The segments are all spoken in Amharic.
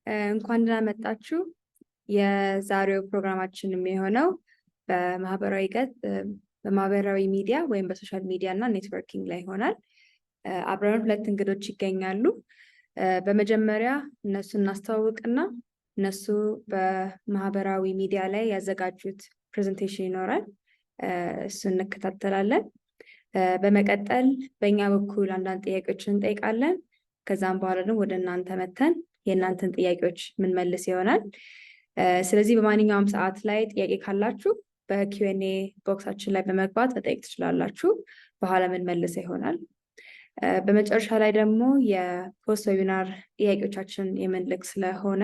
እንኳን ደህና መጣችሁ። የዛሬው ፕሮግራማችን የሚሆነው በማህበራዊ ሚዲያ ወይም በሶሻል ሚዲያ እና ኔትወርኪንግ ላይ ይሆናል። አብረን ሁለት እንግዶች ይገኛሉ። በመጀመሪያ እነሱን እናስተዋውቅና እነሱ በማህበራዊ ሚዲያ ላይ ያዘጋጁት ፕሬዘንቴሽን ይኖራል። እሱን እንከታተላለን። በመቀጠል በእኛ በኩል አንዳንድ ጥያቄዎችን እንጠይቃለን። ከዛም በኋላ ደግሞ ወደ እናንተ መተን የእናንተን ጥያቄዎች ምንመልስ ይሆናል። ስለዚህ በማንኛውም ሰዓት ላይ ጥያቄ ካላችሁ በኪዩኤንኤ ቦክሳችን ላይ በመግባት መጠየቅ ትችላላችሁ። በኋላ ምንመልስ ይሆናል። በመጨረሻ ላይ ደግሞ የፖስት ዌቢናር ጥያቄዎቻችን የምንልክ ስለሆነ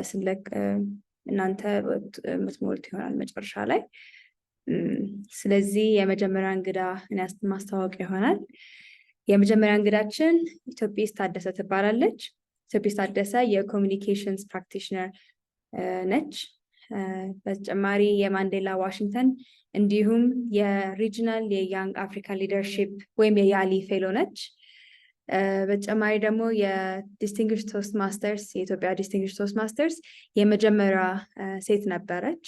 ስንልክ እናንተ የምትሞሉት ይሆናል መጨረሻ ላይ። ስለዚህ የመጀመሪያ እንግዳ ማስተዋወቅ ይሆናል። የመጀመሪያ እንግዳችን ኢትዮጲስ ታደሰ ትባላለች። ኢትዮጲስ ታደሰ የኮሚኒኬሽንስ ፕራክቲሽነር ነች። በተጨማሪ የማንዴላ ዋሽንግተን እንዲሁም የሪጂናል የያንግ አፍሪካ ሊደርሺፕ ወይም የያሊ ፌሎ ነች። በተጨማሪ ደግሞ የዲስቲንግዊሽድ ቶስት ማስተርስ የኢትዮጵያ ዲስቲንግዊሽድ ቶስት ማስተርስ የመጀመሪያ ሴት ነበረች።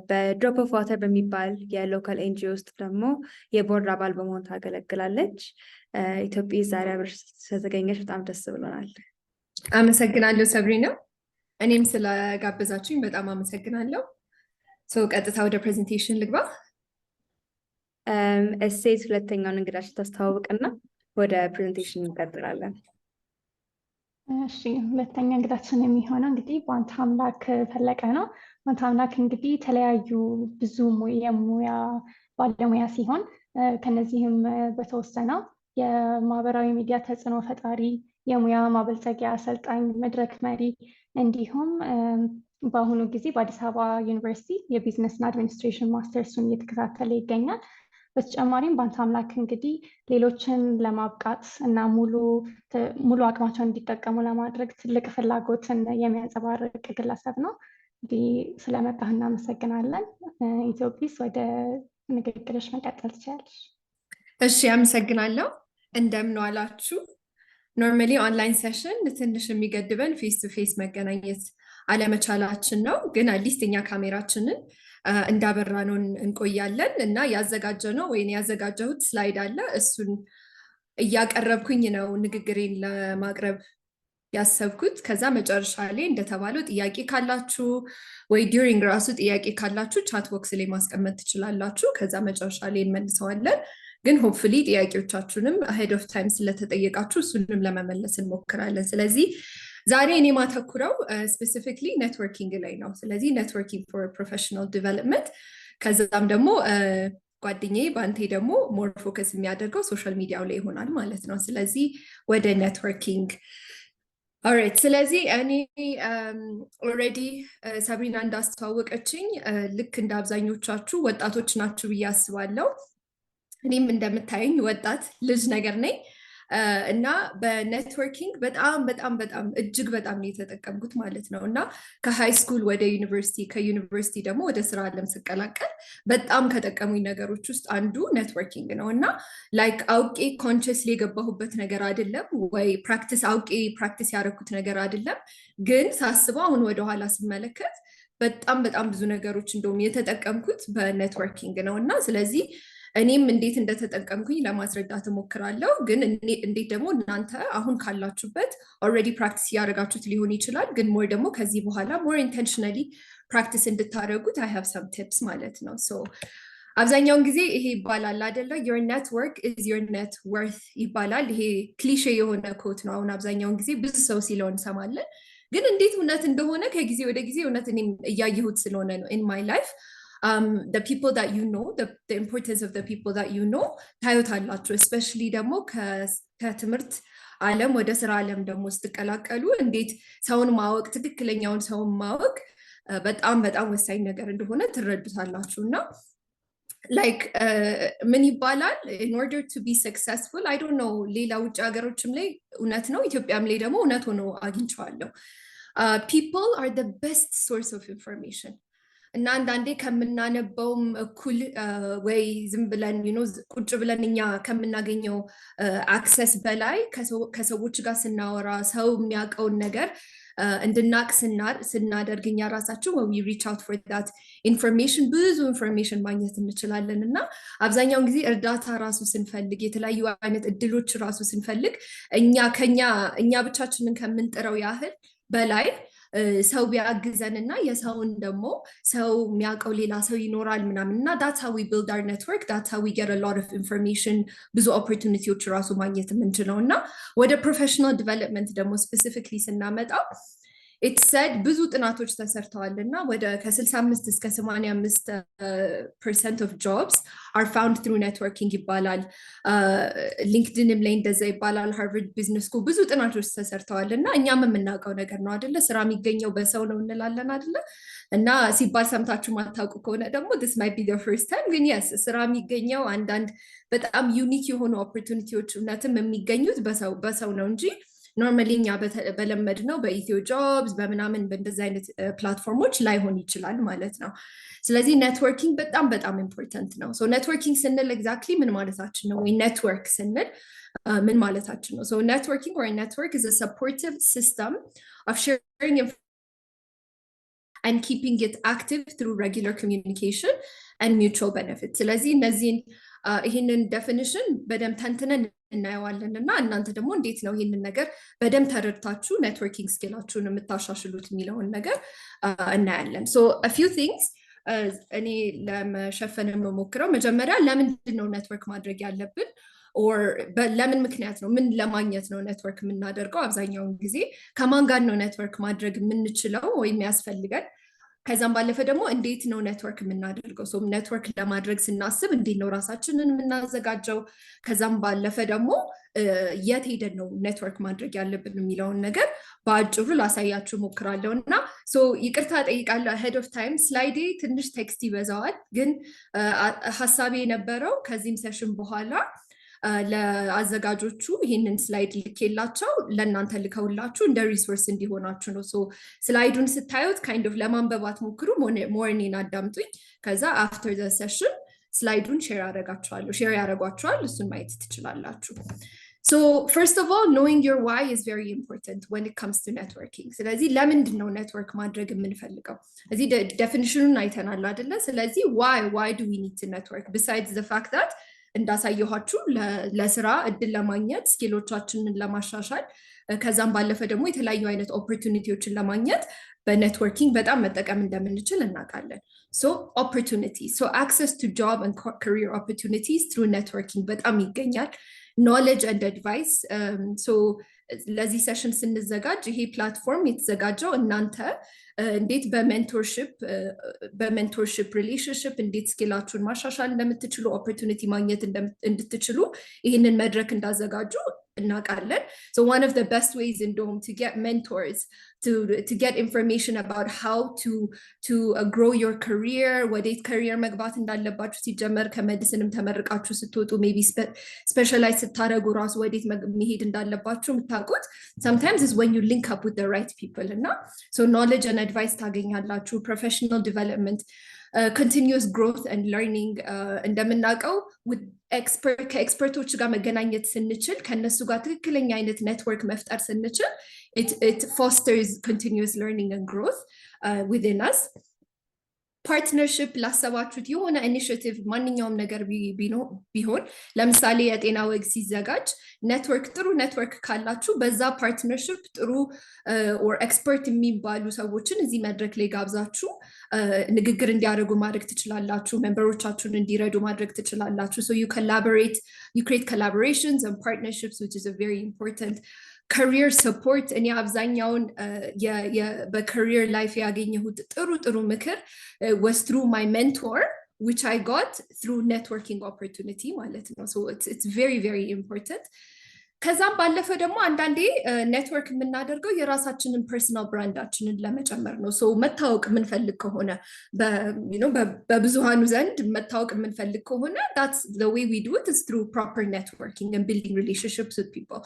በድሮፕ ኦፍ ዋተር በሚባል የሎካል ኤንጂኦ ውስጥ ደግሞ የቦርድ አባል በመሆን ታገለግላለች። ኢትዮጲስ ዛሬ አብረሽ ስለተገኘች በጣም ደስ ብሎናል። አመሰግናለሁ ሰብሪና። እኔም ስለጋበዛችሁኝ በጣም አመሰግናለሁ። ቀጥታ ወደ ፕሬዘንቴሽን ልግባ። እሴት ሁለተኛውን እንግዳችን ታስተዋውቅና ወደ ፕሬዘንቴሽን እንቀጥላለን። እሺ፣ ሁለተኛ እንግዳችን የሚሆነው እንግዲህ ቢያንታምላክ ፈለቀ ነው። ቢያንታምላክ እንግዲህ የተለያዩ ብዙ የሙያ ባለሙያ ሲሆን ከነዚህም በተወሰነው የማህበራዊ ሚዲያ ተጽዕኖ ፈጣሪ፣ የሙያ ማበልጸጊያ አሰልጣኝ፣ መድረክ መሪ እንዲሁም በአሁኑ ጊዜ በአዲስ አበባ ዩኒቨርሲቲ የቢዝነስና አድሚኒስትሬሽን ማስተርሱን እየተከታተለ ይገኛል። በተጨማሪም ቢያንታምላክ እንግዲህ ሌሎችን ለማብቃት እና ሙሉ አቅማቸውን እንዲጠቀሙ ለማድረግ ትልቅ ፍላጎትን የሚያንጸባርቅ ግለሰብ ነው። እንግዲህ ስለመጣህ እናመሰግናለን። ኢትዮጲስ ወደ ንግግርሽ መቀጠል ትችላለሽ። እሺ፣ አመሰግናለሁ። እንደምን ዋላችሁ። ኖርማሊ ኦንላይን ሴሽን ትንሽ የሚገድበን ፌስ ቱ ፌስ መገናኘት አለመቻላችን ነው። ግን አትሊስት እኛ ካሜራችንን እንዳበራ ነው እንቆያለን እና ያዘጋጀነው ወይም ያዘጋጀሁት ስላይድ አለ። እሱን እያቀረብኩኝ ነው ንግግሬን ለማቅረብ ያሰብኩት። ከዛ መጨረሻ ላይ እንደተባለው ጥያቄ ካላችሁ ወይ ዲዩሪንግ ራሱ ጥያቄ ካላችሁ ቻት ቦክስ ላይ ማስቀመጥ ትችላላችሁ። ከዛ መጨረሻ ላይ እንመልሰዋለን። ግን ሆፕፉሊ ጥያቄዎቻችሁንም አሄድ ኦፍ ታይም ስለተጠየቃችሁ እሱንም ለመመለስ እንሞክራለን። ስለዚህ ዛሬ እኔ ማተኩረው ስፔሲፊክሊ ኔትወርኪንግ ላይ ነው። ስለዚህ ኔትወርኪንግ ፎር ፕሮፌሽናል ዲቨሎፕመንት፣ ከዛም ደግሞ ጓደኛዬ ባንቴ ደግሞ ሞር ፎከስ የሚያደርገው ሶሻል ሚዲያው ላይ ይሆናል ማለት ነው። ስለዚህ ወደ ኔትወርኪንግ ኦልራይት። ስለዚህ እኔ ኦልሬዲ ሰብሪና እንዳስተዋወቀችኝ ልክ እንደ አብዛኞቻችሁ ወጣቶች ናችሁ ብዬ አስባለሁ። እኔም እንደምታየኝ ወጣት ልጅ ነገር ነኝ እና በኔትወርኪንግ በጣም እጅግ በጣም ነው የተጠቀምኩት ማለት ነው። እና ከሃይ ስኩል ወደ ዩኒቨርሲቲ፣ ከዩኒቨርሲቲ ደግሞ ወደ ስራ ዓለም ስቀላቀል በጣም ከጠቀሙኝ ነገሮች ውስጥ አንዱ ኔትወርኪንግ ነው። እና ላይክ አውቄ ኮንሽስሊ የገባሁበት ነገር አይደለም ወይ አውቄ ፕራክቲስ ያደረኩት ነገር አይደለም። ግን ሳስበው አሁን ወደኋላ ስመለከት በጣም ብዙ ነገሮች እንደውም የተጠቀምኩት በኔትወርኪንግ ነው። እና ስለዚህ እኔም እንዴት እንደተጠቀምኩኝ ለማስረዳት እሞክራለሁ። ግን እንዴት ደግሞ እናንተ አሁን ካላችሁበት ኦልሬዲ ፕራክቲስ እያደረጋችሁት ሊሆን ይችላል። ግን ሞር ደግሞ ከዚህ በኋላ ሞር ኢንቴንሽናሊ ፕራክቲስ እንድታደርጉት አይ ሃቭ ሰም ቲፕስ ማለት ነው። አብዛኛውን ጊዜ ይሄ ይባላል አይደለ? your network is your net worth ይባላል። ይሄ ክሊሼ የሆነ ኮት ነው። አሁን አብዛኛውን ጊዜ ብዙ ሰው ሲለው እንሰማለን። ግን እንዴት እውነት እንደሆነ ከጊዜ ወደ ጊዜ እውነት እኔም እያየሁት ስለሆነ ነው in my life the people that you know, the importance of the people that you know ታዩታላችሁ። especially ደግሞ ከትምህርት ዓለም ወደ ስራ ዓለም ደግሞ ስትቀላቀሉ እንዴት ሰውን ማወቅ፣ ትክክለኛውን ሰውን ማወቅ በጣም ወሳኝ ነገር እንደሆነ ትረዱታላችሁ። እና ላይክ ምን ይባላል in order to be successful, I don't know ሌላ ውጭ ሀገሮችም ላይ እውነት ነው፣ ኢትዮጵያም ላይ ደግሞ እውነት ሆኖ አግኝቼዋለሁ። people are the best source of information እና አንዳንዴ ከምናነበውም እኩል ወይ ዝም ብለን ቁጭ ብለን እኛ ከምናገኘው አክሰስ በላይ ከሰዎች ጋር ስናወራ ሰው የሚያውቀውን ነገር እንድናቅ ስናደርግ እኛ ራሳችን when we reach out for that information ብዙ ኢንፎርሜሽን ማግኘት እንችላለን እና አብዛኛውን ጊዜ እርዳታ ራሱ ስንፈልግ የተለያዩ አይነት እድሎች ራሱ ስንፈልግ እኛ ብቻችንን ከምንጥረው ያህል በላይ ሰው ቢያግዘንና የሰውን ደግሞ ሰው የሚያውቀው ሌላ ሰው ይኖራል ምናምን እና that's how we build our network, that's how we get a lot of information ብዙ ኦፖርቹኒቲዎች ራሱ ማግኘት የምንችለው እና ወደ ፕሮፌሽናል ዲቨሎፕመንት ደግሞ ስፔሲፊክሊ ስናመጣው it said ብዙ ጥናቶች ተሰርተዋል እና ወደ ከ65 እስከ 85% of jobs are found through networking ይባላል ሊንክድንም ላይ እንደዛ ይባላል ሃርቨርድ ቢዝነስ ስኩል ብዙ ጥናቶች ተሰርተዋል እና እኛም የምናውቀው ነገር ነው አይደለ ስራ የሚገኘው በሰው ነው እንላለን አይደለ እና ሲባል ሰምታችሁ ማታውቁ ከሆነ ደግሞ this might be the first time ግን yes ስራ የሚገኘው አንዳንድ በጣም ዩኒክ የሆኑ ኦፖርቹኒቲዎች እውነትም የሚገኙት በሰው ነው እንጂ ኖርማሊ እኛ በለመድ ነው በኢትዮ ጆብስ በምናምን በእንደዚህ አይነት ፕላትፎርሞች ላይሆን ይችላል ማለት ነው ስለዚህ ኔትወርኪንግ በጣም ኢምፖርታንት ነው ሶ ኔትወርኪንግ ስንል ኤግዛክትሊ ምን ማለታችን ነው ወይ ኔትወርክ ስንል ምን ማለታችን ነው ሶ ኔትወርኪንግ or a network is a supportive system of sharing and keeping it active through regular communication and mutual benefit ስለዚህ እነዚህን ይህንን ዴፊኒሽን በደም ተንትነን እናየዋለን እና እናንተ ደግሞ እንዴት ነው ይህንን ነገር በደም ተረድታችሁ ኔትወርኪንግ ስኪላችሁን የምታሻሽሉት የሚለውን ነገር እናያለን ሶ a few things እኔ ለመሸፈን የምሞክረው መጀመሪያ ለምንድን ነው ኔትወርክ ማድረግ ያለብን or ለምን ምክንያት ነው ምን ለማግኘት ነው ኔትወርክ የምናደርገው አብዛኛውን ጊዜ ከማን ጋር ነው ኔትወርክ ማድረግ የምንችለው ወይም ያስፈልጋል ከዛም ባለፈ ደግሞ እንዴት ነው ኔትወርክ የምናደርገው ሶ ኔትወርክ ለማድረግ ስናስብ እንዴት ነው ራሳችንን የምናዘጋጀው ከዛም ባለፈ ደግሞ የት ሄደን ነው ኔትወርክ ማድረግ ያለብን የሚለውን ነገር በአጭሩ ላሳያችሁ ሞክራለሁ እና ሶ ይቅርታ ጠይቃለሁ ahead of time ስላይዴ ትንሽ ቴክስት ይበዛዋል ግን ሐሳቤ የነበረው ከዚህም ሴሽን በኋላ ለአዘጋጆቹ ይህንን ስላይድ ልኬላቸው ለእናንተ ልከውላችሁ እንደ ሪሶርስ እንዲሆናችሁ ነው ሶ ስላይዱን ስታዩት ካይንድ ኦፍ ለማንበባት ሞክሩ ሞርኒን አዳምጡኝ ከዛ አፍተር ዘ ሴሽን ስላይዱን ሼር ያደርጓችኋል እሱን ማየት ትችላላችሁ So first of all, knowing your why is very important when it comes to networking. ስለዚህ ለምንድን ነው ኔትወርክ ማድረግ የምንፈልገው እዚህ ዴፊኒሽኑን አይተናል አይደለ ስለዚህ why do we need to network besides the fact that እንዳሳየኋችሁ ለስራ እድል ለማግኘት ስኪሎቻችንን ለማሻሻል ከዛም ባለፈ ደግሞ የተለያዩ አይነት ኦፖርቹኒቲዎችን ለማግኘት በኔትወርኪንግ በጣም መጠቀም እንደምንችል እናውቃለን so opportunities so access to job and career opportunities through networking በጣም ይገኛል knowledge and advice so ለዚህ ሴሽን ስንዘጋጅ ይሄ ፕላትፎርም የተዘጋጀው እናንተ እንዴት በሜንቶርሺፕ ሪሌሽንሺፕ እንዴት ስኪላችሁን ማሻሻል እንደምትችሉ ኦፖርቹኒቲ ማግኘት እንድትችሉ ይህንን መድረክ እንዳዘጋጁ እናውቃለን so one of the best ways እንደውም to get mentors to get information about how to grow your career ወዴት career መግባት እንዳለባችሁ ሲጀመር ከሜዲሲንም ተመርቃችሁ ስትወጡ maybe specialize ስታደርጉ ራሱ ወዴት መሄድ እንዳለባችሁ የምታውቁት sometimes is when you link up with the right people እና so knowledge and advice ታገኛላችሁ professional development continuous growth and learning እንደምናውቀው ከኤክስፐርቶች ጋር መገናኘት ስንችል ከነሱ ጋር ትክክለኛ አይነት ኔትወርክ መፍጠር ስንችል it fosters continuous learning and growth within us ፓርትነርሺፕ ላሰባችሁት የሆነ ኢኒሺየቲቭ ማንኛውም ነገር ቢሆን ለምሳሌ የጤና ወግ ሲዘጋጅ ጥሩ ኔትወርክ ካላችሁ በዛ ፓርትነርሺፕ ጥሩ or ኤክስፐርት የሚባሉ ሰዎችን እዚህ መድረክ ላይ ጋብዛችሁ ንግግር እንዲያደርጉ ማድረግ ትችላላችሁ ሜምበሮቻችሁን እንዲረዱ ማድረግ ትችላላችሁ so you create collaborations and partnerships which is a very important career support እኔ አብዛኛውን በcareer life ያገኘሁት ጥሩ ምክር was through my mentor which I got through networking opportunity ማለት ነው so it's very very important ከዛም ባለፈ ደግሞ አንዳንዴ ኔትወርክ የምናደርገው የራሳችንን ፐርሰናል ብራንዳችንን ለመጨመር ነው so መታወቅ የምንፈልግ ከሆነ በብዙሃኑ ዘንድ መታወቅ የምንፈልግ ከሆነ that's the way we do it is through proper networking and building relationships with people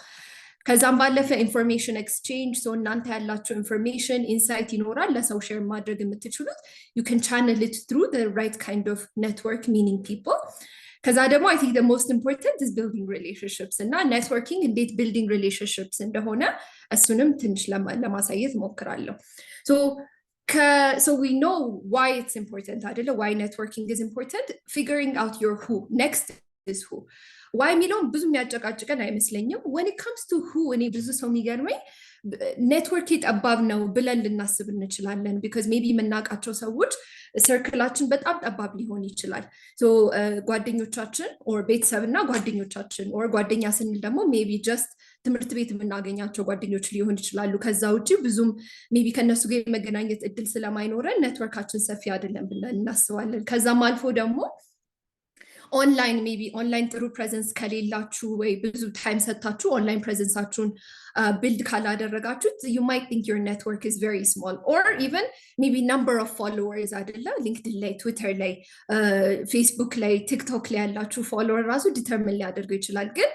ከዛም ባለፈ ኢንፎርሜሽን ኤክስቼንጅ ሶ እናንተ ያላችሁ ኢንፎርሜሽን ኢንሳይት ይኖራል ለሰው ሼር ማድረግ የምትችሉት you can channel it through the right kind of network meaning people ከዛ ደግሞ I think the most important is building relationships እና networking እንዴት building relationships እንደሆነ እሱንም ትንሽ ለማሳየት ሞክራለሁ so we know why it's important አይደለ why networking is important figuring out your who next is who why ሚለውን ብዙ የሚያጨቃጭቀን አይመስለኝም when it comes to who እኔ ብዙ ሰው የሚገርመኝ ኔትወርክ ጠባብ ነው ብለን ልናስብ እንችላለን because maybe የምናውቃቸው ሰዎች ሰርክላችን በጣም ጠባብ ሊሆን ይችላል so ጓደኞቻችን or ቤተሰብና ጓደኞቻችን or ጓደኛ ስንል ደግሞ maybe just ትምህርት ቤት የምናገኛቸው ጓደኞች ሊሆን ይችላሉ ከዛ ውጪ ብዙም maybe ከነሱ ጋር የመገናኘት እድል ስለማይኖረን ኔትወርካችን ሰፊ አይደለም ብለን እናስባለን ከዛም አልፎ ደግሞ ኦንላይን ሜቢ ኦንላይን ጥሩ ፕሬዘንስ ከሌላችሁ ወይ ብዙ ታይም ሰጣችሁ ኦንላይን ፕሬዘንሳችሁን build ካላደረጋችሁት you might think your network is very small or even maybe number of followers አይደለ ሊንክድን ላይ ትዊተር ላይ ፌስቡክ ላይ ቲክቶክ ላይ ያላችሁ ፎሎወር ራሱ ዲተርሚን ሊያደርገው ይችላል ግን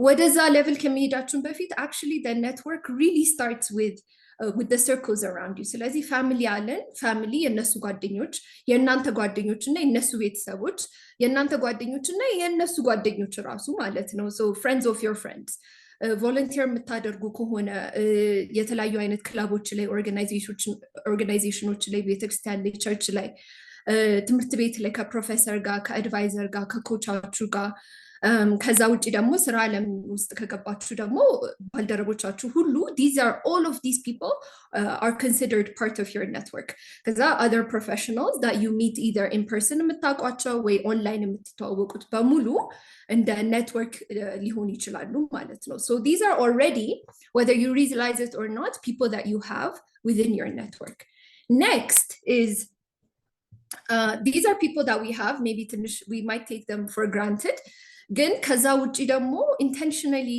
ወደዛ ሌቭል ከመሄዳችሁን በፊት actually the network really starts with the circles around you ስለዚህ ፋሚሊ አለን ፋሚሊ የነሱ ጓደኞች የናንተ ጓደኞች እና የነሱ ቤተሰቦች የናንተ ጓደኞች እና የነሱ ጓደኞች ራሱ ማለት ነው so friends of your friends ቮለንቲር የምታደርጉ ከሆነ የተለያዩ አይነት ክለቦች ላይ ኦርጋናይዜሽኖች ላይ ቤተክርስቲያን ላይ ቸርች ላይ ትምህርት ቤት ላይ ከፕሮፌሰር ጋር ከአድቫይዘር ጋር ከኮቻችሁ ጋር ከዛ ውጪ ደግሞ ስራ ዓለም ውስጥ ከገባችሁ ደግሞ ባልደረቦቻችሁ ሁሉ these are all of these people are considered part of your network ከዛ other professionals that you meet either in person የምታውቋቸው ወይ ኦንላይን የምትተዋወቁት በሙሉ እንደ ኔትወርክ ሊሆን ይችላሉ ማለት ነው so these are already whether you realize it or not people that you have within your network next is these are people that we have maybe we might take them for granted ግን ከዛ ውጪ ደግሞ ኢንቴንሽናሊ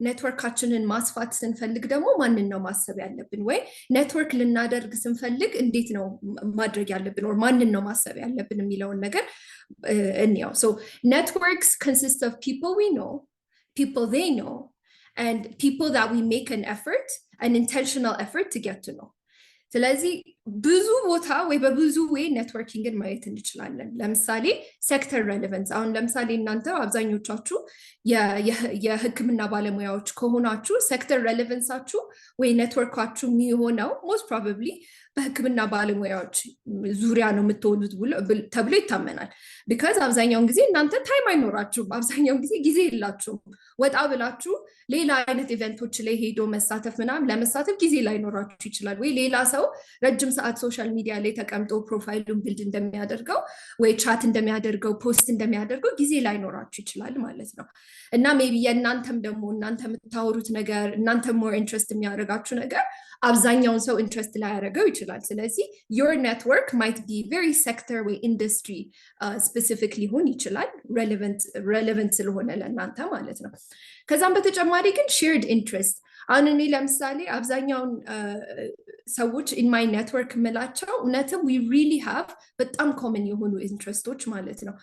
ኔትወርካችንን ማስፋት ስንፈልግ ደግሞ ማንን ነው ማሰብ ያለብን ወይ ኔትወርክ ልናደርግ ስንፈልግ እንዴት ነው ማድረግ ያለብን or ማንን ነው ማሰብ ያለብን የሚለውን ነገር እንያው so networks consist of people we know people they know and people that we make an intentional effort to get to know ስለዚህ ብዙ ቦታ ወይ በብዙ ወይ ኔትወርኪንግን ማየት እንችላለን ለምሳሌ ሴክተር ሬሌቫንስ አሁን ለምሳሌ እናንተ አብዛኞቻችሁ የህክምና ባለሙያዎች ከሆናችሁ ሴክተር ሬሌቫንሳችሁ ወይ ኔትወርካችሁ የሚሆነው most probably በህክምና ባለሙያዎች ዙሪያ ነው የምትሆኑት ተብሎ ይታመናል because አብዛኛውን ጊዜ እናንተ ታይም አይኖራችሁም አብዛኛውን ጊዜ የላችሁም ወጣ ብላችሁ ሌላ አይነት ኢቨንቶች ላይ ሄዶ መሳተፍ ምናምን ለመሳተፍ ጊዜ ላይኖራችሁ ይችላል ወይ ሌላ ሰው ረጅም ሰዓት ሶሻል ሚዲያ ላይ ተቀምጦ ፕሮፋይሉን ቢልድ እንደሚያደርገው ወይ ቻት እንደሚያደርገው ፖስት እንደሚያደርገው ጊዜ ላይኖራችሁ ይችላል ማለት ነው እና ሜቢ የእናንተም ደግሞ እናንተ የምታወሩት ነገር እናንተ ሞር ኢንትረስት የሚያደርጋችሁ ነገር አብዛኛውን ሰው ኢንትረስት ላይ ያደርገው ይችላል ስለዚህ your network might be very sector ወይ industry specific ሊሆን ይችላል relevant ስለሆነ ለእናንተ ማለት ነው ከዛም በተጨማሪ ግን shared interest አሁን እኔ ለምሳሌ አብዛኛውን ሰዎች in my network ምላቸው እውነትም we really have በጣም common የሆኑ ኢንትረስቶች ማለት ነው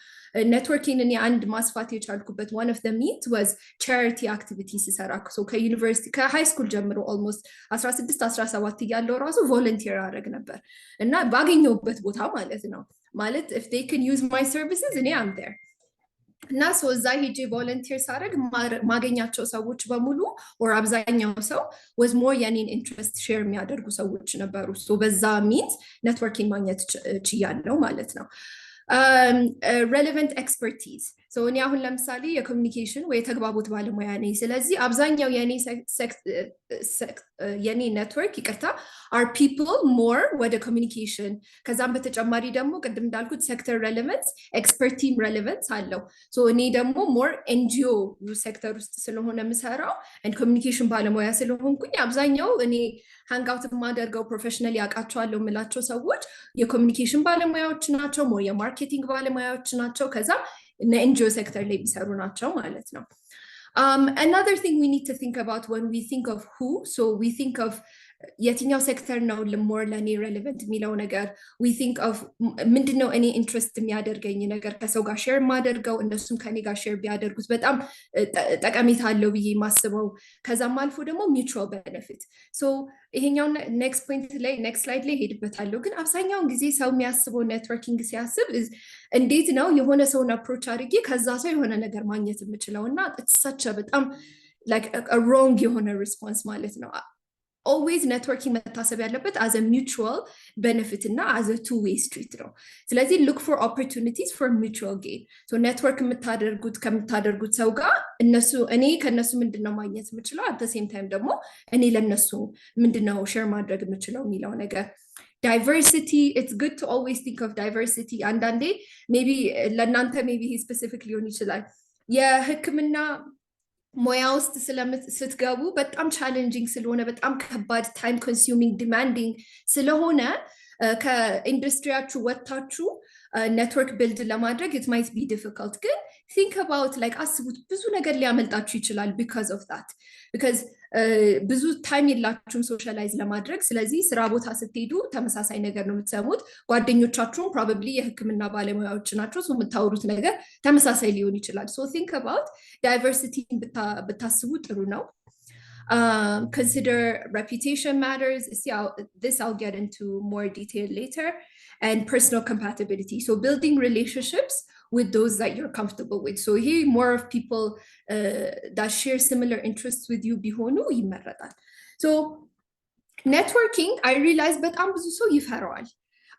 ኔትወርኪንግ እኔ አንድ ማስፋት የቻልኩበት one of the means was charity activities ሰራ so ከዩኒቨርሲቲ ከሃይ ስኩል ጀምሮ almost 16 17 እያለሁ ራሱ ቮለንቲር አደረግ ነበር እና ባገኘሁበት ቦታ ማለት ነው ማለት if they can use my services እኔ am there እና so እዛ ሄጄ ቮለንቲር ሳደርግ ማገኛቸው ሰዎች በሙሉ or አብዛኛው ሰው was more የኔን ኢንትረስት ሼር የሚያደርጉ ሰዎች ነበሩ so በዛ means ኔትወርኪንግ ማግኘት ችያለሁ ማለት ነው relevant expertise so እኔ አሁን ለምሳሌ የኮሚኒኬሽን ወይ የተግባቦት ባለሙያ ነኝ ስለዚህ አብዛኛው የኔ ኔትወርክ ይቅርታ are people more ወደ ኮሚኒኬሽን ከዛም በተጨማሪ ደግሞ ቅድም እንዳልኩት ሴክተር ሬሌቫንስ ኤክስፐርቲም ሬሌቫንስ አለው so እኔ ደግሞ more NGO ሴክተር ውስጥ ስለሆነ የምሰራው and ኮሚኒኬሽን ባለሙያ ስለሆንኩኝ አብዛኛው እኔ ሃንጋውት ማደርገው ፕሮፌሽናሊ አውቃቸዋለሁ የምላቸው ሰዎች የኮሚኒኬሽን ባለሙያዎች ናቸው more የማርኬቲንግ ባለሙያዎች ናቸው ከዛ NGO sector ላይ የሚሰሩ ናቸው ማለት ነው another thing we need to think about when we think of who so we think of የትኛው ሴክተር ነው more ለኔ relevant የሚለው ነገር we think of ምንድነው እኔ ኢንትረስት የሚያደርገኝ ነገር ከሰው ጋር ሼር ማደርገው እነሱም ከኔ ጋር ሼር ቢያደርጉት በጣም ጠቀሜታ አለው ብዬ ማስበው ከዛም አልፎ ደግሞ mutual benefit so ይሄኛው next point ላይ next slide ላይ ሄድበታለሁ ግን አብዛኛውን ጊዜ ሰው የሚያስበው ኔትወርኪንግ ሲያስብ እንዴት ነው የሆነ ሰውን አፕሮች አድርጌ ከዛ ሰው የሆነ ነገር ማግኘት የምችለውና it's such a በጣም like a wrong የሆነ response ማለት ነው always networking መታሰብ ያለበት as a mutual benefit እና as a two-way street ነው ስለዚህ look for opportunities for mutual gain so network ከምታደርጉት ሰው ጋር እኔ ከነሱ ምንድነው ማግኘት የምችለው at the same time ደግሞ እኔ ለነሱ ምንድነው ሼር ማድረግ የምችለው የሚለው ነገር diversity it's good to always think of diversity አንዳንዴ maybe ለእናንተ maybe specific ሊሆን ይችላል የህክምና ሙያ ውስጥ ስትገቡ በጣም ቻሌንጂንግ ስለሆነ በጣም ከባድ ታይም ኮንሱሚንግ ዲማንዲንግ ስለሆነ ከኢንዱስትሪያችሁ ወጣችሁ ኔትወርክ ቢልድ ለማድረግ it might be difficult ግን think about like አስቡት ብዙ ነገር ሊያመልጣችሁ ይችላል because of that because ብዙ ታይም የላችሁም ሶሻላይዝ ለማድረግ ስለዚህ ስራ ቦታ ስትሄዱ ተመሳሳይ ነገር ነው የምትሰሙት ጓደኞቻችሁም probably የህክምና ባለሙያዎች ናቸው so የምታወሩት ነገር ተመሳሳይ ሊሆን ይችላል so think about diversity ብታስቡ ጥሩ ነው consider reputation matters this I'll get into more detail later and personal compatibility so building relationships with those that you're comfortable with so here more of people that share similar interests with you ቢሆኑ ይመረጣል so networking I realize በጣም ብዙ ሰው ይፈራዋል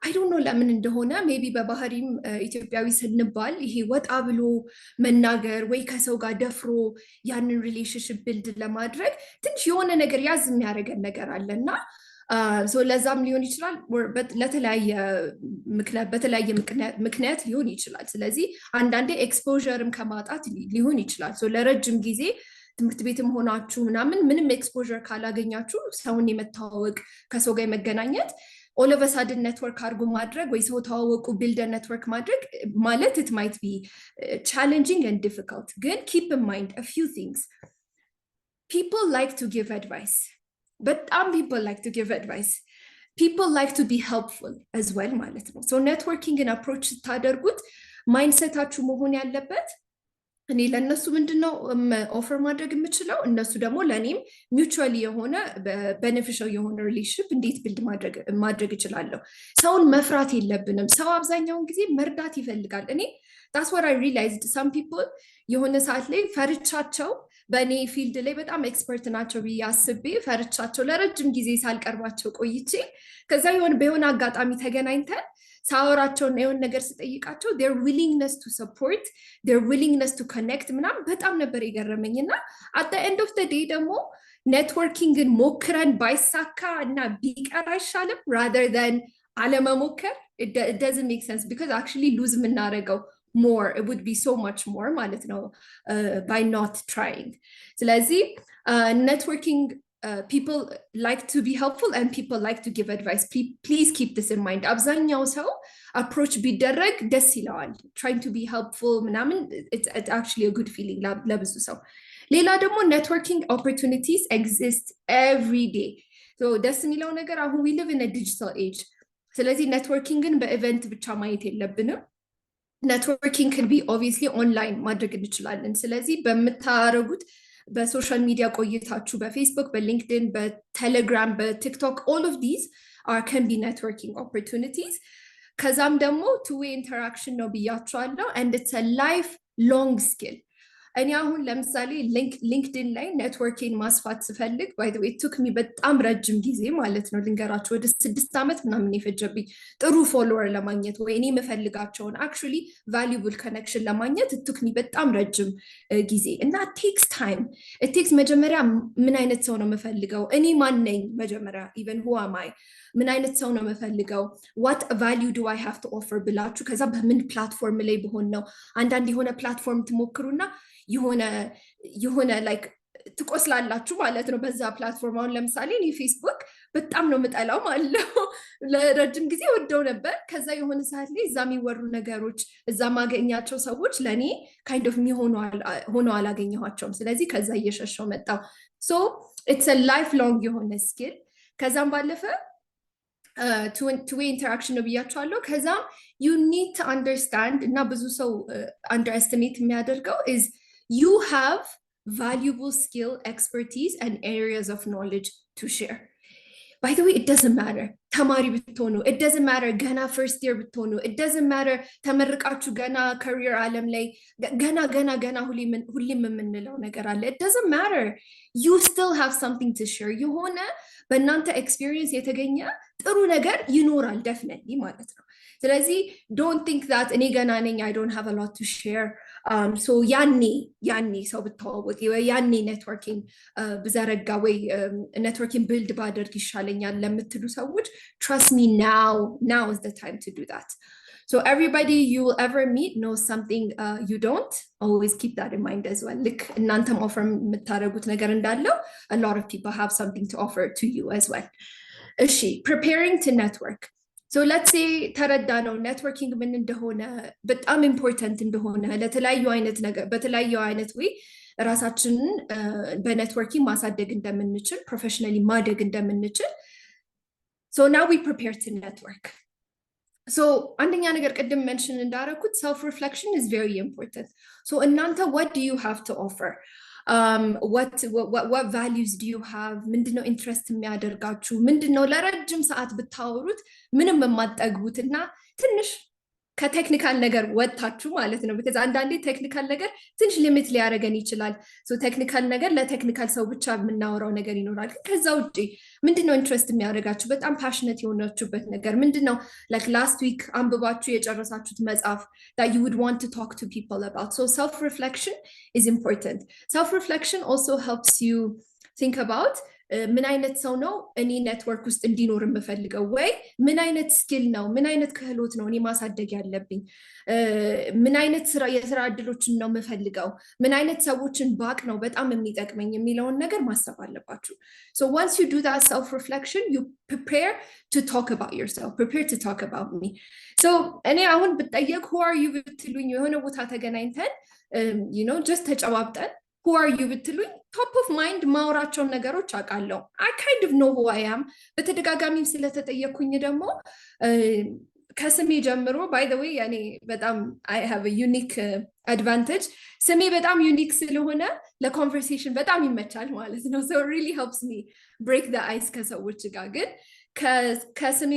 I don't know ለምን እንደሆነ maybe በባህሪም ኢትዮጵያዊ ስንባል ይሄ ወጣ ብሎ መናገር ወይ ከሰው ጋር ደፍሮ ያንን ሪሌሽንሺፕ ቢልድ ለማድረግ ትንሽ የሆነ ነገር ያዝ የሚያደርገን ነገር አለና so ለዛም ሊሆን ይችላል በተለያየ ምክንያት ሊሆን ይችላል ስለዚህ አንዳንዴ ኤክስፖዠርም ከማጣት ሊሆን ይችላል so ለረጅም ጊዜ ትምህርት ቤትም ሆናችሁ ምንም ኤክስፖዠር ካላገኛችሁ ሰውን የመተዋወቅ ከሰው ጋር መገናኘት all of a sudden network አድርጎ ማድረግ ወይ ሰው ተዋወቁ build a network ማድረግ ማለት it might be challenging and difficult ግን keep in mind a few things people like to give advice but people like to give advice people like to be helpful as well ማለት ነው so networking and approach ታደርጉት ማይንድሴታችሁ መሆን ያለበት እኔ ለነሱ ምንድነው ኦፈር ማድረግ የምችለው እነሱ ደግሞ ለኔም mutually የሆነ beneficial የሆነ relationship እንዴት ቢልድ ማድረግ ይችላልው ሰውን መፍራት የለብንም ሰው አብዛኛውን ጊዜ መርዳት ይፈልጋል እኔ that's what I realized some people የሆነ ሰዓት ላይ ፈርቻቸው በኔ ፊልድ ላይ በጣም ኤክስፐርት ናቸው ቢያስብ ፈርቻቸው ለረጅም ጊዜ ሳልቀርባቸው ቆይቼ ከዛ በሆነ አጋጣሚ ተገናኝተን ሳወራቸው የሆነ ነገር ስጠይቃቸው their willingness to support their willingness to connect ምናም በጣም ነበር የገረመኝና at the end of the day ደግሞ ኔትወርኪንግን ሞክረን ባይሳካ እና ቢቀር አይሻልም rather than አለመሞከር it doesn't make sense because actually lose የምናደርገው more it would be so much more ማለት ነው by not trying ስለዚህ networking people like to be helpful and people like to give advice please keep this in mind አብዛኛው ሰው approach ቢደረግ ደስ ይለዋል trying to be helpful ምናምን it's actually a good feeling ለብዙ ሰው ሌላ ደግሞ networking opportunities exist every day so ደስ የሚለው ነገር አሁን we live in a digital age ስለዚህ networkingን በኢቨንት ብቻ ማየት የለብንም networking can be obviously online ማድረግ እንችላለን ስለዚህ በመታረጉት በሶሻል ሚዲያ ቆይታችሁ በፌስቡክ በሊንክድኢን በቴሌግራም በቲክቶክ all of these can be networking opportunities ከዛም ደግሞ two-way interaction ነው ብያችኋለሁ and it's a lifelong skill እኔ አሁን ለምሳሌ ሊንክድኢን ላይ ኔትወርኪንግ ማስፋት ስፈልግ by the way it took me በጣም ረጅም ጊዜ ማለት ነው ልንገራችሁ ወደ 6 ዓመት ምናምን የፈጀብኝ ጥሩ ፎሎወር ለማግኘት ወይ እኔ መፈልጋቸውን actually valuable connection ለማግኘት it took me በጣም ረጅም ጊዜ እና it takes መጀመሪያ ምን አይነት ሰው ነው መፈልገው እኔ ማን ነኝ መጀመሪያ even who am I ምን አይነት ሰው ነው መፈልገው what value do I have to offer ብላችሁ ከዛ በምን ፕላትፎርም ላይ በሆን ነው አንዳንድ የሆነ ፕላትፎርም ትሞክሩና የሆነ like ትቆስላላችሁ ማለት ነው በዛ ፕላትፎርም አሁን ለምሳሌ እኔ ፌስቡክ በጣም ነው መጣላው ማለት ነው ለረጅም ጊዜ ወደው ነበር ከዛ የሆነ ሰዓት ላይ እዛ የሚወሩ ነገሮች እዛ ማገኛቸው ሰዎች ለኔ kind of ሆኖ አላገኘኋቸውም ስለዚህ ከዛ እየሸሸው መጣው so it's a lifelong የሆነ skill ከዛም ባለፈ two-way interaction ነው ብያቸዋለሁ። ከዛም you need to understand እና ብዙ ሰው underestimate የሚያደርገው is you have valuable skill, expertise, and areas of knowledge to share. By the way, it doesn't matter. ተማሪ ብትሆኑ, it doesn't matter ገና first year ብትሆኑ, it doesn't matter ተመርቃችሁ ገና career ዓለም ላይ ገና ሁሌም የምንለው ነገር አለ. It doesn't matter. You still have something to share. የሆነ በእናንተ experience የተገኘ ጥሩ ነገር ይኖራል definitely ማለት ነው. ስለዚህ don't think that እኔ ገና ነኝ, I don't have a lot to share. So ያኔ ሰው ብታዋወቅ ያኔ ኔትወርኪንግ ብዘረጋ ወይ ኔትወርኪንግ ቢልድ ባደርግ ይሻለኛል ለምትሉ ሰዎች trust me, now is the time to do that. So everybody you will ever meet knows something you don't. Always keep that in mind as well. Like እናንተም offer የምታደርጉት ነገር እንዳለው a lot of people have something to offer to you as well. እሺ preparing to network. So let's say ተረዳነው ኔትወርኪንግ ምን እንደሆነ በጣም ኢምፖርታንት እንደሆነ ለተለያዩ አይነት ነገር በተለያዩ አይነት ወይ ራሳችንን በኔትወርኪንግ ማሳደግ እንደምንችል ፕሮፌሽናሊ ማደግ እንደምንችል so now we prepare to network. So አንደኛ ነገር ቅድም ሜንሽን እንዳደረኩት self reflection is very important. So እናንተ what do you have to offer? What values do you have? ምንድነው ኢንትረስት የሚያደርጋችሁ? ምንድነው ለረጅም ሰዓት ብታወሩት ምንም የማትጠግቡትና ትንሽ ከቴክኒካል ነገር ወጣችሁ ማለት ነው። because አንዳንዴ ቴክኒካል ነገር ትንሽ ሊሚት ሊያደርገን ይችላል። so ቴክኒካል ነገር ለቴክኒካል ሰው ብቻ የምናወራው ነገር ይኖራል። ከዛ ውጪ ምንድነው ኢንትረስት የሚያደርጋችሁ? በጣም ፓሽኔት የሆናችሁበት ነገር ምንድነው? like last week አንብባችሁ የጨረሳችሁት መጽሐፍ that you would want to talk to people about. So self reflection is important. Self reflection also helps you think about ምን አይነት ሰው ነው እኔ ኔትወርክ ውስጥ እንዲኖር የምፈልገው? ወይ ምን አይነት ስኪል ነው ምን አይነት ክህሎት ነው እኔ ማሳደግ ያለብኝ? ምን አይነት የስራ እድሎችን ነው የምፈልገው? ምን አይነት ሰዎችን ባቅ ነው በጣም የሚጠቅመኝ የሚለውን ነገር ማሰብ አለባችሁ። So once you do that self reflection, you prepare to talk about yourself, prepare to talk about me. So እኔ አሁን ብጠየቅ who are you ብትሉኝ የሆነ ቦታ ተገናኝተን just ተጨባብጠን who are you ብትሉኝ top of mind ማውራቸውን ነገሮች አውቃለሁ። I kind of know who I am. በተደጋጋሚም ስለተጠየኩኝ ደግሞ ከስሜ ጀምሮ by the way ያኔ በጣም I have a unique advantage. ስሜ በጣም ዩኒክ ስለሆነ ለኮንቨርሴሽን በጣም ይመቻል ማለት ነው. So it really helps me break the ice ከሰዎች ጋር ግን ከስሜ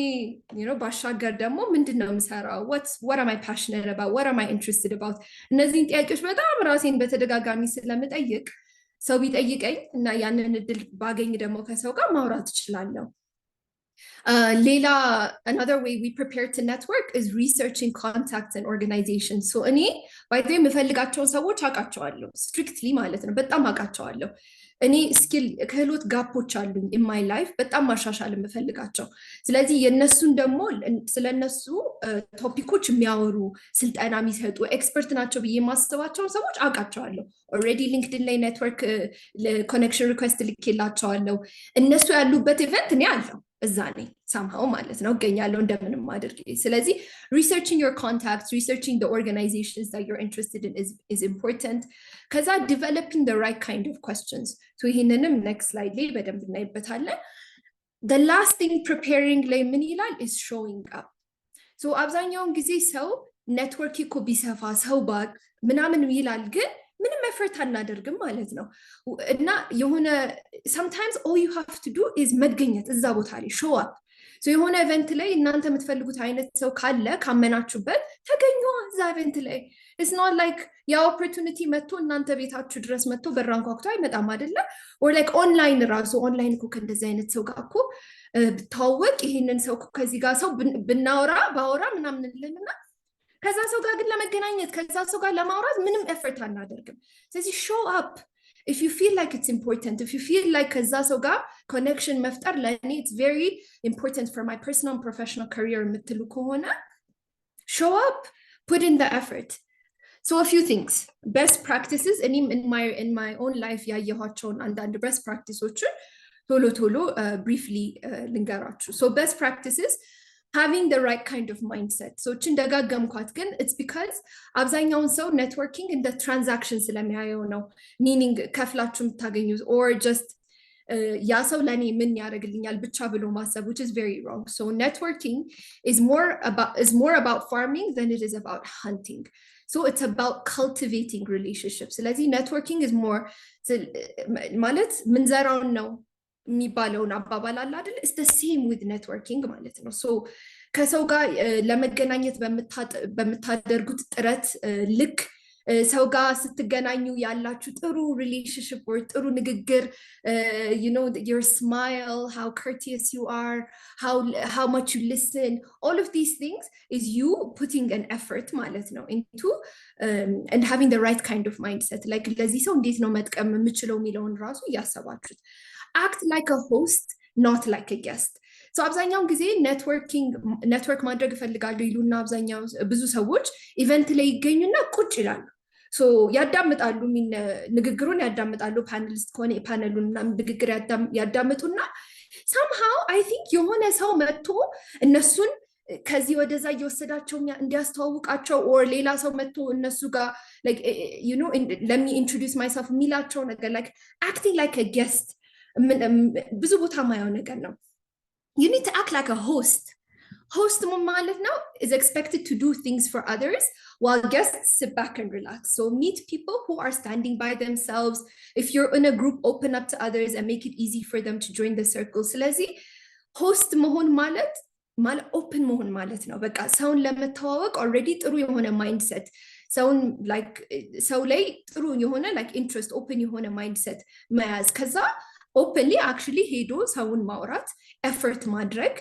ባሻገር ደግሞ ምንድነው የምሰራው? what am I passionate about? What am I interested about? እነዚህን ጥያቄዎች በጣም ራሴን በተደጋጋሚ ስለምጠይቅ ሰው ቢጠይቀኝ እና ያንን እድል ባገኝ ደግሞ ከሰው ጋር ማውራት እችላለሁ። ሌላ another way we prepare to network is researching contacts and organizations. So እኔ by the way የምፈልጋቸውን ሰዎች አውቃቸዋለሁ strictly ማለት ነው። በጣም አውቃቸዋለሁ። እኔ ስኪል ክህሎት ጋፖች አሉኝ in my life በጣም ማሻሻል የምፈልጋቸው። ስለዚህ የነሱን ደግሞ ስለነሱ ቶፒኮች የሚያወሩ ስልጠና የሚሰጡ ኤክስፐርት ናቸው ብዬ የማስባቸውን ሰዎች አውቃቸዋለሁ። ኦልሬዲ ሊንክድን ላይ ኔትወርክ ኮኔክሽን ሪኩዌስት ልኬላቸዋለሁ። እነሱ ያሉበት ኢቨንት እኔ አለው እዛ ነኝ somehow ማለት ነው እገኛለሁ እንደምንም አድርጌ። ስለዚህ researching your contacts, researching the organizations that you're interested in is important. ከዛ developing the right kind of questions. So ይሄንንም next slide ላይ በደንብ እናይበታለን። The last thing preparing ላይ ምን ይላል is showing up. So አብዛኛውን ጊዜ ሰው ኔትወርክ እኮ ቢሰፋ ሰው ባቅ ምናምን ይላል ግን ምንም ኤፈርት አናደርግም ማለት ነው። እና የሆነ sometimes all you have to do is መገኘት እዛ ቦታ ላይ show up. So የሆነ ኢቨንት ላይ እናንተ የምትፈልጉት አይነት ሰው ካለ ካመናችሁበት ተገኙ እዛ ኢቨንት ላይ። It's not like ያ ኦፖርቹኒቲ መጥቶ እናንተ ቤታችሁ ድረስ መጥቶ በራን ኳኩቶ አይመጣም አይደለ? or like ኦንላይን ራሱ ኦንላይን እኮ ከእንደዚህ አይነት ሰው ጋር እኮ ብታወቅ ይሄንን ሰው ከዚህ ጋር ሰው ባወራ ምናምን እንልና ከዛ ሰው ጋር ግን ለመገናኘት ከዛ ሰው ጋር ለማውራት ምንም ኤፈርት አናደርግም። ስለዚህ show up if you feel like it's important, if you feel like ከዛ ሰው ጋር ኮኔክሽን መፍጠር ለእኔ it's very important for my personal and professional career የምትሉ ከሆነ show up, put in the effort. So a few things, best practices እኔም in my own life ያየኋቸውን አንዳንድ best practiceዎችን ቶሎ briefly ልንገራችሁ። So best practices, having the right kind of mindset. So ደጋገምኳት ግን it's because አብዛኛውን ሰው ኔትወርኪንግ እንደ ትራንዛክሽን ስለሚያየው ነው። meaning ከፍላችሁ የምታገኙት or just ያ ሰው ለኔ ምን ያደርግልኛል ብቻ ብሎ ማሰብ, which is very wrong. So networking is more about farming than it is about hunting. So it's about cultivating relationships. ስለዚህ networking is more ማለት ምንዘራውን ነው የሚባለውን አባባል አለ አይደል? It's the same with networking ማለት ነው. So ከሰው ጋር ለመገናኘት በምታደርጉት ጥረት ልክ ሰው ጋር ስትገናኙ ያላችሁ ጥሩ relationship or ጥሩ ንግግር, you know, your smile, how courteous you are, how much you listen, all of these things is you putting an effort ማለት ነው into and having the right kind of mindset. like ለዚህ ሰው እንዴት ነው መጥቀም የምችለው የሚለውን ራሱ እያሰባችሁት. act like a host, not like a guest. so አብዛኛውን ጊዜ ኔትወርክ ማድረግ እፈልጋለሁ ይሉና አብዛኛው ብዙ ሰዎች ኢቨንት ላይ ይገኙና ቁጭ ይላሉ. so ያዳምጣሉ, ንግግሩን ያዳምጣሉ, ፓነሊስት ከሆነ ፓነሉን ንግግር ያዳምጡና somehow I think የሆነ ሰው መጥቶ እነሱን ከዚህ ወደዛ እየወሰዳቸው እንዲያስተዋውቃቸው or ሌላ ሰው መጥቶ እነሱ ጋር like you know let me introduce myself የሚላቸው ነገር like acting like a guest ብዙ ቦታ ማየው ነገር ነው. You need to act like a host. Host ማለት ነው is expected to do things for others while guests sit back and relax. So meet people who are standing by themselves. If you're in a group, open up to others and make it easy for them to join the circle. ስለዚህ host መሆን ማለት open መሆን ማለት ነው. በቃ ሰውን ለመተዋወቅ already ጥሩ የሆነ mindset, ሰውን like ሰው ላይ ጥሩ የሆነ like interest, open የሆነ mindset መያዝ, ከዛ openly actually ሄዶ ሰውን ማውራት, effort ማድረግ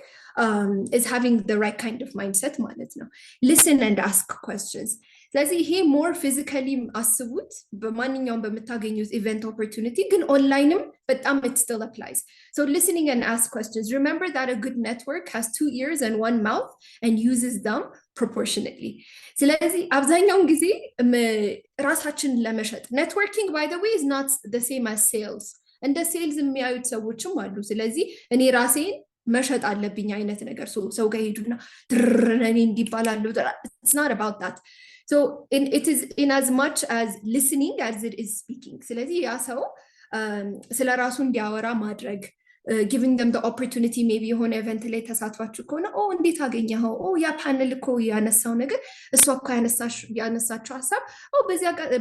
is having the right kind of mindset ማለት ነው. listen and ask questions. ስለዚህ ይሄ more physically አስቡት, በማንኛውም በምታገኙት event opportunity, ግን ኦንላይንም በጣም it still applies. so listening and ask questions. remember that a good network has 2 ears and 1 mouth and uses them proportionately. ስለዚህ አብዛኛውን ጊዜ ራሳችንን ለመሸጥ, networking by the way is not the same as sales. እንደ ሴልስ የሚያዩት ሰዎችም አሉ. ስለዚህ እኔ ራሴን መሸጥ አለብኝ አይነት ነገር, ሰው ጋር ሄዱና ድረኔ እንዲባላሉ, it's not about that. so it is in as much as listening as it is speaking. ስለዚህ ያ ሰው ስለ ራሱ እንዲያወራ ማድረግ, giving them the opportunity, maybe የሆነ event ላይ ተሳትፋችሁ ከሆነ እንዴት አገኘኸው, ያ ፓነል እኮ ያነሳው ነገር እሷ እኮ ያነሳችው ሐሳብ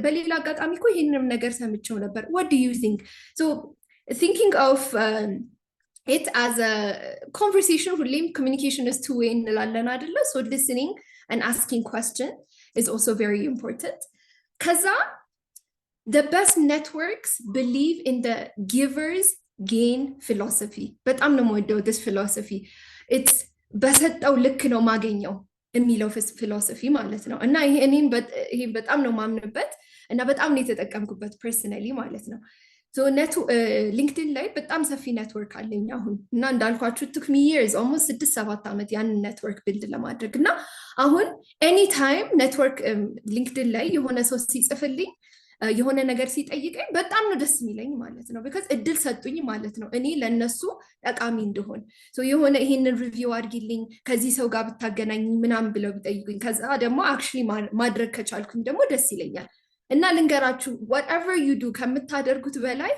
በሌላ አጋጣሚ እኮ ይሄንንም ነገር ሰምቼው ነበር, what do you think? so thinking of it as a conversation, ሁሌም communication is two way እንላለን አይደለ? so listening and asking question is also very important. ከዛ the best networks believe in the givers gain philosophy. በጣም ነው የምወደው this philosophy. it's በሰጠው ልክ ነው ማገኘው የሚለው philosophy ማለት ነው. እና እኔም በጣም ነው ማምንበት እና በጣም ነው የተጠቀምኩበት personally ማለት ነው. so ሊንክድኢን ላይ በጣም ሰፊ ኔትወርክ አለኝ አሁን, እና እንዳልኳችሁ took me years, almost 6-7 ዓመት ያንን ኔትወርክ ቢልድ ለማድረግ. እና አሁን anytime ኔትወርክ ሊንክድኢን ላይ የሆነ ሰው ሲጽፍልኝ የሆነ ነገር ሲጠይቀኝ በጣም ነው ደስ የሚለኝ ማለት ነው. because እድል ሰጡኝ ማለት ነው እኔ ለነሱ ጠቃሚ እንደሆን. so የሆነ ይሄንን ሪቪው አድርጊልኝ, ከዚህ ሰው ጋር ብታገናኝ ምናምን ብለው ቢጠይቁኝ, ከዛ ደግሞ actually ማድረግ ከቻልኩኝ ደግሞ ደስ ይለኛል. እና ልንገራችሁ, whatever you do ከምታደርጉት በላይ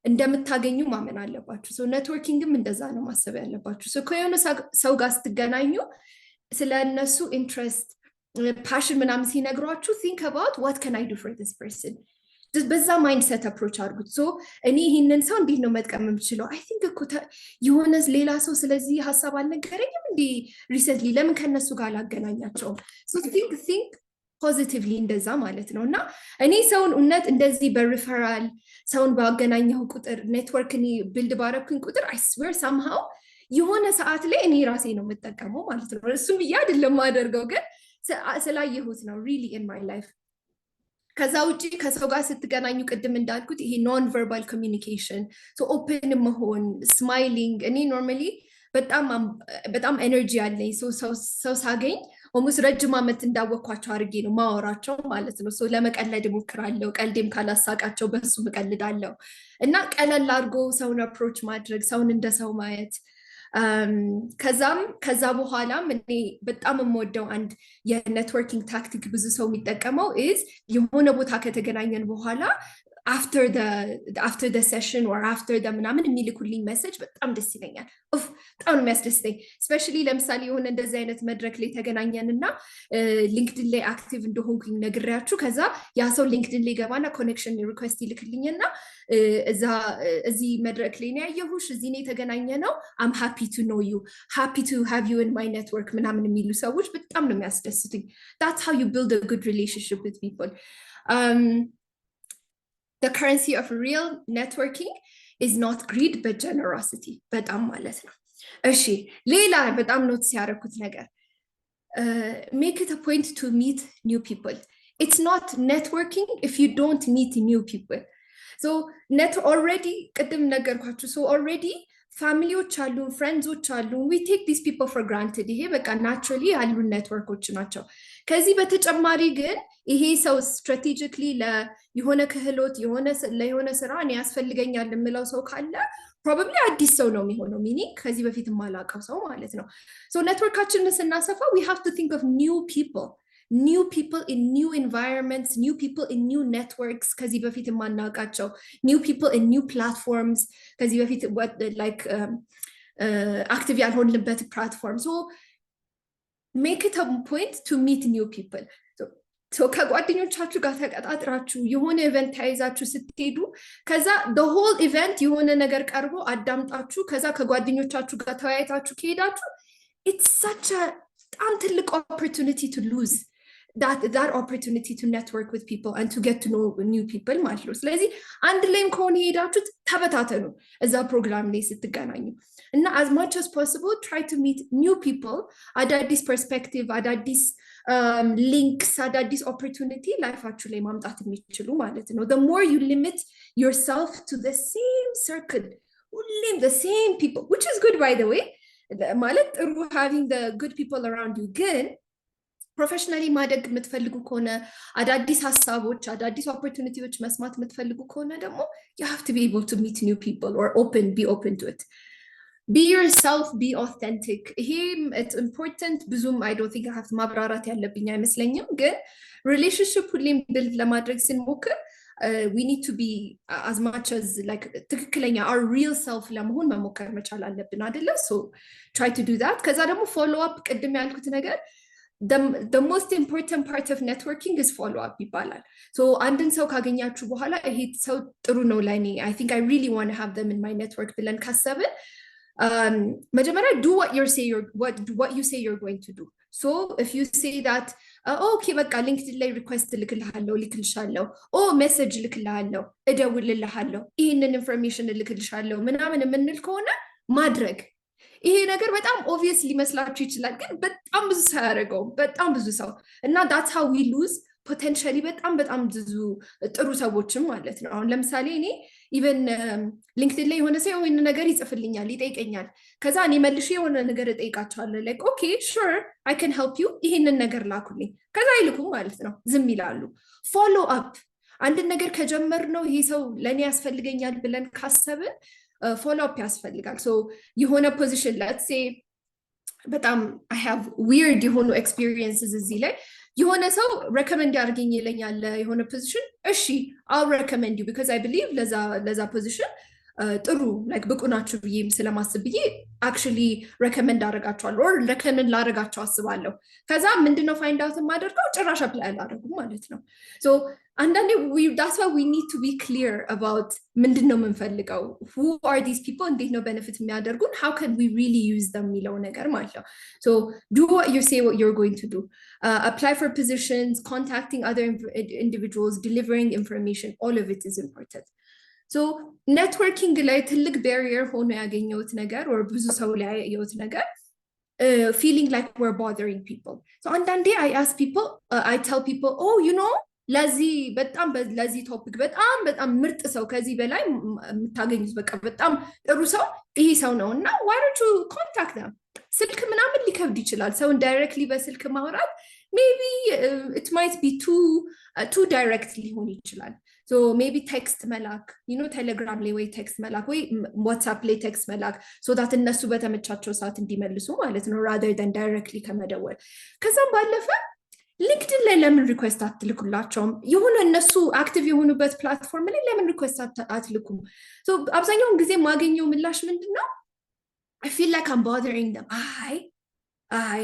እንደምታገኙ ማመን አለባችሁ. so ኔትወርኪንግም እንደዛ ነው ማሰብ ያለባችሁ. so ከሆነ ሰው ጋር ስትገናኙ ስለ እነሱ ኢንትረስት ፓሽን ምናምን ሲነግሯችሁ think about what can I do for this person. በዛ ማይንድሰት አፕሮች አድርጉት. so እኔ ይሄንን ሰው እንዴት ነው መጥቀም የምችለው? I think እኮ የሆነ ሌላ ሰው ስለዚህ ሀሳብ አልነገረኝም እንዴ ሪሰንትሊ, ለምን ከነሱ ጋር አላገናኛቸውም? so think positively እንደዛ ማለት ነው. እና እኔ ሰውን እውነት እንደዚህ በሪፈራል ሰውን ባገናኘው ቁጥር, ኔትወርክ እኔ ቢልድ ባረኩኝ ቁጥር I swear somehow የሆነ ሰዓት ላይ እኔ ራሴ ነው የምጠቀመው ማለት ነው. እሱም ብዬ አይደለም ማደርገው, ግን ስላየሁት ነው really in my life. ከዛ ውጪ ከሰው ጋር ስትገናኙ ቅድም እንዳልኩት ይሄ non verbal communication, so open መሆን, smiling. እኔ normally በጣም ኤነርጂ አለኝ. ሰው ሳገኝ ኦሙስ ረጅም ዓመት እንዳወቅኳቸው አድርጌ ነው ማወራቸው ማለት ነው. so ለመቀለድ እሞክራለሁ, ቀልዴም ካላሳቃቸው በሱ እቀልዳለሁ. እና ቀለል አድርጎ ሰውን አፕሮች ማድረግ, ሰውን እንደ ሰው ማየት. ከዛ በኋላም እኔ በጣም የምወደው አንድ የኔትወርኪንግ ታክቲክ ብዙ ሰው የሚጠቀመው is የሆነ ቦታ ከተገናኘን በኋላ after the session or after the ምናምን የሚልኩልኝ ሜሴጅ በጣም ደስ ይለኛል። በጣም ነው የሚያስደስተኝ። ስፔሻሊ ለምሳሌ የሆነ እንደዚህ አይነት መድረክ ላይ ተገናኘንና ሊንክድን ላይ አክቲቭ እንደሆንኩኝ ነግሬያችሁ ከዛ ያ ሰው ሊንክድን ላይ ገባና ኮኔክሽን ሪኩዌስት ይልክልኝና እዚህ መድረክ ላይ ነው ያየሁሽ፣ እዚህ ነው የተገናኘ ነው፣ አም ሃፒ ቱ ኖ ዩ፣ ሃፒ ቱ ሃቭ ዩ ኢን ማይ ኔትወርክ ምናምን የሚሉ ሰዎች በጣም ነው የሚያስደስቱኝ። that's how you build a good relationship with people. The currency of real networking is not greed but generosity. በጣም ማለት ነው። እሺ ሌላ በጣም ኖትስ ያደረኩት ነገር make it a point to meet new people. It's not networking if you don't meet new people. So already ቅድም ነገርኳችሁ። so already ፋሚሊዎች አሉን፣ ፍሬንድሶች አሉን። we take these people for granted። ይሄ በቃ naturally ያሉን ኔትወርኮች ናቸው። ከዚህ በተጨማሪ ግን ይሄ ሰው ስትራቴጂክሊ ለየሆነ ክህሎት ለየሆነ ስራ እኔ ያስፈልገኛል የምለው ሰው ካለ ፕሮባብሊ አዲስ ሰው ነው የሚሆነው፣ ሚኒንግ ከዚህ በፊት የማላውቀው ሰው ማለት ነው። ሶ ኔትወርካችንን ስናሰፋ we have to think of new people in new environments, new people in new networks, ከዚህ በፊት የማናውቃቸው new people in new platforms, ከዚህ በፊት like active ያልሆንበት platform. So make it a point to meet new people. So ከጓደኞቻችሁ ጋር ተቀጣጥራችሁ የሆነ ኢቨንት ተያይዛችሁ ስትሄዱ ከዛ the whole event የሆነ ነገር ቀርቦ አዳምጣችሁ ከዛ ከጓደኞቻችሁ ጋር ተወያይታችሁ ከሄዳችሁ it's such a ትልቅ opportunity to lose that opportunity to network with people and to get to know new people ማለት ነው። ስለዚህ አንድ ላይም ከሆነ ሄዳችሁት ተበታተኑ እዛ ፕሮግራም ላይ ስትገናኙ እና as much as possible try to meet new people, አዳዲስ perspective፣ አዳዲስ links፣ አዳዲስ opportunity ላይፋችሁ ላይ ማምጣት የሚችሉ ማለት ነው። the more you limit yourself to the same circle, only the same people, which is good by the way ማለት ጥሩ having the good people around you ግን ፕሮፌሽናሊ ማደግ የምትፈልጉ ከሆነ አዳዲስ ሀሳቦች አዳዲስ ኦፖርቹኒቲዎች መስማት የምትፈልጉ ከሆነ ደግሞ you have to be able to meet new people or be open to it. Be yourself, be authentic. ይሄ it's important ብዙም I don't think I have to ማብራራት ያለብኝ አይመስለኝም። ግን ሪሌሽንሽፕ ሁሌም ቢልድ ለማድረግ ስንሞክር we need to be as much as like ትክክለኛ our real self ለመሆን መሞከር መቻል አለብን አይደለ? So try to do that. ከዛ ደግሞ follow up ቅድም ያልኩት ነገር the most important part of networking is follow up ይባላል። so አንድን ሰው ካገኛችሁ በኋላ ይሄ ሰው ጥሩ ነው ለኔ I think I really want to have them in my network ብለን ካሰብን መጀመሪያ do what you say you're going to do. so if you say that okay በቃ ሊንክድን ላይ ሪኩዌስት ልክልሻለሁ ሜሴጅ ልክልሃለሁ እደውልልሃለሁ ይሄንን ኢንፎርሜሽን ልክልሻለሁ ምናምን የምንል ከሆነ ማድረግ ይሄ ነገር በጣም ኦብቪየስ ሊመስላችሁ ይችላል ግን በጣም ብዙ ሰው ያደርገው በጣም ብዙ ሰው እና that's how we lose potentially በጣም ብዙ ጥሩ ሰዎችም ማለት ነው። አሁን ለምሳሌ እኔ ኢቨን ሊንክድን ላይ የሆነ ሰው የሆነ ነገር ይጽፍልኛል ይጠይቀኛል ከዛ እኔ መልሼ የሆነ ነገር እጠይቃቸዋለሁ like okay sure I can help you ይሄንን ነገር ላኩልኝ ከዛ አይልኩም ማለት ነው ዝም ይላሉ። follow up አንድ ነገር ከጀመርነው ይሄ ሰው ለኔ ያስፈልገኛል ብለን ካሰብን follow up ያስፈልጋል። so የሆነ position let's say በጣም I have weird የሆኑ experiences እዚህ ላይ የሆነ ሰው recommend ያርገኝ ይለኛል የሆነ position እሺ I'll recommend you because I believe ለዛ position ጥሩ like ብቁ ናችሁ ብዬም ስለማስብ ብዬ actually recommend አደርጋቸዋለሁ or recommend ላደርጋቸው አስባለሁ። ከዛ ምንድነው find out የማደርገው ጭራሽ apply አላደርጉም ማለት ነው። so አንዳንዴ that's why we need to be clear about ምንድነው የምንፈልገው who are these people እንዴት ነው benefit የሚያደርጉን how can we really use them የሚለው ነገር ማለት ነው። so do what you say what you're going to do. Apply for positions, contacting other individuals, delivering information, all of it is important. so networking ላይ ትልቅ barrier ሆኖ ያገኘሁት ነገር or ብዙ ሰው ላይ ያየሁት ነገር feeling like we're bothering people. so አንዳንዴ I ask people I tell people oh you know ለዚህ ቶፒክ በጣም ምርጥ ሰው ከዚህ በላይ የምታገኙት በቃ በጣም ጥሩ ሰው ይሄ ሰው ነው እና why don't you contact them? ስልክ ምናምን ሊከብድ ይችላል ሰውን directly በስልክ ማውራት maybe it might be too direct ሊሆን ይችላል። so maybe text መላክ you know telegram ላይ ወይ text መላክ ወይ whatsapp ላይ text መላክ so that እነሱ በተመቻቸው ሰዓት እንዲመልሱ ማለት ነው rather than directly ከመደወል። ከዛም ባለፈ ሊንክድን ላይ ለምን ሪኩዌስት አትልኩላቸውም? የሆነ እነሱ አክቲቭ የሆኑበት ፕላትፎርም ላይ ለምን ሪኩዌስት አትልኩም? አብዛኛውን ጊዜ ማገኘው ምላሽ ምንድነው? I feel like I'm bothering them. አይ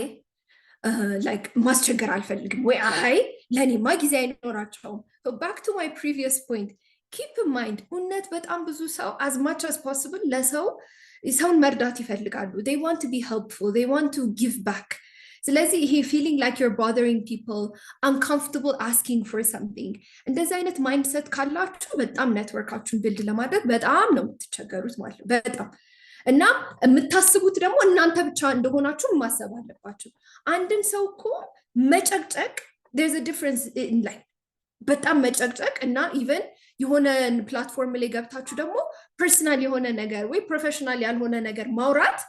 like ማስቸገር አልፈልግም ወይ አይ ለኔማ ጊዜ አይኖራቸውም። So back to my previous point, keep in mind እውነት በጣም ብዙ ሰው as much as possible ሰውን መርዳት ይፈልጋሉ። They want to be helpful, they want to give back. ስለዚህ ይሄ feeling like you're bothering people, uncomfortable asking for something, እንደዚህ አይነት ማይንድሰት ካላችሁ በጣም ኔትወርካችሁን ቢልድ ለማድረግ በጣም ነው የምትቸገሩት ማለት ነው። በጣም እና የምታስቡት ደግሞ እናንተ ብቻ እንደሆናችሁ ማሰብ አለባችሁ። አንድን ሰው እኮ መጨቅጨቅ there's a difference in like በጣም መጨቅጨቅ እና ኢቨን የሆነ ፕላትፎርም ላይ ገብታችሁ ደግሞ ፐርሰናል የሆነ ነገር ወይ ፕሮፌሽናል ያልሆነ ነገር ማውራት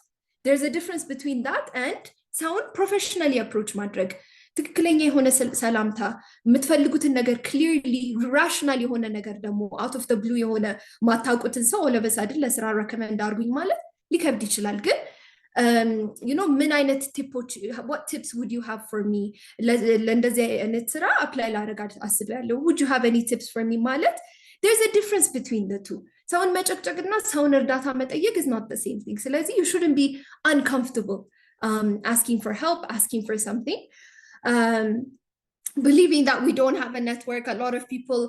there's a difference between that and ሰውን ፕሮፌሽናሊ አፕሮች ማድረግ ትክክለኛ የሆነ ሰላምታ የምትፈልጉትን ነገር ክሊርሊ ራሽናል የሆነ ነገር ደግሞ አውት ኦፍ ዘ ብሉ የሆነ ማታውቁትን ሰው ለበሳድን ለስራ ረከመንድ አድርጉኝ ማለት ሊከብድ ይችላል። ግን ምን አይነት ቲፖች what tips would you have for me ለእንደዚህ አይነት ስራ አፕላይ ላደርግ አስቤያለሁ would you have any tips for me ማለት there's a difference between the two። ሰውን መጨቅጨቅና ሰውን እርዳታ መጠየቅ is not the same thing። ስለዚህ you shouldn't be uncomfortable asking for help, asking for something, believing that we don't have a network. A lot of people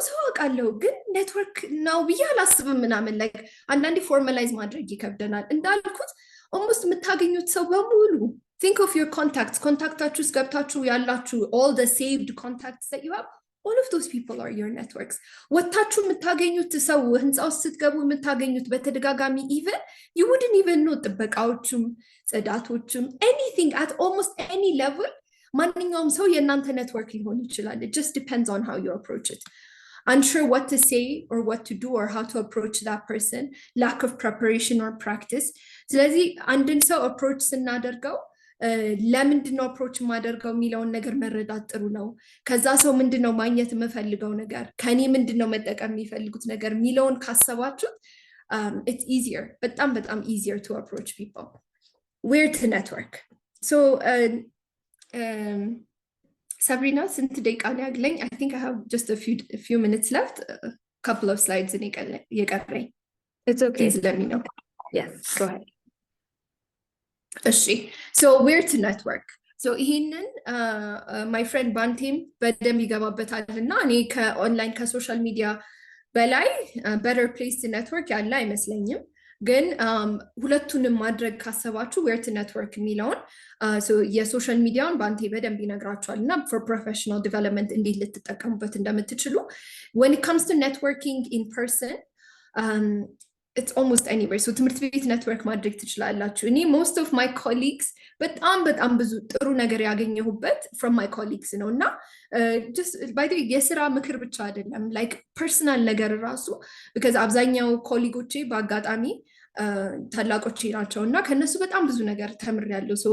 so አውቃለሁ ግን ኔትወርክ ነው ብዬ አላስብም ምናምን like አንዳንዴ ፎርማላይዝ ማድረግ ይከብደናል። እንዳልኩት almost የምታገኙት ሰው በሙሉ think of your contacts ውስጥ ገብታችሁ ያላችሁ all the saved contacts that you have, all of those people are your networks. ወታችሁ የምታገኙት ሰው ህንፃ ውስጥ ስትገቡ የምታገኙት በተደጋጋሚ even you wouldn't even know ጥበቃዎችም ጽዳቶችም anything at almost any level ማንኛውም ሰው የእናንተ ኔትወርክ ሊሆን ይችላል። It just depends on how you approach it. Unsure what to say or what to do or how to approach that person, lack of preparation or practice. ስለዚህ አንድን ሰው approach ስናደርገው ለምንድነው approach ማደርገው የሚለውን ነገር መረዳት ጥሩ ነው። ከዛ ሰው ምንድነው ማግኘት የምፈልገው ነገር ከኔ ምንድነው መጠቀም የሚፈልጉት ነገር የሚለውን ካሰባችሁ it's easier በጣም easier to approach people. Where to network? So Sabrina, ስንት ደቂቃ ነው ያለኝ? I think I have just a few minutes left, a couple of slides in የቀረኝ። It's okay. Please let me know. Yes, go ahead. So where to network? So ይሄንን my friend ባንቴም በደንብ ይገባበታል እና እኔ ከኦንላይን ከሶሻል ሚዲያ በላይ better place to network ያለ አይመስለኝም። ግን ሁለቱንም ማድረግ ካሰባችሁ where to network የሚለውን የሶሻል ሚዲያውን ባንቴ በደንብ ይነግራችኋል እና for professional development እንዴት ልትጠቀሙበት እንደምትችሉ. When it comes to networking in person, it's almost anywhere. So ትምህርት ቤት ኔትወርክ ማድረግ ትችላላችሁ። እኔ most of my colleagues በጣም ብዙ ጥሩ ነገር ያገኘሁበት from my colleagues ነው እና just by the way የስራ ምክር ብቻ አይደለም like personal ነገር ራሱ because አብዛኛው ኮሊጎቼ በአጋጣሚ ታላቆቼ ናቸው እና ከነሱ በጣም ብዙ ነገር ተምሬያለሁ። so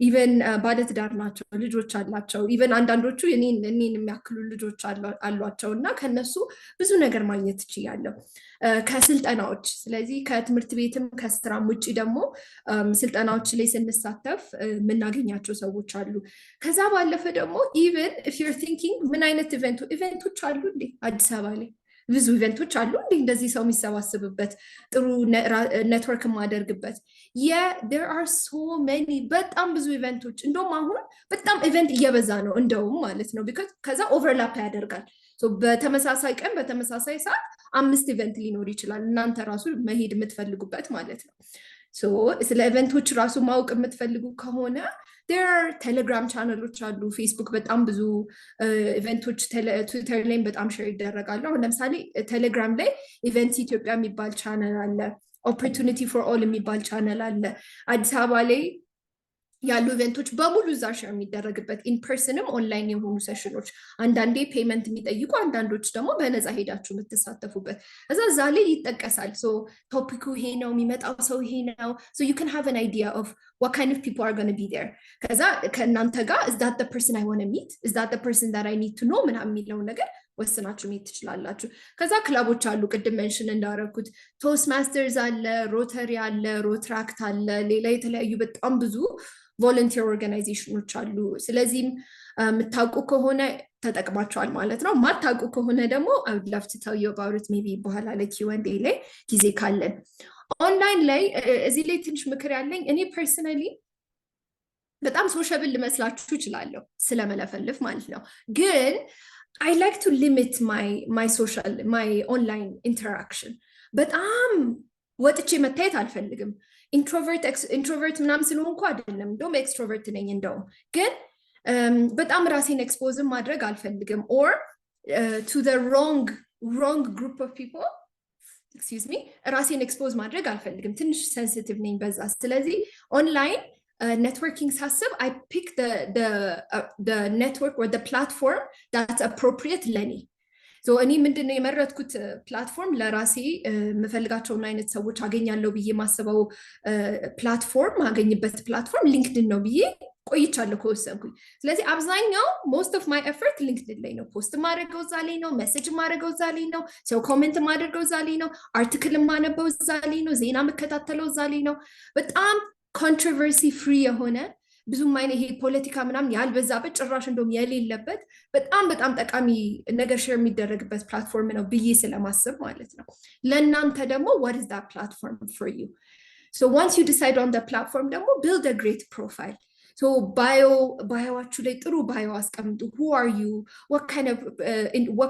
even ባለትዳር ናቸው፣ ልጆች አላቸው። even አንዳንዶቹ እኔን የሚያክሉ ልጆች አሏቸው እና ከነሱ ብዙ ነገር ማግኘት ትችያለሁ ከስልጠናዎች። ስለዚህ ከትምህርት ቤትም ከስራም ውጪ ደግሞ ስልጠናዎች ላይ ስንሳተፍ የምናገኛቸው ሰዎች አሉ። ከዛ ባለፈ ደግሞ even if you're thinking ምን አይነት ኢቨንቶች አሉ እንዴ አዲስ አበባ ላይ ብዙ ኢቨንቶች አሉ እንዴ እንደዚህ ሰው የሚሰባሰብበት ጥሩ ኔትወርክ ማደርግበት there are so many በጣም ብዙ ኢቨንቶች። እንደውም አሁን በጣም ኢቨንት እየበዛ ነው እንደውም ማለት ነው because ከዛ ኦቨርላፕ ያደርጋል። በተመሳሳይ ቀን በተመሳሳይ ሰዓት 5 ኢቨንት ሊኖር ይችላል እናንተ ራሱ መሄድ የምትፈልጉበት ማለት ነው። ስለ ኢቨንቶች ራሱ ማወቅ የምትፈልጉ ከሆነ there are ቴሌግራም ቻናሎች አሉ፣ ፌስቡክ በጣም ብዙ ኢቨንቶች፣ ትዊተር ላይ በጣም ሼር ይደረጋሉ። አሁን ለምሳሌ ቴሌግራም ላይ ኢቨንትስ ኢትዮጵያ የሚባል ቻናል አለ፣ ኦፖርቹኒቲ ፎር ኦል የሚባል ቻናል አለ። አዲስ አበባ ላይ ያሉ ኢቨንቶች በሙሉ እዛ ሼር የሚደረግበት ኢንፐርሰንም ኦንላይን የሆኑ ሴሽኖች፣ አንዳንዴ ፔመንት የሚጠይቁ አንዳንዶች ደግሞ በነፃ ሄዳችሁ የምትሳተፉበት እዛ ላይ ይጠቀሳል። ቶፒኩ ይሄ ነው፣ የሚመጣው ሰው ይሄ ነው። so you can have an idea of what kind of people are going to be there። ከዛ ከእናንተ ጋር is that the person I want to meet, is that the person that I need to know ምናምን የሚለውን ነገር ወስናችሁ መሄድ ትችላላችሁ ከዛ ክለቦች አሉ ቅድም ሜንሽን እንዳደረኩት ቶስት ማስተርስ አለ ሮተሪ አለ ሮትራክት አለ ሌላ የተለያዩ በጣም ብዙ ቮለንቲር ኦርጋናይዜሽኖች አሉ ስለዚህም የምታውቁ ከሆነ ተጠቅማቸዋል ማለት ነው ማታውቁ ከሆነ ደግሞ I would love to tell you about it maybe በኋላ ላይ Q&A ላይ ጊዜ ካለን ኦንላይን ላይ እዚህ ላይ ትንሽ ምክር ያለኝ እኔ ፐርሰናሊ በጣም ሶሻብል ልመስላችሁ እችላለሁ ስለመለፈልፍ ማለት ነው ግን I like to limit my online interaction በጣም ወጥቼ መታየት አልፈልግም introvert ምናምን ስለሆንኩ አይደለም እንደውም extrovert ነኝ እንደውም ግን በጣም ራሴን ኤክስፖዝ ማድረግ አልፈልግም or to the wrong group of people excuse me ራሴን ኤክስፖዝ ማድረግ አልፈልግም ትንሽ ሴንሲቲቭ ነኝ በዛ ስለዚህ ኦንላይን networking ሳስብ I pick the network or the platform that's appropriate ለኔ so እኔ ምንድነው የመረጥኩት ፕላትፎርም ለራሴ መፈልጋቸውን አይነት ሰዎች አገኛለሁ ብዬ ማስበው ፕላትፎርም አገኝበት ፕላትፎርም ሊንክድን ነው ብዬ ቆይቻለሁ ከወሰንኩኝ ስለዚህ አብዛኛው most of my effort ሊንክድን ላይ ነው ፖስት ማድረገው እዛ ላይ ነው ሜሴጅ ማድረገው እዛ ላይ ነው ሰው ኮሜንት ማድረገው እዛ ላይ ነው አርቲክል ማነበው እዛ ላይ ነው ዜና መከታተለው እዛ ላይ ነው በጣም ኮንትሮቨርሲ ፍሪ የሆነ ብዙም አይነ ይሄ ፖለቲካ ምናምን ያልበዛበት ጭራሽ እንደውም የሌለበት በጣም ጠቃሚ ነገር ሼር የሚደረግበት ፕላትፎርም ነው ብዬ ስለማስብ ማለት ነው ለእናንተ ደግሞ what is that platform for you so once you decide on the platform ደግሞ build a great profile so bioአችሁ ላይ ጥሩ bio አስቀምጡ who are you what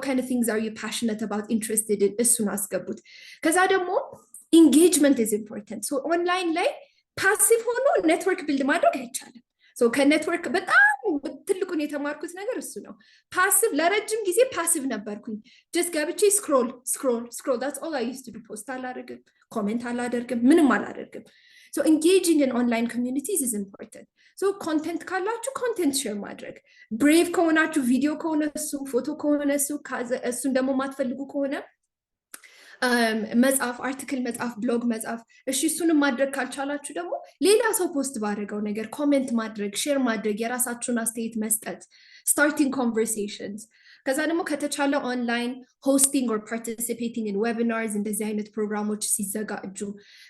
kind of things are you passionate about interested in እሱን አስገቡት ከዛ ደግሞ engagement is important so online ላይ ፓሲቭ ሆኖ ኔትወርክ ቢልድ ማድረግ አይቻልም ሶ ከኔትወርክ በጣም ትልቁን የተማርኩት ነገር እሱ ነው ፓሲቭ ለረጅም ጊዜ ፓሲቭ ነበርኩኝ just ገብቼ scroll that's all I used to do post አላደርግም ኮሜንት አላደርግም ምንም አላደርግም so engaging in online communities is important so content ካላችሁ content share ማድረግ brave ከሆናችሁ ቪዲዮ ከሆነ እሱ ፎቶ ከሆነ እሱን ደግሞ ማትፈልጉ ከሆነ መጽሐፍ አርቲክል መጽሐፍ ብሎግ መጽሐፍ እሺ እሱንም ማድረግ ካልቻላችሁ ደግሞ ሌላ ሰው ፖስት ባደረገው ነገር ኮሜንት ማድረግ ሼር ማድረግ የራሳችሁን አስተያየት መስጠት starting conversations ከዛ ደግሞ ከተቻለ ኦንላይን hosting or participating in webinars እንደዚህ አይነት ፕሮግራሞች ሲዘጋጁ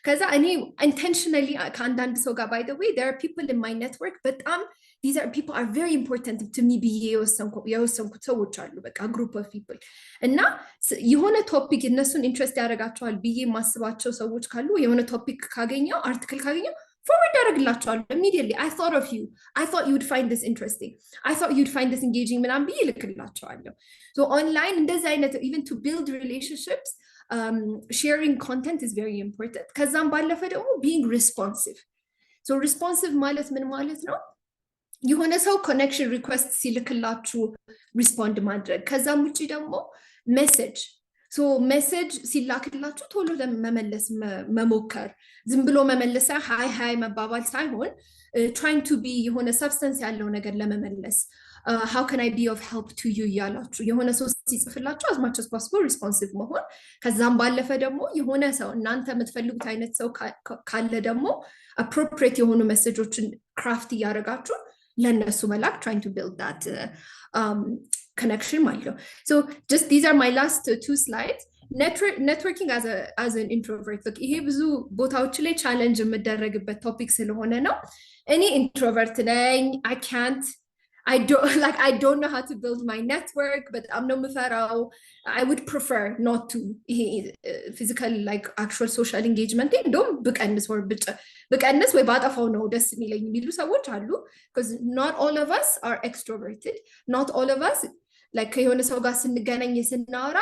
ከዛ እኔ intentionally ከአንዳንድ ሰው ጋር by the way there are people in my network በጣም these people are very important to me ብዬ የወሰንኩት ሰዎች አሉ በቃ group of people እና የሆነ ቶፒክ እነሱን ኢንትረስት ያደርጋቸዋል ብዬ ማስባቸው ሰዎች ካሉ የሆነ ቶፒክ ካገኘው አርቲክል ካገኘው forward ያደርግላቸዋለሁ immediately I thought of you I thought you would find this interesting I thought you'd find this engaging ምናምን ብዬ ልክላቸዋለሁ so online እንደዚህ አይነት even to build relationships sharing content is very important ከዛም ባለፈ ደግሞ being responsive so responsive ማለት ምን ማለት ነው የሆነ ሰው ኮኔክሽን ሪኩዌስት ሲልክላችሁ ሪስፖንድ ማድረግ ከዛም ውጪ ደግሞ ሜሴጅ so ሜሴጅ ሲላክላችሁ ቶሎ ለመመለስ መሞከር ዝም ብሎ መመለስ ሃይ መባባል ሳይሆን trying to be የሆነ ሰብስታንስ ያለው ነገር ለመመለስ how can I be of help to you ያላችሁ የሆነ ሰው ሲጽፍላችሁ as much as possible responsive መሆን ከዛም ባለፈ ደግሞ የሆነ ሰው እናንተ የምትፈልጉት አይነት ሰው ካለ ደግሞ appropriate የሆኑ ሜሴጆችን ክራፍት እያደረጋችሁ ለነሱ መላክ trying to build that connection ማለት ነው so just these are my last two slides networking as an introvert look ይሄ ብዙ ቦታዎች ላይ ቻሌንጅ የምደረግበት ቶፒክ ስለሆነ ነው እኔ ኢንትሮቨርት ነኝ I don't know how to build my network but I'm no ምፈራው I would prefer not to physical like actual social engagement እንደውም ብቀንስ ወይ ባጠፋው ነው ደስ የሚለኝ የሚሉ ሰዎች አሉ because not all of us are extroverted not all of us like የሆነ ሰው ጋር ስንገናኝ ስናወራ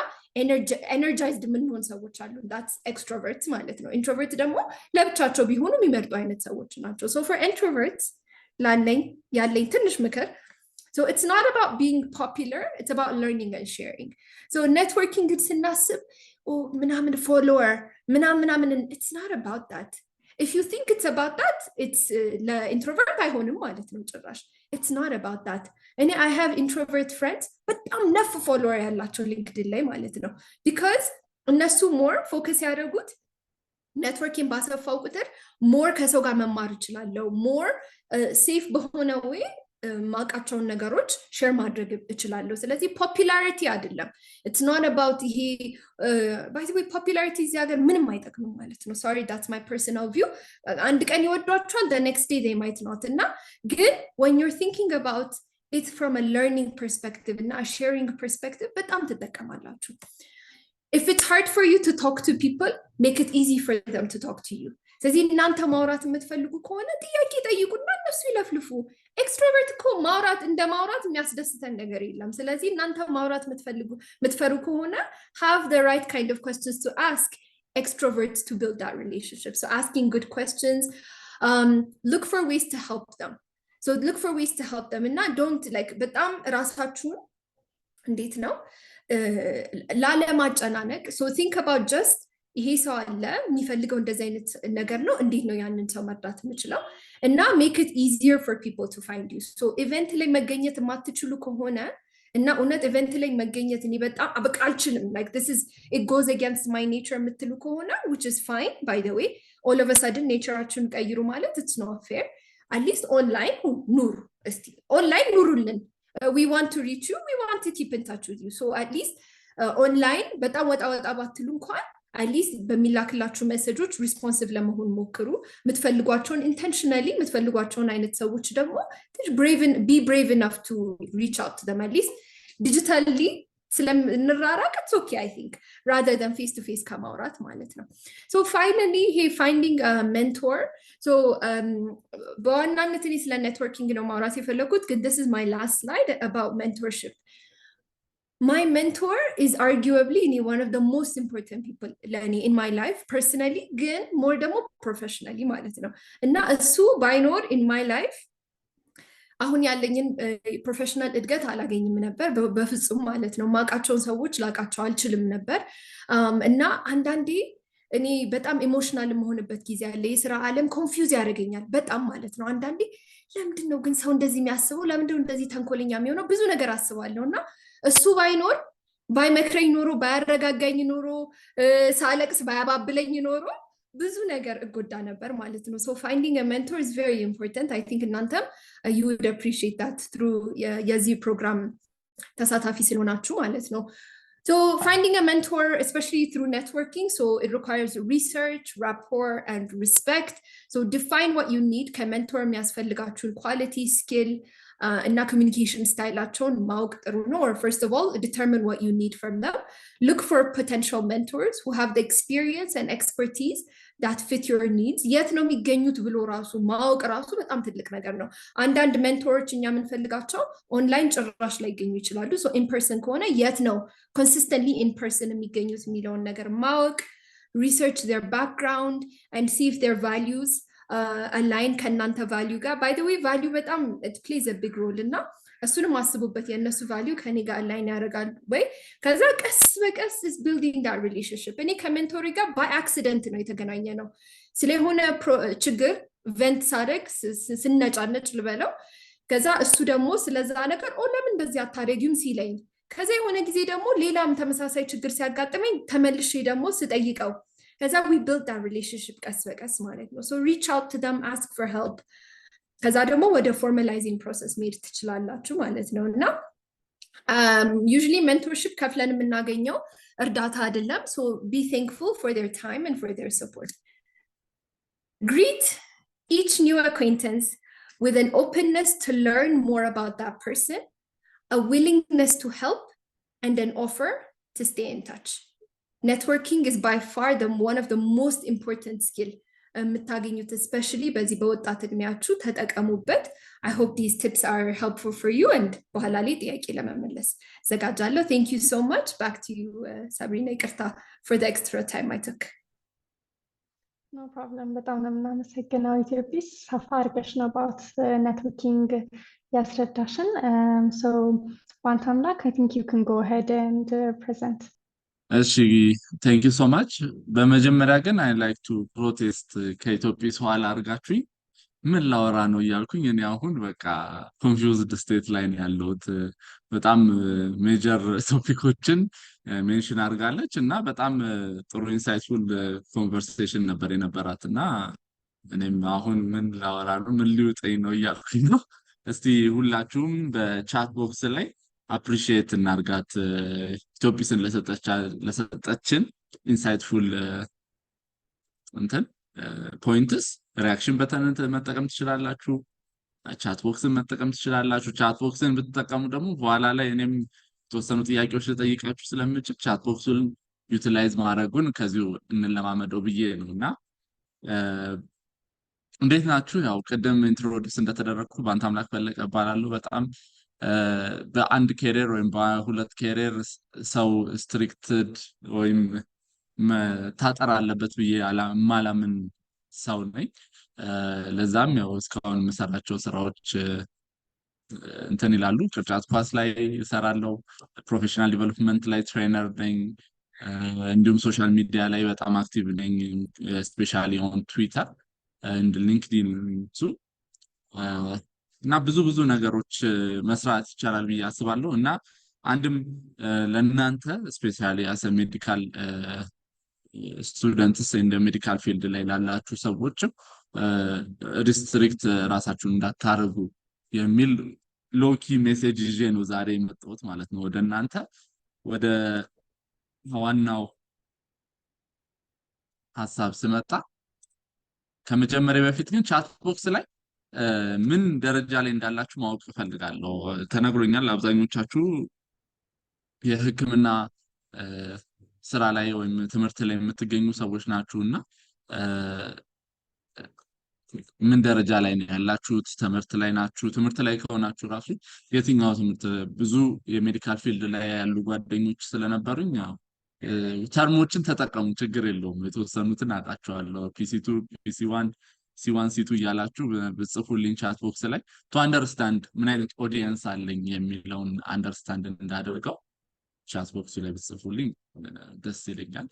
energized የምንሆን ሰዎች አሉ that's extroverts ማለት ነው introvert ደግሞ ለብቻቸው ቢሆኑ የሚመርጡ አይነት ሰዎች ናቸው so for introverts ያለኝ ትንሽ ምክር so it's not about being popular it's about learning and sharing so networking ስናስብ ምናምን follower ምናምን it's not about that if you think it's about that it's introvert አይሆንም ማለት ነው ጭራሽ it's not about that and I have introvert friends በጣም ነፍ follower ያላቸው ሊንክድን ላይ ማለት ነው because እነሱ more focus ያደርጉት ኔትወርኪንግ ባሰፋው ቁጥር more ከሰው ጋር መማር እችላለሁ more safe በሆነ way ማቃቸውን ነገሮች ሼር ማድረግ እችላለሁ ስለዚህ ፖፑላሪቲ አይደለም it's not about ይሄ by the way popularity እዚህ ሀገር ምንም አይጠቅምም ማለት ነው sorry that's my personal view አንድ ቀን ይወዷቸዋል the next day they might not እና ግን when you're thinking about it from a learning perspective እና a sharing perspective በጣም ትጠቀማላችሁ if it's hard for you to talk to people make it easy for them to talk to you ስለዚህ እናንተ ማውራት የምትፈልጉ ከሆነ ጥያቄ ጠይቁና እነሱ ይለፍልፉ ኤክስትሮቨርት እኮ ማውራት እንደ ማውራት የሚያስደስተን ነገር የለም ስለዚህ እናንተ ማውራት የምትፈሩ ከሆነ have the right kind of questions to ask extroverts to build that relationship so asking good questions look for ways to help them እና don't like በጣም ራሳችሁን እንዴት ነው ላለማጨናነቅ so think about just ይሄ ሰው አለ የሚፈልገው እንደዚህ አይነት ነገር ነው እንዴት ነው ያንን ሰው መርዳት የምችለው እና make it easier for people to find you so event ላይ መገኘት የማትችሉ ከሆነ እና እውነት event ላይ መገኘት እኔ በጣም በቃ አልችልም like this is it goes against my nature የምትሉ ከሆነ which is fine by the way all of a sudden natureአችሁን ቀይሩ ማለት it's not fair at least online ኑሩ እስቲ online ኑሩልን we want to reach you we want to keep in touch with you so at least online በጣም ወጣ ባትሉ እንኳን at least በሚላክላችሁ ሜሴጆች ሪስፖንሲቭ ለመሆን ሞክሩ ምትፈልጓቸውን intentionally ምትፈልጓቸውን አይነት ሰዎች ደግሞ be brave enough to reach out to them at least digitally ስለምንራራቅ it's okay I think rather than face to face ከማውራት ማለት ነው so finally finding a mentor so በዋናነት እኔ ስለ ኔትወርኪንግ ነው ማውራት የፈለኩት ግን this is my last slide about mentorship my mentor is arguably one of the most important people in my life personally ግን more ደግሞ professionally ማለት ነው እና እሱ ባይኖር in my life አሁን ያለኝን ፕሮፌሽናል እድገት አላገኝም ነበር በፍጹም ማለት ነው ማቃቸውን ሰዎች ላቃቸው አልችልም ነበር እና አንዳንዴ እኔ በጣም ኢሞሽናል መሆንበት ጊዜ አለ የሥራ ዓለም ኮንፊውዝ ያደርገኛል በጣም ማለት ነው አንዳንዴ ለምንድነው ግን ሰው እንደዚህ የሚያስበው ለምንድነው እንደዚህ ተንኮለኛ የሚሆነው ብዙ ነገር አስባለሁና እሱ ባይኖር ባይመክረኝ ኖሮ ባያረጋጋኝ ኖሮ ሳለቅስ ባያባብለኝ ኖሮ ብዙ ነገር እጎዳ ነበር ማለት ነው so finding a mentor is very important I think እናንተም you would appreciate that through የዚህ ፕሮግራም ተሳታፊ ስለሆናችሁ ማለት ነው so finding a mentor especially through networking so it requires research rapport and respect so define what you need ከmentor የሚያስፈልጋችሁን quality skill እና communication styleአቸውን ማወቅ ጥሩ ነው or first of all determine what you need from them look for potential mentors who have the experience and expertise that fit your needs የት ነው የሚገኙት ብሎ ራሱ ማወቅ ራሱ በጣም ትልቅ ነገር ነው አንዳንድ ሜንቶሮች እኛ የምንፈልጋቸው ኦንላይን ጭራሽ ላይ ይገኙ ይችላሉ so in person ከሆነ የት ነው consistently in person የሚገኙት የሚለውን ነገር ማወቅ research their background and see if their values align ከናንተ value ጋር by the way value በጣም it plays a big role እና እሱንም አስቡበት የነሱ value ከኔ ጋር align ያደርጋል ወይ ከዛ ቀስ በቀስ is building that relationship እኔ ከሜንቶሪ ጋር by accident ነው የተገናኘ ነው ስለሆነ ችግር vent ሳደግ ስነጫነጭ ልበለው ከዛ እሱ ደግሞ ስለዛ ነገር ለምን እንደዚህ አታረጊም ሲለኝ ከዛ የሆነ ጊዜ ደግሞ ሌላም ተመሳሳይ ችግር ሲያጋጥመኝ ተመልሼ ደግሞ ስጠይቀው ከዛ we build that relationship ቀስ በቀስ ማለት ነው so reach out to them ask for help ከዛ ደግሞ ወደ formalizing process መሄድ ትችላላችሁ ማለት ነው እና usually mentorship ከፍለን የምናገኘው እርዳታ አይደለም so be thankful for their time and for their support greet each new acquaintance with an openness to learn more about that person a willingness to help and an offer to stay in touch networking is by far one of the most important skill የምታገኙት especially በዚህ በወጣት እድሜያችሁ ተጠቀሙበት I hope these tips are helpful for you and በኋላ ላይ ጥያቄ ለመመለስ ዘጋጃለሁ thank you so much back to you Sabrina ይቅርታ for the extra time I took no problem በጣም ነው የምናመሰግነው ኢትዮጲስ ሰፋ አድርገሽ ነው about networking ያስረዳሽን so Beantamlack I think you can go ahead and present እሺ thank you so much በመጀመሪያ ግን I like to protest ከኢትዮጵያ ኋላ አርጋችሁኝ ምን ላወራ ነው ያልኩኝ እኔ አሁን በቃ confused state ላይ ነው ያለሁት በጣም ሜጀር ቶፒኮችን ሜንሽን አርጋለች እና በጣም ጥሩ insightful conversation ነበር የነበራትና እኔም አሁን ምን ላወራ ነው ምን ሊውጠኝ ነው ያልኩኝ ነው እስቲ ሁላችሁም በቻት ቦክስ ላይ አፕሪሺየት እናርጋት ኢትዮጲስን ለሰጠችን ኢንሳይትፉል እንትን ፖይንትስ ሪአክሽን በተን መጠቀም ትችላላችሁ ቻት ቦክስን መጠቀም ትችላላችሁ ቻት ቦክስን ብትጠቀሙ ደግሞ በኋላ ላይ እኔም ተወሰኑ ጥያቄዎች ልጠይቃችሁ ስለምችል ቻት ቦክሱን ዩቲላይዝ ማድረጉን ከዚሁ እንለማመደው ብዬ ነውና እንዴት ናችሁ ያው ቀደም ኢንትሮዲውስ እንደተደረኩ ባንታምላክ ፈለቀ እባላለሁ በጣም በአንድ ካሪየር ወይም በሁለት ካሪየር ሰው ስትሪክትድ ወይም ታጠር አለበት ብዬ ማላምን ሰው ነኝ ለዛም ያው እስካሁን መሰራቸው ስራዎች እንትን ይላሉ ቅርጫት ኳስ ላይ እሰራለሁ ፕሮፌሽናል ዲቨሎፕመንት ላይ ትሬነር ነኝ እንዲሁም ሶሻል ሚዲያ ላይ በጣም አክቲቭ ነኝ ስፔሻሊ ኦን ትዊተር and LinkedIn too እና ብዙ ነገሮች መስራት ይቻላል ብዬ አስባለሁ እና አንድም ለእናንተ ስፔሻሊ አሰ ሜዲካል ስቱደንትስ ኢን ዘ ሜዲካል ፊልድ ላይ ላላችሁ ሰዎች ሪስትሪክት ራሳችሁን እንዳታረጉ የሚል ሎኪ ሜሴጅ ይዤ ነው ዛሬ የመጣሁት ማለት ነው ወደ እናንተ ወደ ዋናው ሐሳብ ስመጣ ከመጀመሪያ በፊት ግን ቻት ቦክስ ላይ ምን ደረጃ ላይ እንዳላችሁ ማወቅ ፈልጋለሁ ተነግሮኛል አብዛኞቻችሁ የህክምና ስራ ላይ ወይም ትምህርት ላይ የምትገኙ ሰዎች ናችሁና ምን ደረጃ ላይ ነው ያላችሁት ትምህርት ላይ ናችሁ ትምህርት ላይ ከሆናችሁ ራሱ የትኛው ትምህርት ብዙ የሜዲካል ፊልድ ላይ ያሉ ጓደኞች ስለነበሩኝ ተርሞችን ተጠቀሙ ችግር የለውም የተወሰኑትን አጣቸዋለሁ ፒሲ2 ፒሲ1 C1 C2 ያላችሁ በጽፉልኝ ቻት ቦክስ ላይ to understand ምን አይነት ኦዲየንስ አለኝ የሚለውን አንደርስታንድ እንዳደርገው ቻት ቦክስ ላይ በጽፉልኝ ደስ ይለኛል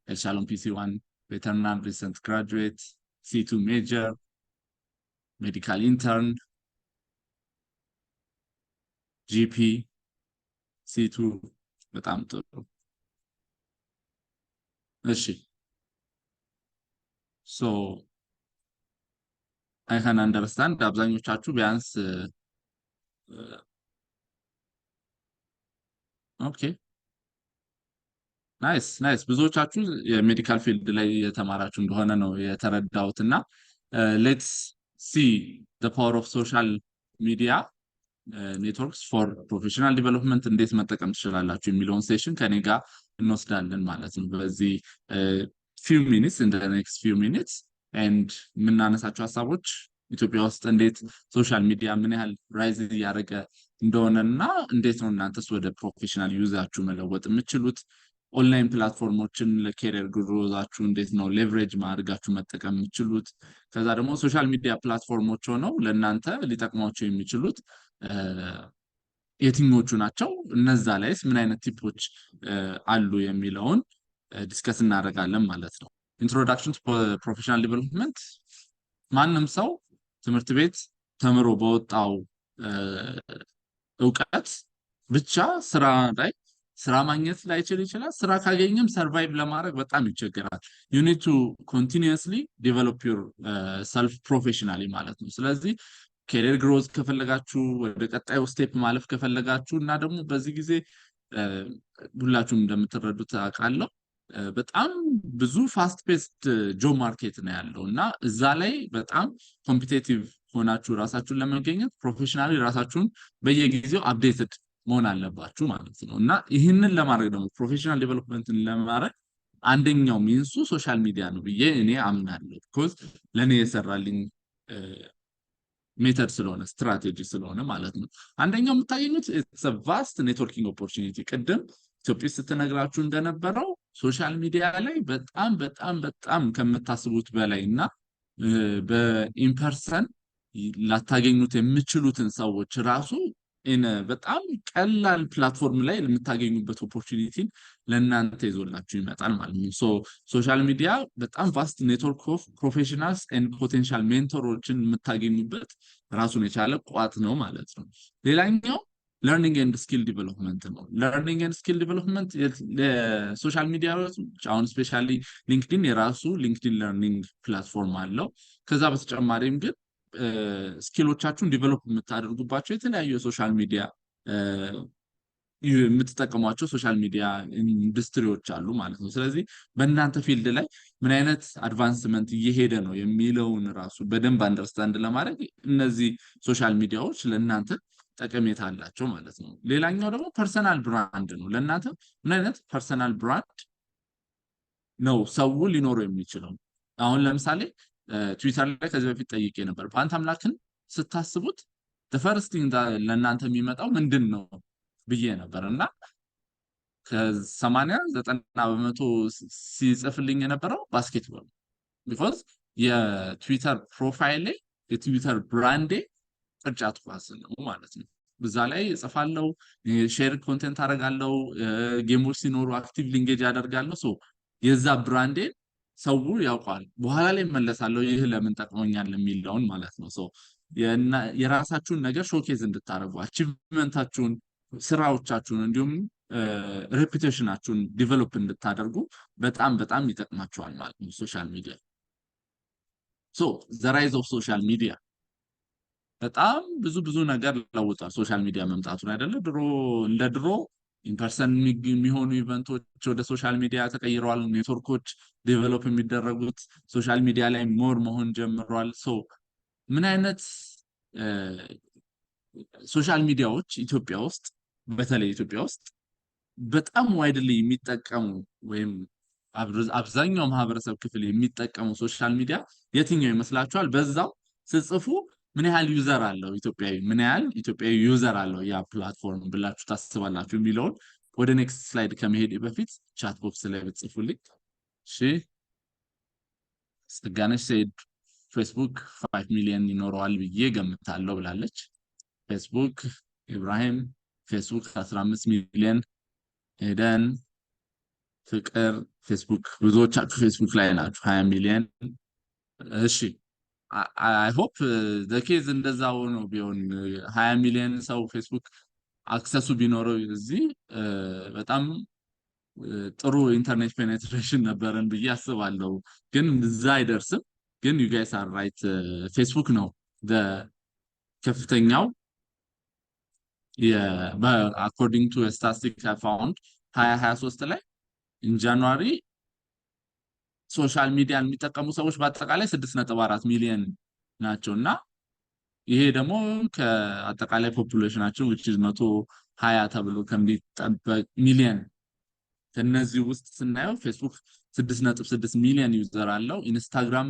ሻሎም ፒሲ1 veteran recent graduate C2 major medical intern GP C2 በጣም ጥሩ እሺ so I can understand አብዛኞቻችሁ ቢያንስ okay nice ብዙዎቻችሁ የሜዲካል ፊልድ ላይ የተማራችሁ እንደሆነ ነው የተረዳሁትና let's see the power of social media networks for professional development እንዴት መጠቀም ትችላላችሁ የሚለውን ሴሽን ከኔ ጋር እንወስዳለን ማለት ነው በዚህ few minutes in the next few minutes and ምናነሳቸው ሐሳቦች ኢትዮጵያ ውስጥ እንዴት ሶሻል ሚዲያ ምን ያህል ራይዝ ያደረገ እንደሆነና እንዴት ነው እናንተስ ወደ ፕሮፌሽናል ዩዛችሁ መለወጥ የምትችሉት ኦንላይን ፕላትፎርሞችን ለካሪየር ግሮዛችሁ እንዴት ነው ሌቨሬጅ ማድረጋችሁ መጠቀም የምትችሉት ከዛ ደግሞ ሶሻል ሚዲያ ፕላትፎርሞች ሆነው ለእናንተ ሊጠቅሟችሁ የሚችሉት የትኞቹ ናቸው እነዛ ላይስ ምን አይነት ቲፖች አሉ የሚለውን ዲስከስ እናደርጋለን ማለት ነው ኢንትሮዳክሽን ቱ ፕሮፌሽናል ዲቨሎፕመንት ማንንም ሰው ትምህርት ቤት ተምሮ በወጣው ዕውቀት ብቻ ስራ ማግኘት ላይ ይችላል ስራ ካገኘም ሰርቫይቭ ለማድረግ በጣም ይቸገራል you need to continuously develop your self professionally ማለት ነው ስለዚህ career growth ከፈለጋችሁ ወደ ቀጣዩ ስቴፕ ማለፍ ከፈለጋችሁ እና ደግሞ በዚህ ጊዜ ሁላችሁም እንደምትረዱት አውቃለሁ በጣም ብዙ ፋስት ፔስድ ጆብ ማርኬት ነው ያለውና እዛ ላይ በጣም ኮምፒቲቲቭ ሆናችሁ ራሳችሁን ለመገኘት ፕሮፌሽናሊ ራሳችሁን በየጊዜው አፕዴትድ መሆን አለባችሁ ማለት ነውና ይህንን ለማድረግ ደግሞ ፕሮፌሽናል ዲቨሎፕመንትን ለማድረግ አንደኛው ሚንሱ ሶሻል ሚዲያ ነው ብዬ እኔ አምናለሁ because ለኔ የሰራልኝ ሜተድ ስለሆነ ስትራቴጂ ስለሆነ ማለት ነው አንደኛው የምታገኙት it's a vast networking opportunity ቀደም ኢትዮጵያ ስትነግራችሁ እንደነበረው ሶሻል ሚዲያ ላይ በጣም ከምታስቡት በላይና በኢንፐርሰን ላታገኙት የምትችሉትን ሰዎች ራሱ በጣም ቀላል ፕላትፎርም ላይ የምታገኙበት ኦፖርቹኒቲ ለእናንተ ይዞላችሁ ይመጣል ማለት ነው ሶ ሶሻል ሚዲያ በጣም ቫስት ኔትወርክ ኦፍ ፕሮፌሽናልስ ኤንድ ፖቴንሻል ሜንቶሮችን የምታገኙበት ራሱን የቻለ ቋት ነው ማለት ነው ሌላኛው learning and skill development ነው learning and skill development ለሶሻል ሚዲያዎች አሁን ስፔሻሊ ሊንክድኢን የራሱ ሊንክድኢን ለርኒንግ ፕላትፎርም አለው ከዛ በተጨማሪም ግን ስኪሎቻችሁን ዲቨሎፕ የምታደርጉባቸው የተለያዩ የሶሻል ሚዲያ የምትጠቀሟቸው ሶሻል ሚዲያ ኢንዱስትሪዎች አሉ ማለት ነው ስለዚህ በእናንተ ፊልድ ላይ ምን አይነት አድቫንስመንት እየሄደ ነው የሚለውን ራሱ በደንብ አንደርስታንድ ለማድረግ እነዚህ ሶሻል ሚዲያዎች ለእናንተ ጠቀሜታ አላቸው ማለት ነው ሌላኛው ደግሞ ፐርሰናል ብራንድ ነው ለእናንተ ምን አይነት ፐርሰናል ብራንድ ነው ሰው ሊኖረው የሚችለው አሁን ለምሳሌ ትዊተር ላይ ከዚህ በፊት ጠይቄ ነበር ፓንታምላክን ስታስቡት the first thing ለእናንተ የሚመጣው ምንድነው ብዬ ነበርና ከ80 90% ሲጽፍልኝ የነበረው ባስኬትቦል because የትዊተር ፕሮፋይል ላይ የትዊተር ብራንድ ቅርጫት ኳስ ነው ማለት ነው በዛ ላይ ጽፋለው ሼር ኮንቴንት አደርጋለሁ ጌሞች ሲኖሩ አክቲቭሊ ኢንጌጅ አደርጋለሁ ሶ የዛ ብራንድ ሰው ያውቃል በኋላ ላይ መለሳለሁ ይሄ ለምን ጠቅሞኛል የሚለውን ማለት ነው ሶ የራሳችሁን ነገር ሾኬዝ እንድታረጉ አቺቭመንታችሁን ስራዎቻችሁን እንዲሁም ሬፑቴሽናችሁን ዲቨሎፕ እንድታደርጉ በጣም ይጠቅማችኋል ማለት ነው ሶሻል ሚዲያ ሶ the rise of social media በጣም ብዙ ነገር ለውጧል ሶሻል ሚዲያ መምጣቱን አይደለ ድሮ ኢንፐርሰን የሚሆኑ ኢቨንቶች ወደ ሶሻል ሚዲያ ተቀይረዋል ኔትወርኮች ዴቨሎፕ የሚደረጉት ሶሻል ሚዲያ ላይ ሞር መሆን ጀምሯል ሶ ምን አይነት ሶሻል ሚዲያዎች ኢትዮጵያ ውስጥ በተለይ ኢትዮጵያ ውስጥ በጣም ዋይድሊ የሚጠቀሙ ወይም አብዛኛው ማህበረሰብ ክፍል የሚጠቀሙ ሶሻል ሚዲያ የትኛው ይመስላችኋል በዛው ጽፉ ምን ያህል ዩዘር አለው ኢትዮጵያዊ ምን ያህል ኢትዮጵያዊ ዩዘር አለው ያ ፕላትፎርም ብላችሁ ታስባላችሁ የሚለውን ወደ ኔክስት ስላይድ ከመሄድ በፊት ቻት ቦክስ ላይ ብትጽፉልኝ እሺ ስጋነሽ ሰይድ ፌስቡክ 5 ሚሊዮን ይኖረዋል ብዬ ገምታለሁ ብላለች ፌስቡክ ኢብራሂም ፌስቡክ 15 ሚሊዮን ኤደን ፍቅር ፌስቡክ ብዙዎቻችሁ ፌስቡክ ላይ ናችሁ 20 ሚሊዮን እሺ I hope the case እንደዛው ነው ቢሆን 20 ሚሊዮን ሰው ፌስቡክ አክሰሱ ቢኖረው እዚህ በጣም ጥሩ ኢንተርኔት ፔኔትሬሽን ነበርን ብዬ አስባለሁ ግን እዛ አይደርስም ግን you guys are right ፌስቡክ ነው ከፍተኛው according to a statistic I found 2023 ላይ in January ሶሻል ሚዲያን የሚጠቀሙ ሰዎች በአጠቃላይ 6.4 ሚሊዮን ናቸውና ይሄ ደግሞ ከአጠቃላይ ፖፑሌሽናችን which is 120 ተብሎ ከሚጠበቅ ሚሊዮን ከነዚህ ውስጥ ስናየው ፌስቡክ 6.6 ሚሊዮን ዩዘር አለው ኢንስታግራም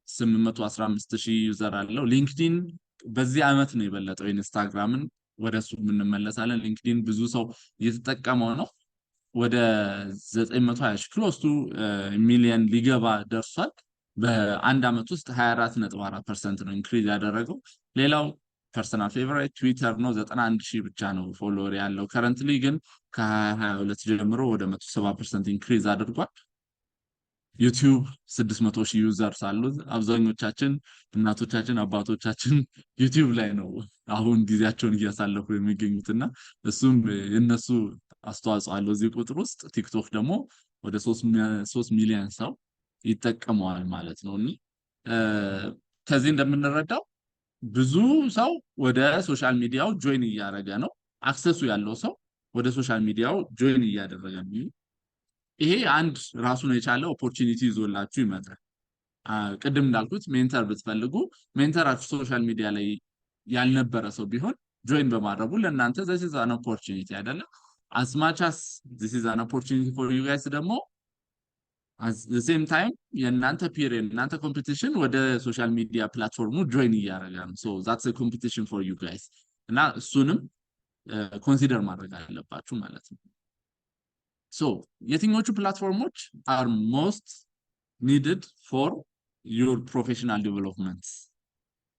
815,000 ዩዘር አለው ሊንክድኢን በዚህ አመት ነው የበለጠው ኢንስታግራምን ወደሱ እንመለሳለን ሊንክድኢን ብዙ ሰው እየተጠቀመው ነው ወደ 920 ክሎስ ቱ ሚሊዮን ሊገባ ደርሷል በአንድ አመት ውስጥ 24.4% ነው ኢንክሪዝ ያደረገው ሌላው ፐርሰናል ፌቨራይት ትዊተር ነው 91,000 ብቻ ነው ፎሎወር ያለው ከረንትሊ ግን ከ22 ጀምሮ ወደ 170% ኢንክሪዝ አድርጓል ዩቲዩብ 600,000 ዩዘርስ አሉት አብዛኞቻችን እናቶቻችን አባቶቻችን ዩቲዩብ ላይ ነው አሁን ጊዜያቸውን እያሳለፉ የሚገኙትና እሱም የነሱ አስተዋጽኦ አለው እዚህ ቁጥር ውስጥ ቲክቶክ ደግሞ ወደ 3 ሚሊዮን ሰው ይጠቀመዋል ማለት ነው ከዚህ እንደምንረዳው ብዙ ሰው ወደ ሶሻል ሚዲያው ጆይን እያደረገ ነው አክሰሱ ያለው ሰው ወደ ሶሻል ሚዲያው ጆይን እያደረገ ነው ይሄ አንድ ራሱን የቻለ ኦፖርቹኒቲ ይዞላችሁ ይመጣል ቅድም እንዳልኩት ሜንተር ብትፈልጉ ሜንተራችሁ ሶሻል ሚዲያ ላይ ያልነበረ ሰው ቢሆን ጆይን በማድረጉ ለእናንተ this is an opportunity አይደለ as much as this is an opportunity for you guys ደግሞ at the same time የእናንተ ፒር የእናንተ ኮምፒቲሽን ወደ ሶሻል ሚዲያ ፕላትፎርሙ ጆይን እያደረገ ነው so that's a competition for you guys እና እሱንም ኮንሲደር ማድረግ አለባችሁ ማለት ነው so የትኞቹ ፕላትፎርሞች are most needed for your professional development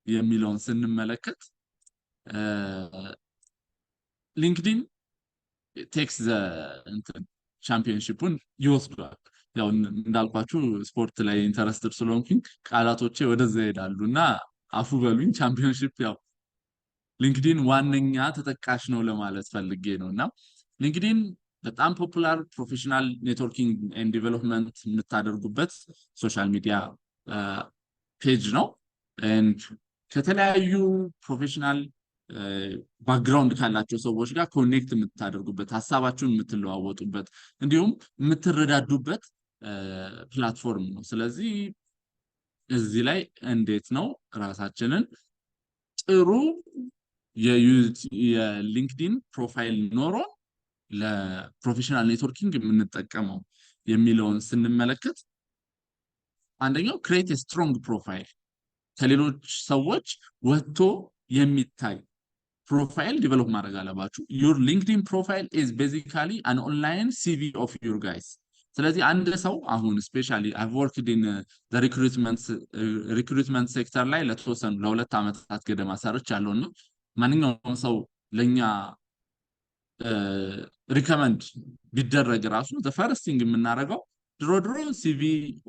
የሚለውን ስንመለከት LinkedIn takes the championshipን ይወስዳል ያው እንዳልኳችሁ ስፖርት ላይ ኢንተረስትድ ስለሆንኩኝ ቃላቶቼ ወደዛ ይሄዳሉና አፉ በሉኝ ቻምፒዮንሺፕ ያው ሊንክድኢን ዋነኛ ተጠቃሽ ነው ለማለት ፈልጌ ነውና ሊንክድኢን በጣም ፖፑላር ፕሮፌሽናል ኔትወርኪንግ ኤንድ ዲቨሎፕመንት የምታደርጉበት ሶሻል ሚዲያ ፔጅ ነው ኤንድ ከተለያዩ ፕሮፌሽናል ባክግራውንድ ካላቸው ሰዎች ጋር ኮኔክት የምታደርጉበት ሐሳባችሁን የምትለዋወጡበት እንዲሁም የምትረዳዱበት ፕላትፎርም ነው ስለዚህ እዚህ ላይ እንዴት ነው ራሳችንን ጥሩ የሊንክድኢን ፕሮፋይል ኖሮ ለፕሮፌሽናል ኔትወርኪንግ የምንጠቀመው የሚለውን ስንመለከት አንደኛው ክሬት ኤ ስትሮንግ ፕሮፋይል ከሌሎች ሰዎች ወጥቶ የሚታይ ፕሮፋይል ዲቨሎፕ ማድረግ አለባችሁ your linkedin profile is basically an online cv of your guys ስለዚህ አንድ ሰው አሁን especially I've worked in the recruitment sector ላይ ለተወሰኑ ለሁለት አመታት ገደማ ሰርቻለሁና ማንኛውም ሰው ለኛ ሪከመንድ ቢደረግ ራሱ the first thing የምናደርገው ድሮ CV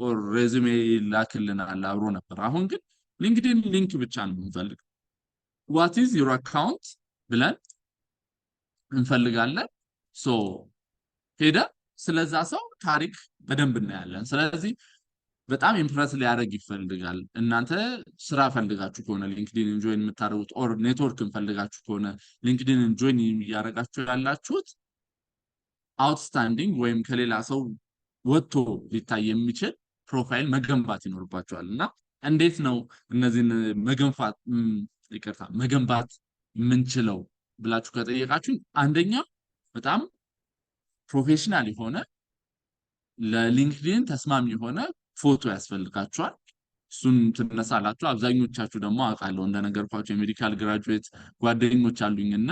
or resume ላክልናል አብሮ ነበር አሁን ግን ሊንክድኢን ሊንክ ብቻ ነው የምንፈልገው what is your account ብለን እንፈልጋለን so ሄደ ስለዛ ሰው ታሪክ በደንብ እናያለን ስለዚህ በጣም ኢምፕረስ ሊያደርግ ይፈልጋል እናንተ ስራ ፈልጋችሁ ከሆነ ሊንክድኢን ጆይን የምታደርጉት ኦር ኔትወርክ ፈልጋችሁ ከሆነ ሊንክድኢን ጆይን ያደርጋችሁ ያላችሁት አውትስታንዲንግ ወይም ከሌላ ሰው ወጥቶ ሊታይ የሚችል ፕሮፋይል መገንባት ይኖርባችኋልና እንዴት ነው እነዚህን መገንባት ምንችለው ብላችሁ ከጠየቃችሁ አንደኛ በጣም ፕሮፌሽናል የሆነ ለሊንክድኢን ተስማሚ የሆነ ፎቶ ያስፈልጋችኋል እሱን ትነሳላችሁ አብዛኞቻችሁ ደግሞ አውቃለሁ እንደነገርኳችሁ የሜዲካል ግራጁዌት ጓደኞች አሉኝና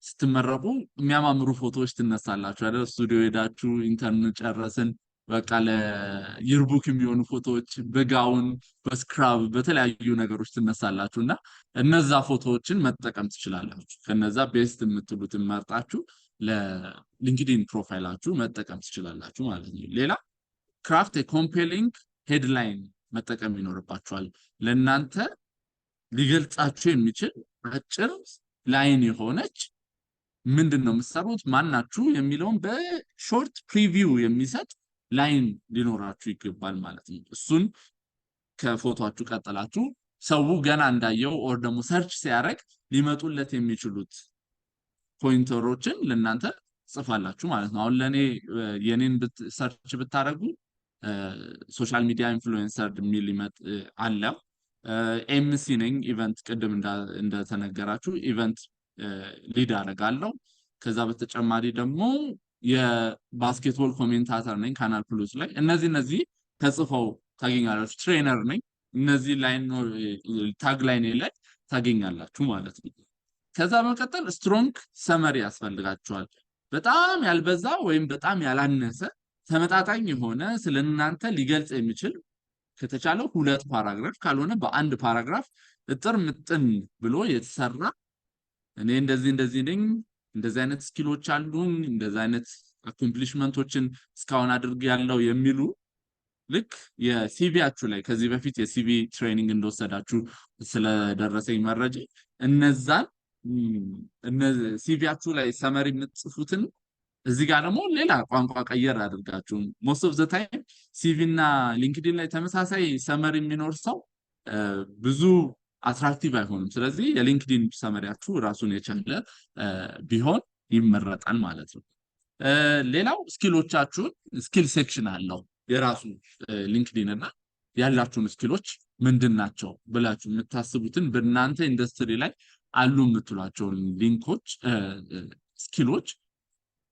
ስትመረቁ የሚያማምሩ ፎቶዎች ትነሳላችሁ አይደል ስቱዲዮ ሄዳችሁ ኢንተርን ጨረስን በቃ ለየርቡክ የሚሆኑ ፎቶዎች በጋውን በስክራብ በተለያዩ ነገሮች ትነሳላችሁና እነዛ ፎቶዎችን መጠቀም ትችላላችሁ ከነዛ ቤስት የምትሉትን መርጣችሁ ለሊንክድኢን ፕሮፋይላችሁ መጠቀም ትችላላችሁ ማለት ነው ሌላ ክራፍት ኤ ኮምፔሊንግ ሄድላይን መጠቀም ይኖርባችኋል ለእናንተ ሊገልጻችሁ የሚችል አጭር ላይን የሆነች ምንድነው የምትሰሩት ማናችሁ የሚለውን በሾርት ፕሪቪው የሚሰጥ ላይን ሊኖራችሁ ይገባል ማለት ነው እሱን ከፎቶአችሁ ቀጥላችሁ ሰው ገና እንዳየው ኦር ደግሞ ሰርች ሲያደርግ ሊመጡለት የሚችሉት ፖይንተሮችን ለእናንተ ጽፋላችሁ ማለት ነው አሁን ለኔ የኔን ሰርች ብታረጉ ሶሻል ሚዲያ ኢንፍሉዌንሰር የሚል አለ ኤምሲ ነኝ ኢቨንት ቅድም እንደተነገራችሁ ኢቨንት ሊድ አደርጋለሁ ከዛ በተጨማሪ ደግሞ የባስኬትቦል ኮሜንታተር ነኝ ካናል ፕሉስ ላይ እነዚህ ተጽፈው ታገኛላችሁ ትሬነር ነኝ እነዚህ ላይን ታግ ላይን ላይ ታገኛላችሁ ማለት ነው ከዛ በመቀጠል ስትሮንግ ሰመሪ ያስፈልጋችኋል በጣም ያልበዛ ወይም በጣም ያላነሰ ተመጣጣኝ የሆነ ስለናንተ ሊገልጽ የሚችል ከተቻለው ሁለት ፓራግራፍ ካልሆነ በአንድ ፓራግራፍ እጥር ምጥን ብሎ የተሰራ እኔ እንደዚህ ነኝ እንደዚህ አይነት ስኪሎች አሉኝ እንደዚህ አይነት አኮምፕሊሽመንቶችን እስካሁን አድርጌ ያለው የሚሉ ልክ የሲቪያችሁ ላይ ከዚህ በፊት የሲቪ ትሬኒንግ እንደወሰዳችሁ ስለደረሰኝ መረጃ እነዛን ሲቪያችሁ ላይ ሰመሪ የምትጽፉትን እዚህ ጋር ደግሞ ሌላ ቋንቋ ቀየር አድርጋችሁ most of the time ሲቪ እና ሊንክድኢን ላይ ተመሳሳይ ሰመሪ የሚኖር ሰው ብዙ አትራክቲቭ አይሆንም ስለዚህ የሊንክድኢን ሰመሪያችሁ ራሱን የቻለ ቢሆን ይመረጣል ማለት ነው ሌላው ስኪሎቻችሁን ስኪል ሴክሽን አለው የራሱ ሊንክድኢን እና ያላችሁን ስኪሎች ምንድናቸው ብላችሁ የምታስቡትን በእናንተ ኢንደስትሪ ላይ አሉ የምትሏቸው ሊንኮች ስኪሎች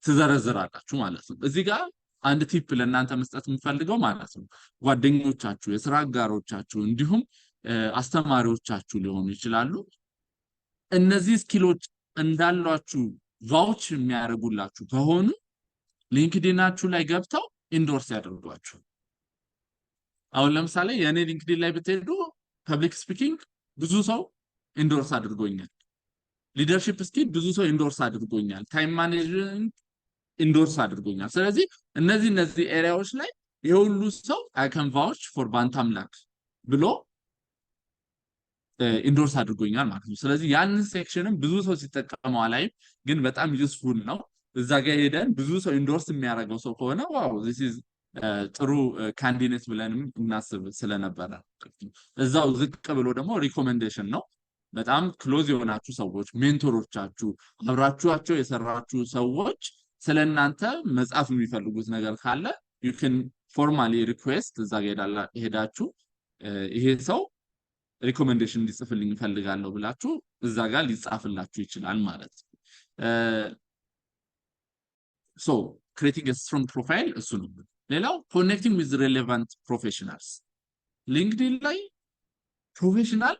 ትዘረዝራላችሁ ማለት ነው እዚህ ጋር አንድ ቲፕ ለእናንተ መስጠት የምፈልገው ማለት ነው ጓደኞቻችሁ የሥራ አጋሮቻችሁ እንዲሁም አስተማሪዎቻችሁ ሊሆኑ ይችላሉ እነዚህ ስኪሎች እንዳሏችሁ ቫውች የሚያደርጉላችሁ ከሆኑ ሊንክድኢናችሁ ላይ ገብተው ኢንዶርስ ያደርጓችሁ አሁን ለምሳሌ የኔ ሊንክድኢን ላይ ብትሄዱ ፐብሊክ ስፒኪንግ ብዙ ሰው ኢንዶርስ አድርጎኛል ሊደርሺፕ ስኪል ብዙ ሰው ኢንዶርስ አድርጎኛል ታይም ማኔጅመንት ኢንዶርስ አድርጎኛል ስለዚህ እነዚህ ኤሪያዎች ላይ የሁሉ ሰው I can vouch for Beantamlack ብሎ ኢንዶርስ አድርጎኛል ማለት ነው ስለዚህ ያንን ሴክሽንም ብዙ ሰው ሲጠቀመው አላይም ግን በጣም ዩዝፉል ነው እዛ ጋር ሄደን ብዙ ሰው ኢንዶርስ የሚያደርገው ሰው ከሆነ ዋው this is ጥሩ ካንዲዴት ብለንም እናስብ ስለነበረ እዛው ዝቅ ብሎ ደግሞ ሪኮመንዴሽን ነው በጣም ክሎዝ የሆናችሁ ሰዎች ሜንቶሮቻችሁ አብራችኋቸው የሰራችሁ ሰዎች ስለናንተ መጻፍ የሚፈልጉት ነገር ካለ you can formally request እዛ ጋር ሄዳችሁ ይሄ ሰው ሪኮመንዴሽን እንዲጽፍልኝ ፈልጋለሁ ብላችሁ እዛ ጋር ሊጻፍላችሁ ይችላል ማለት so creating a strong profile እሱ ነው ሌላው connecting with relevant professionals LinkedIn ላይ ፕሮፌሽናል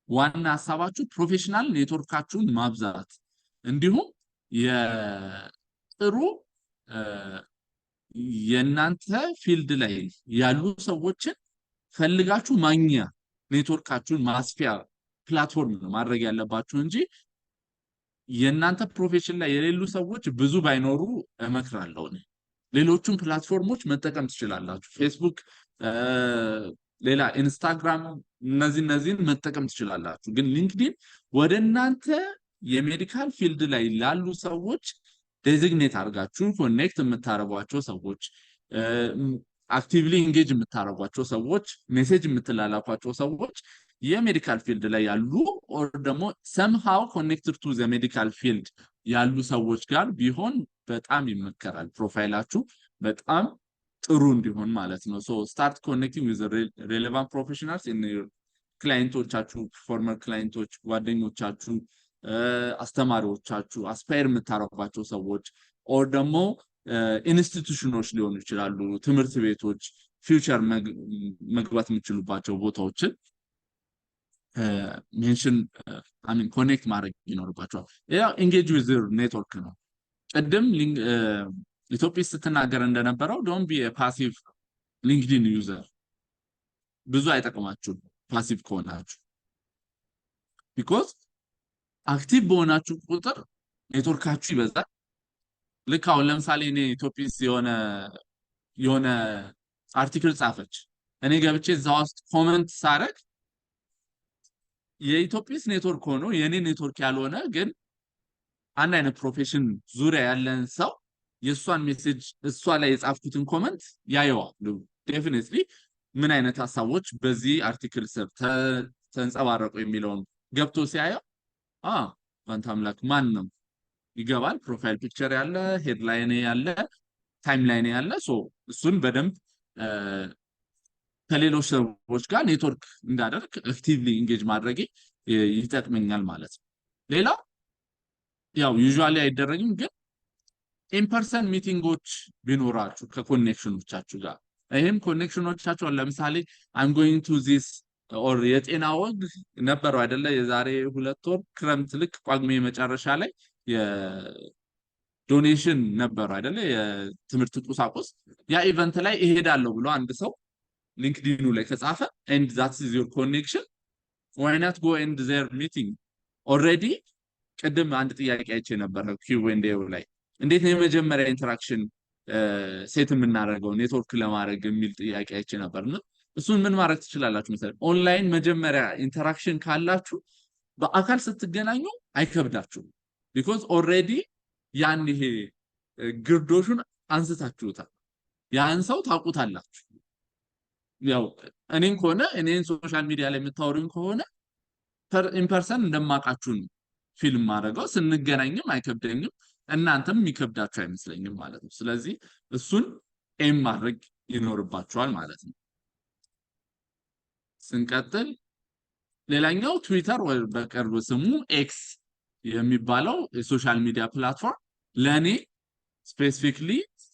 ዋና ሐሳባችሁ ፕሮፌሽናል ኔትወርካችሁን ማብዛት እንዲሁም የጥሩ የናንተ ፊልድ ላይ ያሉ ሰዎችን ፈልጋችሁ ማግኛ ኔትወርካችሁን ማስፊያ ፕላትፎርም ነው ማድረግ ያለባችሁ እንጂ የናንተ ፕሮፌሽን ላይ የሌሉ ሰዎች ብዙ ባይኖሩ እመክራለሁ ሌሎቹን ፕላትፎርሞች መጠቀም ትችላላችሁ ፌስቡክ ሌላ ኢንስታግራም እነዚህን መጠቀም ትችላላችሁ ግን ሊንክድኢን ወደናንተ የሜዲካል ፊልድ ላይ ላሉ ሰዎች ዴዚግኔት አድርጋችሁ ኮኔክት የምታረጓቸው ሰዎች አክቲቭሊ ኢንጌጅ የምታረጓቸው ሰዎች ሜሴጅ የምትላላኳቸው ሰዎች የሜዲካል ፊልድ ላይ ያሉ ኦር ደግሞ somehow connected to the medical field ያሉ ሰዎች ጋር ቢሆን በጣም ይመከራል ፕሮፋይላችሁ በጣም ጥሩ እንዲሆን ማለት ነው so start connecting with the relevant professionals in your ክላይንቶቻችሁ ፎርመር ክላይንቶች ጓደኞቻችሁ አስተማሪዎቻችሁ አስፓየር የምታረጓቸው ሰዎች ኦር ደግሞ ኢንስቲትዩሽኖች ሊሆኑ ይችላሉ ትምህርት ቤቶች ፊውቸር መግባት የሚችሉባቸው ቦታዎችን ሜንሽን ኮኔክት ማድረግ ይኖርባቸዋል ያ engage with your network ነው ቀደም ኢትዮጵስ ስትናገር እንደነበረው don't be a passive LinkedIn user ብዙ አይጠቅማችሁ ፓሲቭ ከሆናችሁ because አክቲቭ በሆናችሁ ቁጥር ኔትወርካችሁ ይበዛል ልክ አሁን ለምሳሌ እኔ ኢትዮጵስ የሆነ አርቲክል ጻፈች እኔ ገብቼ እዛው ውስጥ ኮሜንት ሳረግ የኢትዮጵስ ኔትወርክ ሆኖ የኔ ኔትወርክ ያልሆነ ግን አንድ አይነት ፕሮፌሽን ዙሪያ ያለን ሰው የሷን ሜሴጅ እሷ ላይ የጻፍኩትን ኮሜንት ያየዋል ዴፊኒትሊ ምን አይነት ሐሳቦች በዚህ አርቲክል ስር ተንጸባረቁ የሚለውን ገብቶ ሲያየው ባንታምላክ ማን ነው ይገባል ፕሮፋይል ፒክቸር ያለ ሄድላይን ያለ ታይምላይን ያለ ሶ እሱን በደንብ ከሌሎች ሰዎች ጋር ኔትወርክ እንዳደርግ አክቲቭሊ ኢንጌጅ ማድረግ ይጠቅመኛል ማለት ነው ሌላ ያው ዩዥዋሊ አይደረግም ግን ኢን ፐርሰን ሚቲንጎች ቢኖራችሁ ከኮኔክሽኖቻችሁ ጋር ይሄም ኮኔክሽኖቻችሁ ለምሳሌ I'm going to this or የጤና ወግ ነበረው አይደለ የዛሬ 2 ወር ክረምት ልክ ቋግሜ መጨረሻ ላይ የዶኔሽን ነበረው አይደለ የትምህርት ቁሳቁስ ያ ኢቨንት ላይ እሄዳለሁ ብሎ አንድ ሰው ሊንክድኢኑ ላይ ከጻፈ and that is your connection why not go and their meeting already ቀደም አንድ ጥያቄ አይቼ ነበር Q&A ላይ እንዴት ነው የመጀመሪያ ኢንተራክሽን ሴት የምናደርገው ኔትወርክ ለማድረግ የሚል ጥያቄ አይቼ ነበርና እሱን ምን ማድረግ ትችላላችሁ መሰለኝ ኦንላይን መጀመሪያ ኢንተራክሽን ካላችሁ በአካል ስትገናኙ አይከብዳችሁም because already ያን ይሄ ግርዶሹን አንስታችሁታል ያን ሰው ታውቁታላችሁ ያው እኔን ሶሻል ሚዲያ ላይ የምታወሩኝ ከሆነ ኢን ፐርሰን እንደማቃችሁ ፊልም ማድረገው ስንገናኝም አይከብደኝም እናንተም የሚከብዳችሁ አይመስለኝም ማለት ነው ስለዚህ እሱን ኤም ማድረግ ይኖርባችኋል ማለት ነው ስንቀጥል ሌላኛው ትዊተር ወይ በቅርብ ስሙ ኤክስ የሚባለው የሶሻል ሚዲያ ፕላትፎርም ለኔ ስፔሲፊክሊ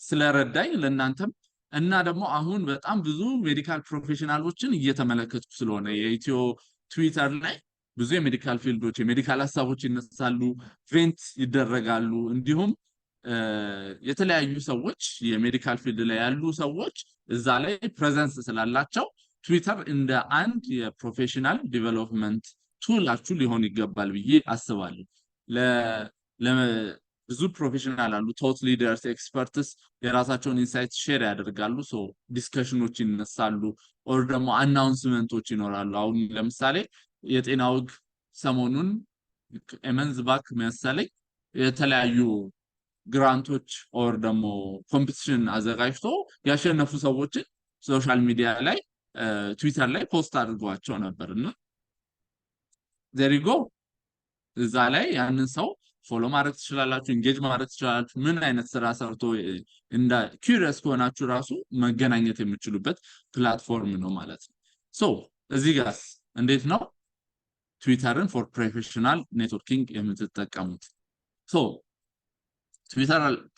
ስለረዳኝ ለእናንተም እና ደግሞ አሁን በጣም ብዙ ሜዲካል ፕሮፌሽናሎችን እየተመለከትኩ ስለሆነ የኢትዮ ትዊተር ላይ ብዙ የሜዲካል ፊልዶች የሜዲካል ሐሳቦች ይነሳሉ ቬንት ይደረጋሉ እንዲሁም የተለያዩ ሰዎች የሜዲካል ፊልድ ላይ ያሉ ሰዎች እዛ ላይ ፕሬዘንስ ስላላቸው ትዊተር እንደ አንድ የፕሮፌሽናል ዲቨሎፕመንት ቱላችሁ ሊሆን ይገባል ብዬ አስባለሁ ብዙ ፕሮፌሽናል አሉ ቶት ሊደርስ ኤክስፐርትስ የራሳቸውን ኢንሳይት ሼር ያደርጋሉ ሶ ዲስከሽኖች ይነሳሉ ኦር ደግሞ አናውንስመንቶች ይኖራሉ አሁን ለምሳሌ የጤና ወግ ሰሞኑን ኤመንዝ ባክ መሰለኝ የተለያዩ ግራንቶች ኦር ደግሞ ኮምፒቲሽን አዘጋጅቶ ያሸነፉ ሰዎችን ሶሻል ሚዲያ ላይ ትዊተር ላይ ፖስት አድርጓቸው ነበርና there you go እዛ ላይ ያንን ሰው ፎሎ ማድረግ ትችላላችሁ ኢንጌጅ ማድረግ ትችላላችሁ ምን አይነት ስራ ሰርቶ እንደ ኩሪየስ ከሆናችሁ ራሱ መገናኘት የምትችሉበት ፕላትፎርም ነው ማለት ነው ሶ እዚህ ጋር እንዴት ነው ትዊተርን ፎር ፕሮፌሽናል ኔትወርኪንግ የምትጠቀሙት ሶ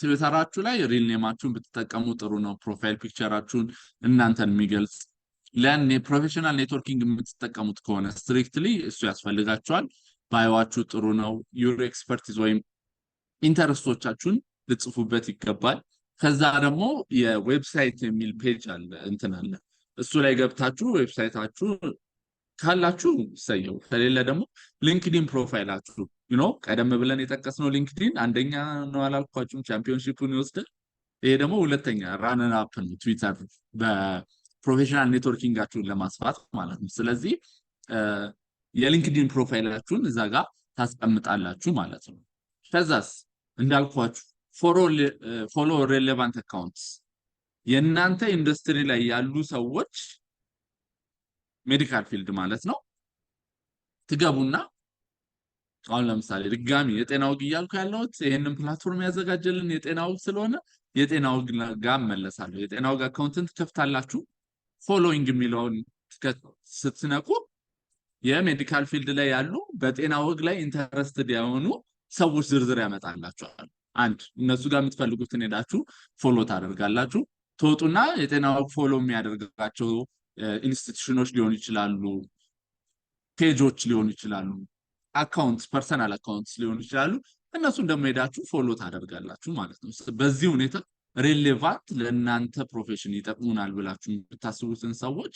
ትዊተራችሁ ላይ ሪል ኔማችሁን ብትጠቀሙ ጥሩ ነው ፕሮፋይል ፒክቸራችሁን እናንተን የሚገልጽ ለኔ ፕሮፌሽናል ኔትወርኪንግ የምትጠቀሙት ከሆነ ስትሪክትሊ እሱ ያስፈልጋችኋል ባይዋችሁ ጥሩ ነው ዩር ኤክስፐርቲዝ ወይም ኢንተረስቶቻችሁን ልጽፉበት ይገባል ከዛ ደግሞ የዌብሳይት የሚል ፔጅ አለ እንትን አለ እሱ ላይ ገብታችሁ ዌብሳይታችሁ ካላችሁ ሰየው ከሌለ ደግሞ ሊንክድኢን ፕሮፋይላችሁ ቀደም ብለን የጠቀስነው ሊንክድኢን አንደኛ ነው አላልኳችሁም ቻምፒዮንሺፑን ይወስዳል ይሄ ደግሞ ሁለተኛ ራነር አፕ ነው ትዊተር በፕሮፌሽናል ኔትወርኪንጋችሁን ለማስፋት ማለት ነው ስለዚህ የሊንክድኢን ፕሮፋይላችሁን እዛ ጋር ታስቀምጣላችሁ ማለት ነው ከዛስ እንዳልኳችሁ ፎሎ ሬሌቫንት አካውንትስ የእናንተ ኢንዱስትሪ ላይ ያሉ ሰዎች ሜዲካል ፊልድ ማለት ነው ትገቡና አሁን ለምሳሌ ድጋሚ የጤና ወግ እያልኩ ያለሁት ይሄንን ፕላትፎርም ያዘጋጀልን የጤና ወግ ስለሆነ የጤና ወግ ጋር መለሳለሁ የጤና ወግ አካውንትን ትከፍታላችሁ ፎሎዊንግ የሚለውን ስትነቁ የሜዲካል ፊልድ ላይ ያሉ በጤና ወግ ላይ ኢንተረስትድ የሆኑ ሰዎች ዝርዝር ያመጣላችኋል አንድ እነሱ ጋር የምትፈልጉትን ሄዳችሁ ፎሎ ታደርጋላችሁ ተወጡና የጤና ወግ ፎሎ የሚያደርጋቸው ኢንስቲትዩሽኖች ሊሆኑ ይችላሉ ፔጆች ሊሆኑ ይችላሉ አካውንት ፐርሰናል አካውንትስ ሊሆኑ ይችላሉ እነሱን ደግሞ ሄዳችሁ ፎሎ ታደርጋላችሁ ማለት ነው በዚህ ሁኔታ ሬሌቫንት ለእናንተ ፕሮፌሽን ይጠቅሙናል ብላችሁ የምታስቡትን ሰዎች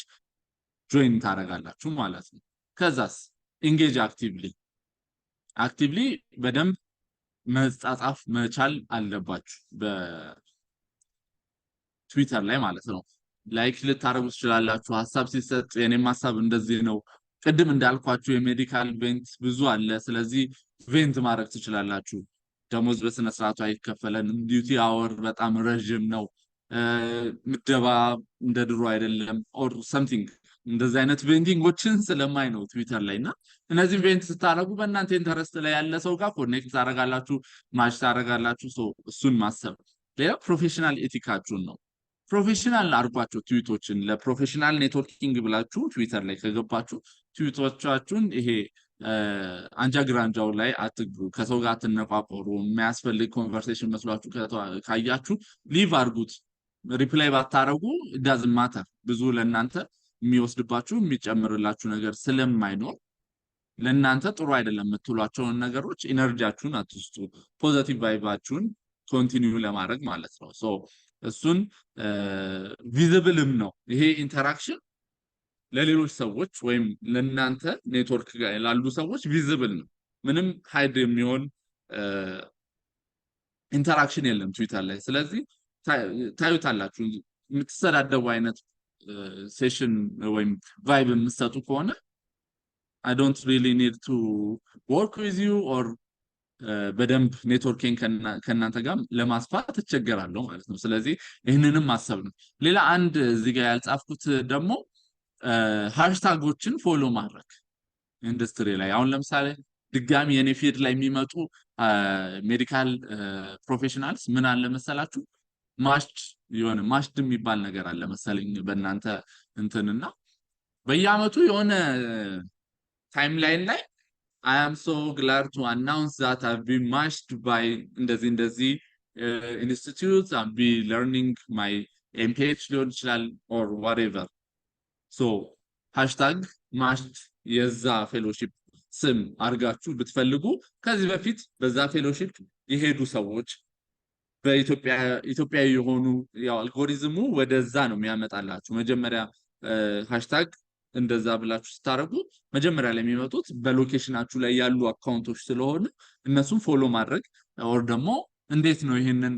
ጆይን ታደርጋላችሁ ማለት ነው ከዛስ ኢንጌጅ አክቲቭሊ በደንብ መጻጻፍ መቻል አለባችሁ በትዊተር ላይ ማለት ነው ላይክ ልታረጉ ትችላላችሁ ሐሳብ ሲሰጥ የኔም ሐሳብ እንደዚህ ነው ቅድም እንዳልኳችሁ የሜዲካል ቬንት ብዙ አለ ስለዚህ ቬንት ማድረግ ትችላላችሁ ደሞዝ በስነ ስርዓቱ አይከፈለንም ዲዩቲ አወር በጣም ረጅም ነው ምደባ እንደ ድሮ አይደለም ኦር ሰምቲንግ እንደዚህ አይነት ቬንቲንጎችን ስለማይ ነው ትዊተር ላይና እነዚህ ቬንት ስታረጉ በእናንተ ኢንተረስት ላይ ያለ ሰው ጋር ኮኔክት ታረጋላችሁ ማች ታረጋላችሁ እሱን ማሰብ ሌላ ፕሮፌሽናል ኤቲካችሁን ነው ፕሮፌሽናል አርጓችሁ ትዊቶችን ለፕሮፌሽናል ኔትወርኪንግ ብላችሁ ትዊተር ላይ ከገባችሁ ትዊቶቻችሁን ይሄ አንጃ ግራንጃው ላይ አትግቡ ከሰው ጋር ተነቋቆሩ የሚያስፈልግ ኮንቨርሴሽን መስሏችሁ ካያችሁ ሊቭ አርጉት ሪፕላይ ባታረጉ ዳዝንት ማተር ብዙ ለእናንተ የሚወስድባችሁ የሚጨምርላችሁ ነገር ስለማይኖር ለእናንተ ጥሩ አይደለም የምትሏቸውን ነገሮች ኢነርጂያችሁን አትስጡ ፖዚቲቭ ቫይባችሁን ኮንቲኒዩ ለማድረግ ማለት ነው ሶ እሱን ቪዚብልም ነው ይሄ ኢንተራክሽን ለሌሎች ሰዎች ወይም ለእናንተ ኔትወርክ ጋር ላሉ ሰዎች ቪዚብል ነው ምንም ሃይድ የሚሆን ኢንተራክሽን የለም ትዊተር ላይ ስለዚህ ታዩታላችሁ የምትሰዳደቡ አይነት ሴሽን ወይም ቫይብ የምትሰጡ ከሆነ I don't really need to work with you or በደንብ ኔትወርኪንግ ከናንተ ጋር ለማስፋት ተቸገራለሁ ማለት ነው ስለዚህ ይሄንንም ማሰብ ነው ሌላ አንድ እዚህ ጋር ያልጻፍኩት ደግሞ ሃሽታጎችን ፎሎ ማድረግ ኢንዱስትሪ ላይ አሁን ለምሳሌ ድጋሚ የኔ ፊድ ላይ የሚመጡ ሜዲካል ፕሮፌሽናልስ ምን አለ መሰላችሁ ማሽድ የሚባል ነገር አለ መሰለኝ በእናንተ እንትንና በየአመቱ የሆነ ታይምላይን ላይ I am so glad to announce that I've been matched by እንደዚህ institutes and be learning my MPH ሊሆን ይችላል or whatever so hashtag matched የዛ ፌሎሺፕ ስም አርጋችሁ ብትፈልጉ ከዚህ በፊት በዛ ፌሎሺፕ የሄዱ ሰዎች በኢትዮጵያ የሆኑ ያው አልጎሪዝሙ ወደዛ ነው የሚያመጣላችሁ መጀመሪያ ሃሽታግ እንደዛ ብላችሁ ስታረጉ መጀመሪያ ላይ የሚመጡት በሎኬሽናችሁ ላይ ያሉ አካውንቶች ስለሆነ እነሱን ፎሎ ማድረግ or ደግሞ እንዴት ነው ይሄንን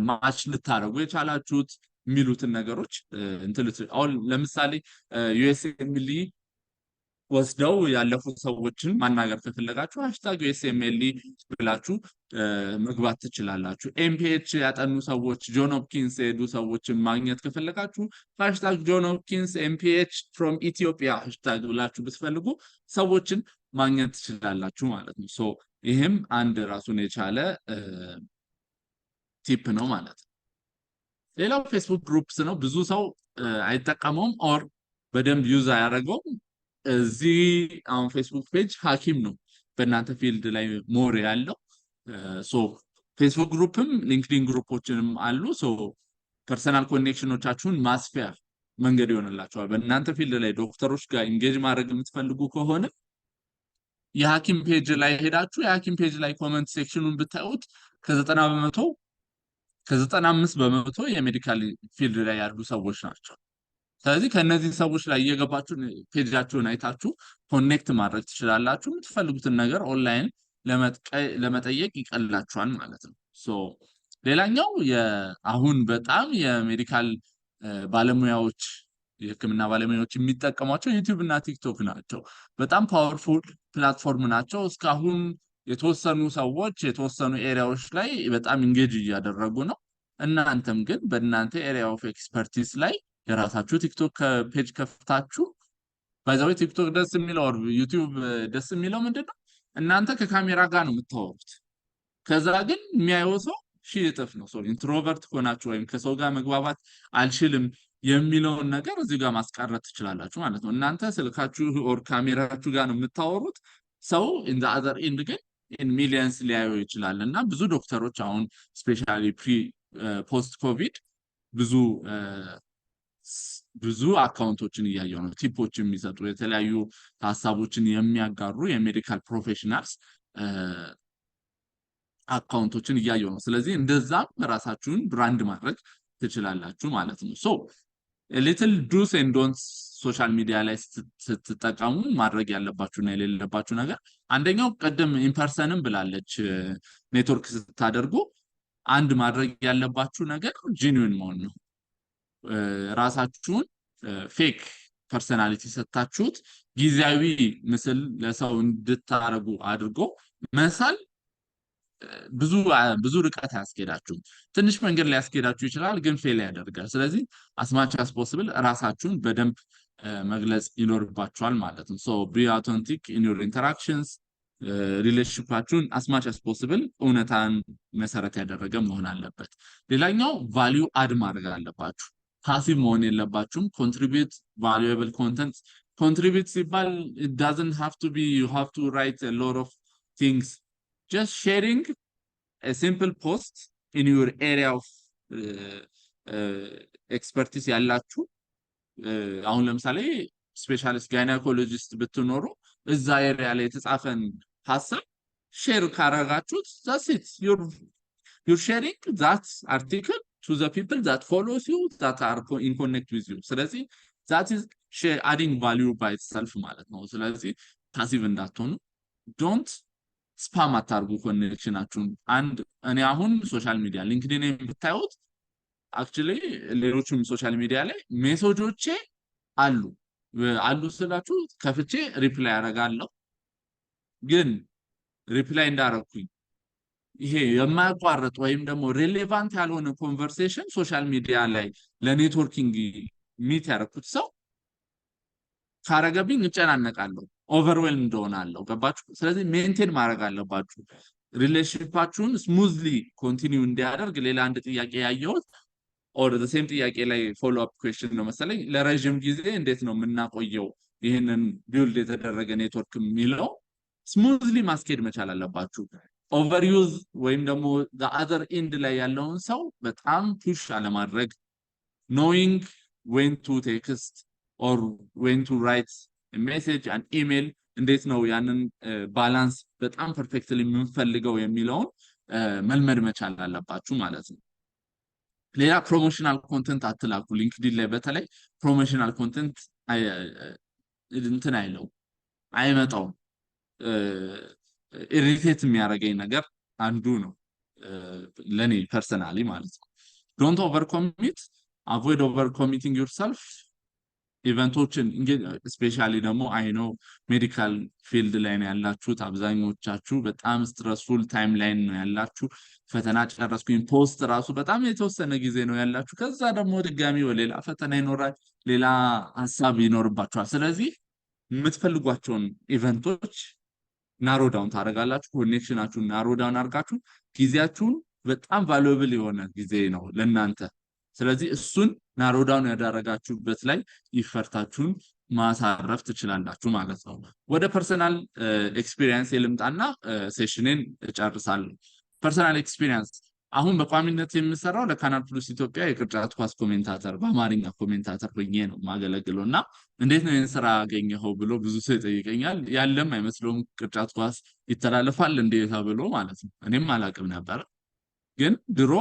ማች ልታረጉ የቻላችሁት የሚሉትን ነገሮች አሁን ለምሳሌ ዩኤስኤምሊ ወስደው ያለፉ ሰዎችን ማናገር ከፈለጋችሁ #USMLE ብላችሁ መግባት ትችላላችሁ። ኤምፒኤች ያጠኑ ሰዎች ጆን ሆፕኪንስ ሄዱ ሰዎችን ማግኘት ከፈለጋችሁ #John Hopkins MPH from Ethiopia ብላችሁ ብትፈልጉ ሰዎችን ማግኘት ትችላላችሁ ማለት ነው። ሶ ይሄም አንድ ራሱን የቻለ ቲፕ ነው ማለት ነው። ሌላው ፌስቡክ ግሩፕስ ነው። ብዙ ሰው አይጠቀመውም ኦር በደንብ ዩዝ አያደርገውም። እዚህ አሁን ፌስቡክ ፔጅ ሐኪም ነው በእናንተ ፊልድ ላይ ሞር ያለው። ሶ ፌስቡክ ግሩፕም ሊንክዲን ግሩፖችንም አሉ። ሶ ፐርሰናል ኮኔክሽኖቻችሁን ማስፊያ መንገድ ይሆንላችኋል። በእናንተ ፊልድ ላይ ዶክተሮች ጋር ኢንጌጅ ማድረግ የምትፈልጉ ከሆነ የሐኪም ፔጅ ላይ ሄዳችሁ የሐኪም ፔጅ ላይ ኮመንት ሴክሽኑን ብታዩት ከ95% የሜዲካል ፊልድ ላይ ያሉ ሰዎች ናቸው። ስለዚህ ከነዚህ ሰዎች ላይ እየገባችሁ ፔጃቸውን አይታችሁ ኮኔክት ማድረግ ትችላላችሁ። የምትፈልጉትን ነገር ኦንላይን ለመጠየቅ ይቀላችኋል ማለት ነው። ሶ ሌላኛው አሁን በጣም የሜዲካል ባለሙያዎች የህክምና ባለሙያዎች የሚጠቀሟቸው ዩቲዩብ እና ቲክቶክ ናቸው። በጣም ፓወርፉል ፕላትፎርም ናቸው። እስካሁን የተወሰኑ ሰዎች የተወሰኑ ኤሪያዎች ላይ በጣም ኢንጌጅ እያደረጉ ነው። እናንተም ግን በእናንተ ኤሪያ ኦፍ ኤክስፐርቲስ ላይ የራሳችሁ ቲክቶክ ፔጅ ከፍታችሁ ባይዛው ቲክቶክ ደስ የሚለው ዩቲዩብ ደስ የሚለው ምንድነው? እናንተ ከካሜራ ጋር ነው የምታወሩት። ከዛ ግን የሚያየው ሰው ሺህ እጥፍ ነው። ሶ ኢንትሮቨርት ሆናችሁ ወይም ከሰው ጋር መግባባት አልችልም የሚለውን ነገር እዚህ ጋር ማስቀረት ትችላላችሁ ማለት ነው። እናንተ ስልካችሁ ኦር ካሜራችሁ ጋር ነው የምታወሩት። ሰው ኢን ዘ አዘር ኤንድ ግን ኢን ሚሊየንስ ሊያዩ ይችላል። እና ብዙ ዶክተሮች አሁን ስፔሻሊ ፖስት ኮቪድ ብዙ አካውንቶችን እያየው ነው። ቲፖች የሚሰጡ የተለያዩ ሀሳቦችን የሚያጋሩ የሜዲካል ፕሮፌሽናልስ አካውንቶችን እያየው ነው። ስለዚህ እንደዛም ራሳችሁን ብራንድ ማድረግ ትችላላችሁ ማለት ነው። ሶ ሊትል ዱስ ኤንድ ዶንትስ ሶሻል ሚዲያ ላይ ስትጠቀሙ ማድረግ ያለባችሁና የሌለባችሁ ነገር አንደኛው ቀደም ኢምፐርሰንም ብላለች ኔትወርክ ስታደርጉ አንድ ማድረግ ያለባችሁ ነገር ጂኒዩን መሆን ነው። ራሳችሁን ፌክ ፐርሰናሊቲ ሰጣችሁት ጊዜያዊ ምስል ለሰው እንድታረጉ አድርጎ መሳል ብዙ ርቀት ያስኬዳችሁ ትንሽ መንገድ ላይ ያስኬዳችሁ ይችላል፣ ግን ፌል ያደርጋል። ስለዚህ አስማች አስ ፖሲብል ራሳችሁን በደንብ መግለጽ ይኖርባችኋል ማለት ነው። ሶ ቢ አውተንቲክ ኢን ዩር ኢንተራክሽንስ ሪሌሽንሺፓችሁን አስማች አስ ፖሲብል እውነታን መሰረት ያደረገ መሆን አለበት። ሌላኛው ቫልዩ አድ ማድረግ አለባችሁ። ፓሲቭ መሆን የለባችሁም። ኮንትሪቢዩት ቫሉዌብል ኮንተንት ኮንትሪቢዩት ሲባል it doesn't have to be you have to write a lot of things. Just sharing a simple post in your area of expertise ያላችሁ አሁን ለምሳሌ ስፔሻሊስት ጋይናኮሎጂስት ብትኖሩ እዛ ኤሪያ ላይ የተጻፈን ሐሳብ ሼር ካረጋችሁት that's it. You're sharing that article to the people that follows you that are in connect with you. ስለዚህ that is adding value by itself ማለት ነው። ስለዚህ ፓሲቭ እንዳትሆኑ ዶንት ስፓም አታርጉ ኮኔክሽናችሁን። አንድ እኔ አሁን ሶሻል ሚዲያ ሊንክድኢን ብታዩት አክቹሊ ሌሎችም ሶሻል ሚዲያ ላይ ሜሴጆቼ አሉ ስላችሁ ከፍቼ ሪፕላይ አደርጋለሁ። ግን ሪፕላይ እንዳረኩኝ ይሄ የማያቋርጥ ወይም ደግሞ ሪሌቫንት ያልሆነ ኮንቨርሴሽን ሶሻል ሚዲያ ላይ ለኔትወርኪንግ ሚት ያደረኩት ሰው ካረገብኝ እጨናነቃለሁ፣ ኦቨርዌልም እንደሆናለሁ። ገባችሁ? ስለዚህ ሜንቴን ማድረግ አለባችሁ ሪሌሽንሺፓችሁን ስሙዝሊ ኮንቲኒው እንዲያደርግ። ሌላ አንድ ጥያቄ ያየሁት ኦር ዘ ሴም ጥያቄ ላይ ፎሎ አፕ ኩዌስችን ነው መሰለኝ። ለረጅም ጊዜ እንዴት ነው የምናቆየው ይሄንን ቢልድ የተደረገ ኔትወርክ የሚለው ስሙዝሊ ማስኬድ መቻል አለባችሁ። ኦቨርዩዝ ወይም ደግሞ the other end ላይ ያለውን ሰው በጣም ፑሽ አለማድረግ። knowing when to text or when to write a message and email እንዴት ነው ያንን ባላንስ በጣም ፐርፌክትሊ የምንፈልገው የሚለውን መልመድ መቻል አለባችሁ ማለት ነው። ሌላ ፕሮሞሽናል ኮንተንት አትላኩ። ሊንክድኢን ላይ በተለይ ፕሮሞሽናል ኮንተንት እንትን አይመጣውም። ኢሪቴት የሚያደርገኝ ነገር አንዱ ነው ለኔ ፐርሰናሊ ማለት ነው። ዶንት ኦቨር ኮሚት፣ አቮይድ ኦቨር ኮሚቲንግ ዩርሰልፍ። ኢቨንቶችን እንግዲህ ስፔሻሊ ደግሞ አይ ኖ ሜዲካል ፊልድ ላይ ነው ያላችሁት አብዛኞቻችሁ በጣም ስትረስፉል ታይም ላይን ነው ያላችሁ ፈተና ጨረስኩኝ ፖስት ራሱ በጣም የተወሰነ ጊዜ ነው ያላችሁ ከዛ ደግሞ ድጋሚ ሌላ ፈተና ይኖራል ሌላ ሐሳብ ይኖርባችኋል ስለዚህ የምትፈልጓቸውን ኢቨንቶች ናሮ ዳውን ታደርጋላችሁ ኮኔክሽናችሁን ናሮ ዳውን አድርጋችሁ ጊዜያችሁን በጣም ቫሉዌብል የሆነ ጊዜ ነው ለእናንተ ስለዚህ እሱን ናሮ ዳውን ያደረጋችሁበት ላይ ይፈርታችሁን ማሳረፍ ትችላላችሁ ማለት ነው ወደ ፐርሰናል ኤክስፒሪየንስ የልምጣና ሴሽኔን እጨርሳለሁ ፐርሰናል ኤክስፒሪየንስ አሁን በቋሚነት የምሰራው ለካናል ፕሉስ ኢትዮጵያ የቅርጫት ኳስ ኮሜንታተር በአማርኛ ኮሜንታተር ሆኜ ነው ማገለግለውና እንዴት ነው ይሄን ስራ አገኘኸው ብሎ ብዙ ሰው ይጠይቀኛል ያለም አይመስለውም ቅርጫት ኳስ ይተላለፋል እንዴታ ብሎ ማለት ነው እኔም አላቅም ነበር ግን ድሮ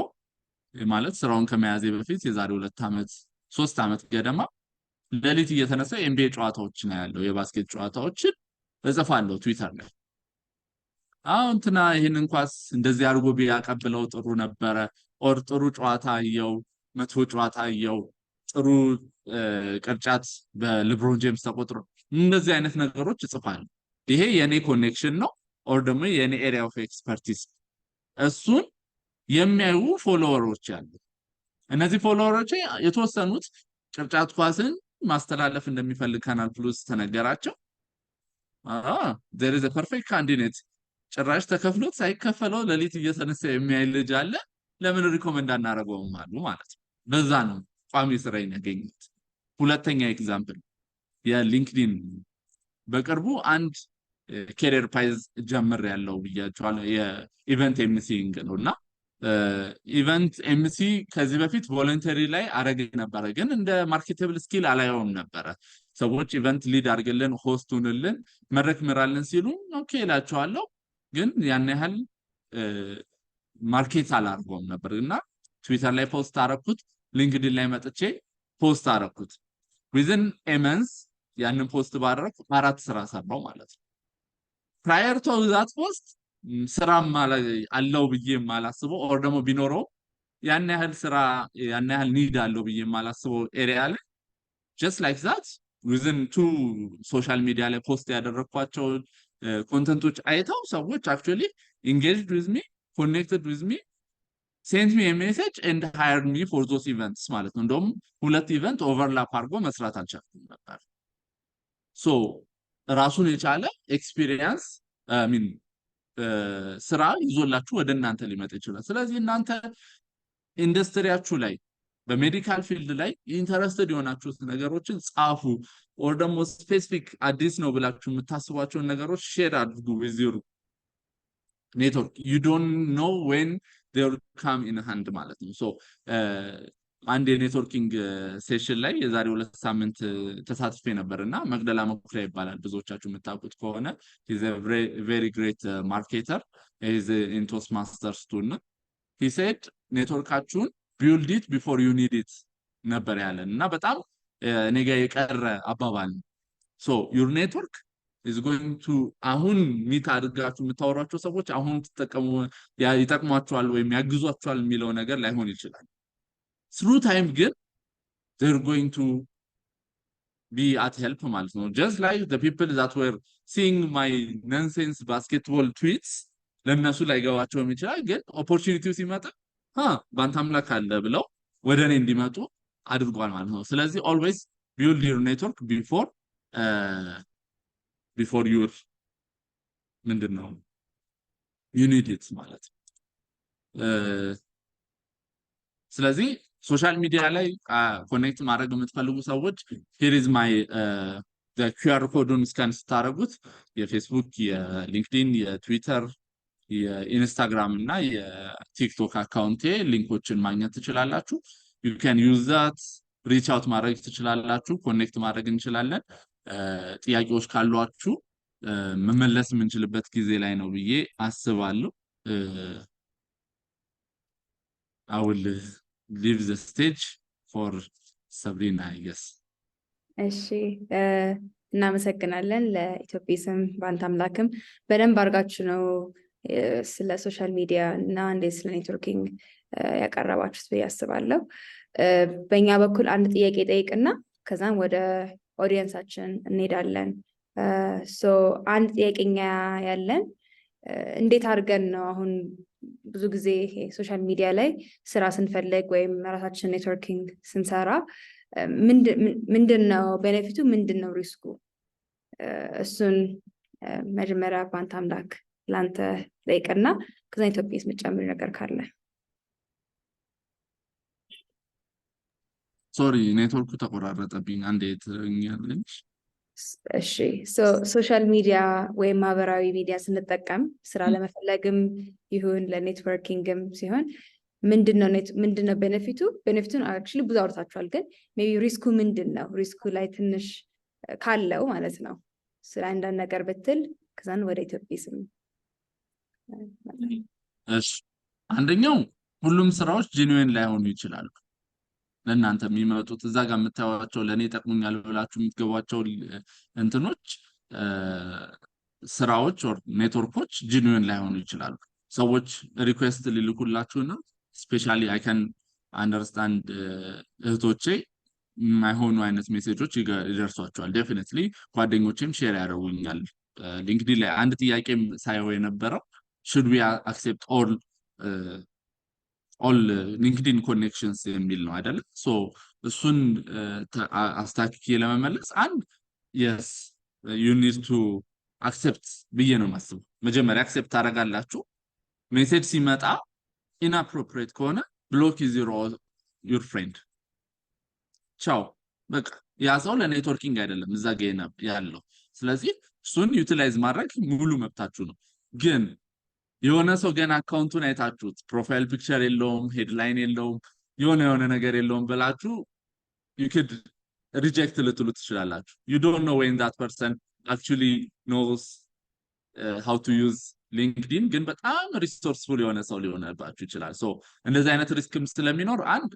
ማለት ስራውን ከመያዜ በፊት የዛሬ 2 አመት 3 አመት ገደማ ለሊት እየተነሳ ኤምቢኤ ጨዋታዎች ነው ያለው የባስኬት ጨዋታዎችን እጽፋለሁ ትዊተር ላይ እንትና ይሄንን ኳስ እንደዚህ አድርጎ ቢያቀብለው ጥሩ ነበረ ኦር ጥሩ ጨዋታ አየው መጥፎ ጨዋታ አየው ጥሩ ቅርጫት በልብሮን ጄምስ ተቆጥሮ እንደዚህ አይነት ነገሮች እጽፋለሁ ይሄ የኔ ኮኔክሽን ነው ኦር ደግሞ የኔ ኤሪያ ኦፍ ኤክስፐርቲስ እሱን የሚያዩ ፎሎወሮች አሉ እነዚህ ፎሎወሮች የተወሰኑት ቅርጫት ኳስን ማስተላለፍ እንደሚፈልግ ካናል ፕሉስ ተነገራቸው there is a perfect candidate ጭራሽ ተከፍሎት ሳይከፈለው ለሊት እየተነሳ የሚያይ ልጅ አለ ለምን ሪኮመንድ አናረጋውም አሉ ማለት ነው በዛ ነው ቋሚ ስራዬን ያገኘሁት ሁለተኛ ኤግዛምፕል የሊንክድኢን በቅርቡ አንድ ኬሪየር ፓይዝ ጀምር ያለው ብያቸዋለሁ የኢቨንት ኤምሲንግ ነውና ኢቨንት ኤምሲ ከዚህ በፊት ቮለንተሪ ላይ አረግ ነበር ግን እንደ ማርኬቴብል ስኪል አላየውም ነበር ሰዎች ኢቨንት ሊድ አድርገልን ሆስቱንልን መድረክ ምራልን ሲሉ ኦኬ እላቸዋለሁ ግን ያን ያህል ማርኬት አላርጎም ነበርና ትዊተር ላይ ፖስት አረኩት ሊንክድኢን ላይ መጥቼ ፖስት አረኩት within a month ያንን ፖስት ባደረኩ 4 ስራ ሰራው ማለት ነው prior to that post ስራ አለው ብዬ ማላስበው ኦር ደግሞ ቢኖረው ያን ያህል ስራ ያን ያህል ኒድ አለው ብዬ ማላስበው ኤሪያ ላይ just like that within 2 ሶሻል ሚዲያ ላይ ፖስት ያደረኳቸው ኮንተንቶች አይተው ሰዎች actually engaged with me connected with me sent me a message and hired me for those events ማለት ነው እንደውም ሁለት ኢቨንት ኦቨርላፕ አድርጎ መስራት አልቻልኩም ነበር so ራሱን የቻለ ኤክስፒሪየንስ ስራ ይዞላችሁ ወደ እናንተ ሊመጣ ይችላል ስለዚህ እናንተ ኢንዱስትሪያችሁ ላይ በሜዲካል ፊልድ ላይ ኢንተረስተድ የሆናችሁት ነገሮችን ጻፉ ኦር ደግሞ ስፔሲፊክ አዲስ ነው ብላችሁ የምታስቧቸው ነገሮች ሼር አድርጉ with your network you don't know when they will come in hand ማለት ነው so አንድ የኔትወርኪንግ ሴሽን ላይ የዛሬ 2 ሳምንት ተሳትፌ ነበርና መግደላ መኩሪያ ይባላል ብዙዎቻችሁ የምታውቁት ከሆነ is a very great marketer is in Toastmasters too he said ኔትወርካችሁን build it before you need it ነበር ያለና በጣም ነገ የቀረ አባባል so your network is going to አሁን ሚት አድርጋችሁ የምታወራቸው ሰዎች አሁን ተጠቀሙ ይጠቅሟቸዋል ወይም ያግዟቸዋል የሚለው ነገር ላይሆን ይችላል through time ግን they're going to be at help ማለት ነው just like the people that were seeing my nonsense basketball tweets ለነሱ ላይ ገባቸው ይችላል ግን ኦፖርቹኒቲው ሲመጣ ባንታምላክ አለ ብለው ወደኔ እንዲመጡ አድርጓል ማለት ነው ስለዚህ always build your network before your ምንድነው you need it ማለት ስለዚህ ሶሻል ሚዲያ ላይ ኮኔክት ማድረግ የምትፈልጉ ሰዎች here is my the QR ኮዱን ስካን ስታረጉት የፌስቡክ የሊንክድኢን የትዊተር የኢንስታግራም እና የቲክቶክ አካውንቴ ሊንኮችን ማግኘት ትችላላችሁ you can use that reach out ማድረግ ትችላላችሁ ኮኔክት ማድረግ እንችላለን ጥያቄዎች ካሏችሁ መመለስ የምንችልበት ጊዜ ላይ ነው ብዬ አስባለሁ I will leave the stage for Sabrina I guess እሺ እናመሰግናለን ለኢትዮጲስም ባንታምላክም በደንብ አርጋችሁ ነው ስለ ሶሻል ሚዲያ እና እንዴት ስለ ኔትወርኪንግ ያቀረባችሁት ብዬ አስባለሁ በእኛ በኩል አንድ ጥያቄ ጠይቅና ከዛም ወደ ኦዲየንሳችን እንሄዳለን ሶ አንድ ጥያቄኛ ያለን እንዴት አድርገን ነው አሁን ብዙ ጊዜ ሶሻል ሚዲያ ላይ ስራ ስንፈልግ ወይም ራሳችን ኔትወርኪንግ ስንሰራ ምንድነው ቤኔፊቱ ምንድነው ሪስኩ እሱን መጀመሪያ ባንታምላክ ላንተ ጠይቅና ከዛ ኢትዮጵያስ መጨመር ነገር ካለ ሶሪ ኔትወርኩ ተቆራረጠብኝ አንዴ ትኛለሽ እሺ ሶሻል ሚዲያ ወይም ማህበራዊ ሚዲያ ስንጠቀም ስራ ለመፈለግም ይሁን ለኔትወርኪንግም ሲሆን ምንድነው ቤኔፊቱን አክቹሊ ብዙ አውርታችኋል ግን ሜቢ ሪስኩ ምንድነው ሪስኩ ላይ ትንሽ ካለው ማለት ነው ስለ አንዳንድ ነገር ብትል ከዛን ወደ ኢትዮጵያ ስም እሺ አንደኛው ሁሉም ስራዎች ጂኒዩን ላይሆኑ ይችላሉ ለእናንተ የሚመጡት እዛ ጋር የምታዩዋቸው ለኔ ጠቅሙኛል ብላችሁ የምትገቧቸው እንትኖች ስራዎች or ኔትወርኮች ጂኒዩን ላይሆኑ ይችላሉ ሰዎች ሪኩዌስት ሊልኩላችሁና ስፔሻሊ አይ ካን አንደርስታንድ እህቶቼ የማይሆኑ አይነት ሜሴጆች ይደርሷቸዋል ዴፊኒትሊ ጓደኞቼም ሼር ያደርጉኛል ሊንክድኢን ላይ አንድ ጥያቄም ሳይሆን የነበረው should we accept all LinkedIn connections የሚል ነው አይደል ሶ እሱን አስታክኪ ለመመለስ አንድ yes you need to accept ብዬ ነው ማስበው መጀመሪያ accept ታደርጋላችሁ ሜሴጅ ሲመጣ inappropriate ከሆነ block is your friend ቻው በቃ ያ ሰው ለኔትወርኪንግ አይደለም እዛ ጋር ያለው ስለዚህ እሱን ዩቲላይዝ ማድረግ ሙሉ መብታችሁ ነው ግን የሆነ ሰው ገና አካውንቱን አይታችሁት ፕሮፋይል ፒክቸር የለውም ሄድላይን የለውም የሆነ ነገር የለውም ብላችሁ you could reject ልትሉ ትችላላችሁ you don't know when that person actually knows how to use LinkedIn ግን በጣም ሪሶርስፉል የሆነ ሰው ሊሆንባችሁ ይችላል so እንደዚህ አይነት ሪስክም ስለሚኖር አንድ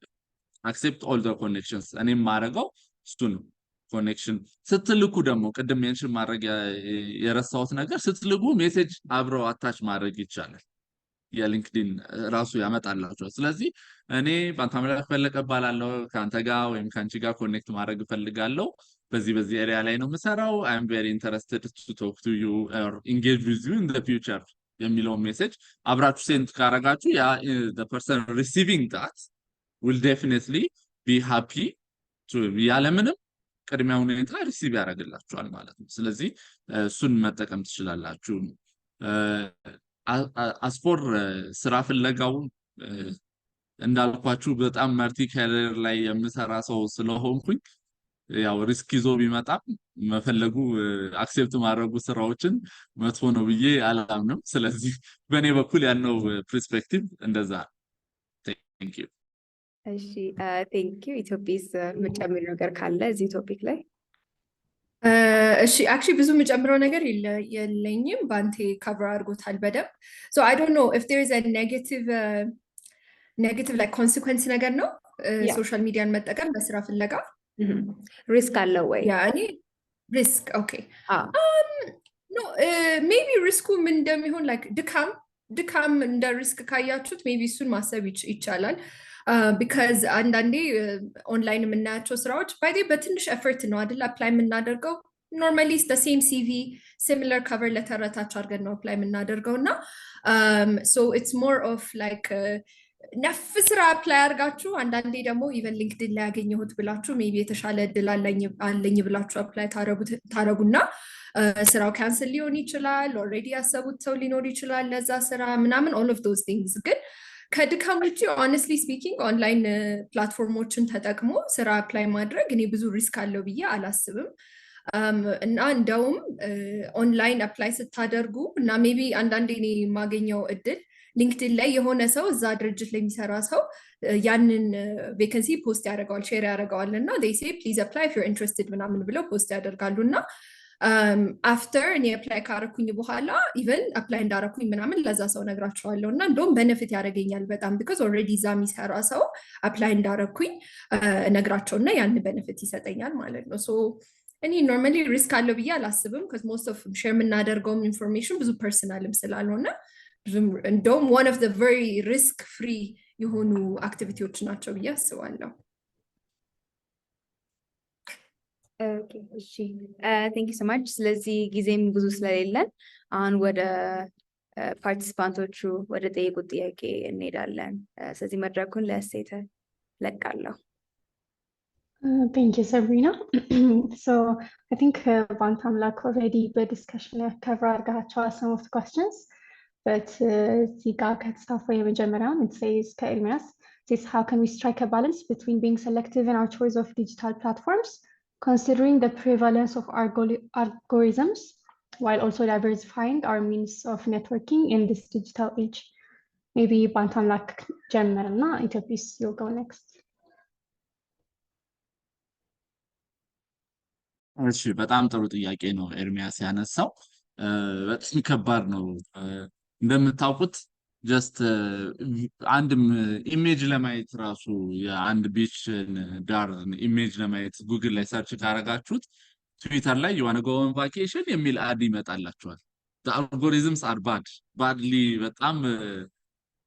accept all the connections እኔም ማረጋው እሱ ነው ኮኔክሽን ስትልኩ ደግሞ ቅድም ሜንሽን ማድረግ የረሳሁት ነገር ስትልኩ ሜሴጅ አብረው አታች ማድረግ ይቻላል የሊንክድኢን ራሱ ያመጣላችኋል ስለዚህ እኔ ባንታምላክ ፈለቀ ባላለው ካንተ ጋር ወይም ካንቺ ጋር ኮኔክት ማድረግ ፈልጋለሁ በዚህ ኤሪያ ላይ ነው የምሰራው I am very interested to talk to you or engage with you in the future የሚለው ሜሴጅ አብራችሁ ሴንድ ካረጋችሁ ያ the person receiving that will definitely be happy to ያለምንም ቅድሚያ ሁኔታ ሪሲቭ ያደርግላችኋል ማለት ነው ስለዚህ እሱን መጠቀም ትችላላችሁ አስፎር ስራ ፍለጋው እንዳልኳችሁ በጣም ማርቲ ካሪየር ላይ የምሰራ ሰው ስለሆንኩኝ ያው ሪስክ ይዞ ቢመጣ መፈለጉ አክሴፕት ማድረጉ ስራዎችን መጥፎ ነው ብዬ አላምንም ስለዚህ በእኔ በኩል ያለው ፐርስፔክቲቭ እንደዛ thank you እሺ thank you ኢትዮጵያስ መጨመር ነገር ካለ እዚህ ቶፒክ ላይ እሺ actually ብዙ መጨመረው ነገር የለኝም ባንቴ cover አድርጎታል በደንብ so I don't know if there is a negative like consequence ነገር ነው ሶሻል ሚዲያን መጠቀም በስራ ፍለጋ ሪስክ አለው ወይ ያኔ ሪስክ okay no maybe ሪስኩ ምን እንደሚሆን like ድካም እንደ ሪስክ ካያችሁት maybe እሱን ማሰብ ይቻላል because አንዳንዴ ኦንላይን የምናያቸው ስራዎች ባይዴ በትንሽ ኤፈርት ነው አይደል አፕላይ የምናደርገው normally it's the same CV similar cover letter attach አድርገን ነው አፕላይ የምናደርገውና so it's more of like ነፍ ስራ አፕላይ አድርጋችሁ አንዳንዴ ደግሞ ኢቨን ሊንክድኢን ላይ ያገኘሁት ብላችሁ ሜቢ የተሻለ እድል አለኝ ብላችሁ አፕላይ ታረጉና ስራው ካንስል ሊሆን ይችላል ኦልሬዲ ያሰቡት ሰው ሊኖር ይችላል ለዛ ስራ ምናምን all of those things ግን ከድካም ውጪ honestly speaking ኦንላይን ፕላትፎርሞችን ተጠቅሞ ስራ አፕላይ ማድረግ እኔ ብዙ ሪስክ አለው ብዬ አላስብም እና እንደውም ኦንላይን አፕላይ ስታደርጉ እና ሜቢ አንዳንዴ እኔ የማገኘው እድል ሊንክድኢን ላይ የሆነ ሰው እዛ ድርጅት ላይ የሚሰራ ሰው ያንን ቬከንሲ ፖስት ያደርጋል ሼር ያደርጋል እና they say please apply if you're interested ምናምን ብለው ፖስት ያደርጋሉና after እኔ አፕላይ ካረኩኝ በኋላ ኢቨን አፕላይ እንዳረኩኝ ምናምን ለዛ ሰው ነግራቸዋለሁ እና እንደውም ቤኔፊት ያደርገኛል በጣም because already እዛ የሚሰራ ሰው አፕላይ እንዳረኩኝ ነግራቸውና ያን ቤኔፊት ይሰጠኛል ማለት ነው so እኔ ኖርማሊ ሪስክ አለው ብዬ አላስብም because most of ሼር የምናደርገውም ኢንፎርሜሽን ብዙ ፐርሰናልም ስላልሆነ እንደውም one of the very risk free የሆኑ አክቲቪቲዎች ናቸው ብዬ አስባለሁ Okay, እሺ thank you so much ስለዚህ ጊዜም ብዙ ስለሌለን አሁን ወደ ፓርቲሲፓንቶቹ ወደ ጠየቁት ጥያቄ እንሄዳለን ስለዚህ መድረኩን ለእሴተ ለቃለሁ Thank you, Sabrina. So I think Beantamlack already the discussion covered some of the questions, but Zika it says says how can we strike a balance between being selective in our choice of digital platforms, considering the prevalence of algorithms, while also diversifying our means of networking in this digital age? Maybe Beantamlack Gemma, Ethiopis, you'll go next. እሺ በጣም ጥሩ ጥያቄ ነው ኤርሚያስ ያነሳው በጣም ከባድ ነው እንደምታውቁት ጀስት አንድም ኢሜጅ ለማየት ራሱ የአንድ ቢች ዳር ኢሜጅ ለማየት ጉግል ላይ ሰርች ካረጋችሁት ትዊተር ላይ you wanna go on vacation የሚል አድ ይመጣላችኋል the algorithms are badly በጣም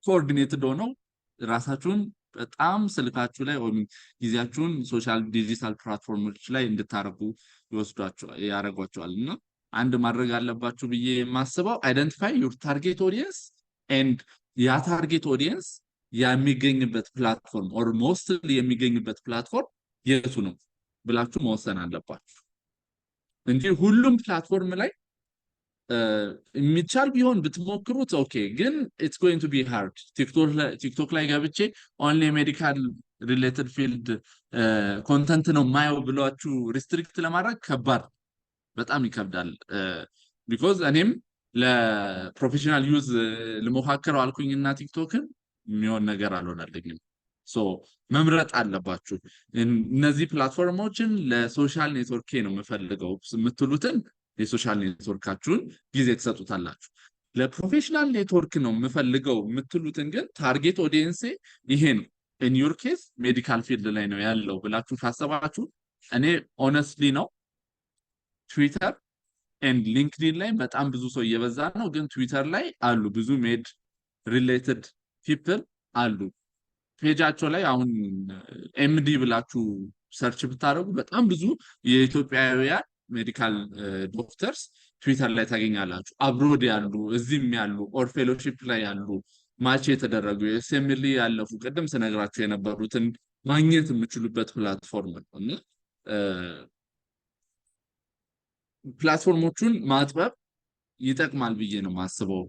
ኮኦርዲኔትድ ሆነው ራሳችሁን በጣም ስልካችሁ ላይ ወይ ጊዜያችሁን ሶሻል ዲጂታል ፕላትፎርሞች ላይ እንድታረጉ ያረጓቸዋልና አንድ ማድረግ አለባችሁ ብዬ የማስበው አይደንቲፋይ ዩር ታርጌት ኦዲየንስ ኤንድ ያ ታርጌት ኦዲየንስ የሚገኝበት ፕላትፎርም ኦር ሞስትሊ የሚገኝበት ፕላትፎርም የቱ ነው ብላችሁ መወሰን አለባችሁ እንጂ ሁሉም ፕላትፎርም ላይ የሚቻል ቢሆን ብትሞክሩት ኦኬ ግን it's going to be hard ቲክቶክ ላይ ገብቼ only medical related field ኮንተንት ነው ማየው ብሏችሁ ሪስትሪክት ለማድረግ ከባድ በጣም ይከብዳል because እኔም ለፕሮፌሽናል ዩዝ ለሞካከረው አልኩኝና ቲክቶክን የሚሆን ነገር አልሆነልኝም ሶ መምረጥ አለባችሁ እነዚህ ፕላትፎርሞችን ለሶሻል ኔትወርክ ነው የምፈልገው የምትሉትን የሶሻል ኔትወርካችሁን ጊዜ ተሰጡታላችሁ ለፕሮፌሽናል ኔትወርክ ነው የምፈልገው የምትሉትን ግን ታርጌት ኦዲየንስ ይሄ ነው in your case ሜዲካል ፊልድ ላይ ነው ያለው ብላችሁ ካሰባችሁ እኔ ሆነስትሊ ነው ትዊተር and ሊንክድኢን ላይ በጣም ብዙ ሰው እየበዛ ነው ግን ትዊተር ላይ አሉ ብዙ ሜድ ሪሌትድ ፒፕል አሉ ፔጃቸው ላይ አሁን ኤምዲ ብላችሁ ሰርች ብታረጉ በጣም ብዙ የኢትዮጵያውያን ሜዲካል ዶክተርስ ትዊተር ላይ ታገኛላችሁ አብሮድ ያሉ እዚህም ያሉ ኦር ፌሎሺፕ ላይ ያሉ ማች የተደረጉ የሰሚሊ ያለፉ ቀደም ስነግራችሁ የነበሩትን ማግኘት የምትችሉበት ፕላትፎርም ነው እና ፕላትፎርሞቹን ማጥበብ ይጠቅማል ብዬ ነው ማስበው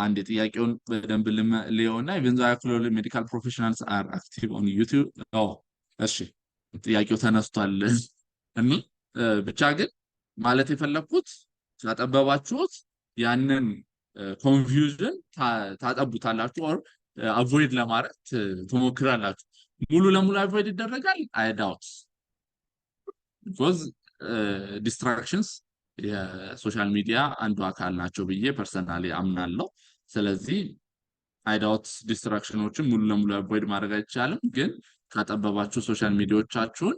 አንድ ጥያቄውን በደንብ ለዮና even though actually medical professionals are active on YouTube እሺ ጥያቄው ተነስቷል እና ብቻ ግን ማለት የፈለኩት ታጠበባችሁት ያንን ኮንፊውዥን ታጠቡታላችሁ or avoid ለማድረግ ትሞክራላችሁ ሙሉ ለሙሉ avoid ይደረጋል I doubt because distractions የሶሻል ሚዲያ አንዱ አካል ናቸው ብዬ ፐርሰናሊ አምናለሁ ስለዚህ I doubt distractionዎችን ሙሉ ለሙሉ avoid ማድረግ አይቻልም ግን ካጠበባችሁ ሶሻል ሚዲያዎቻችሁን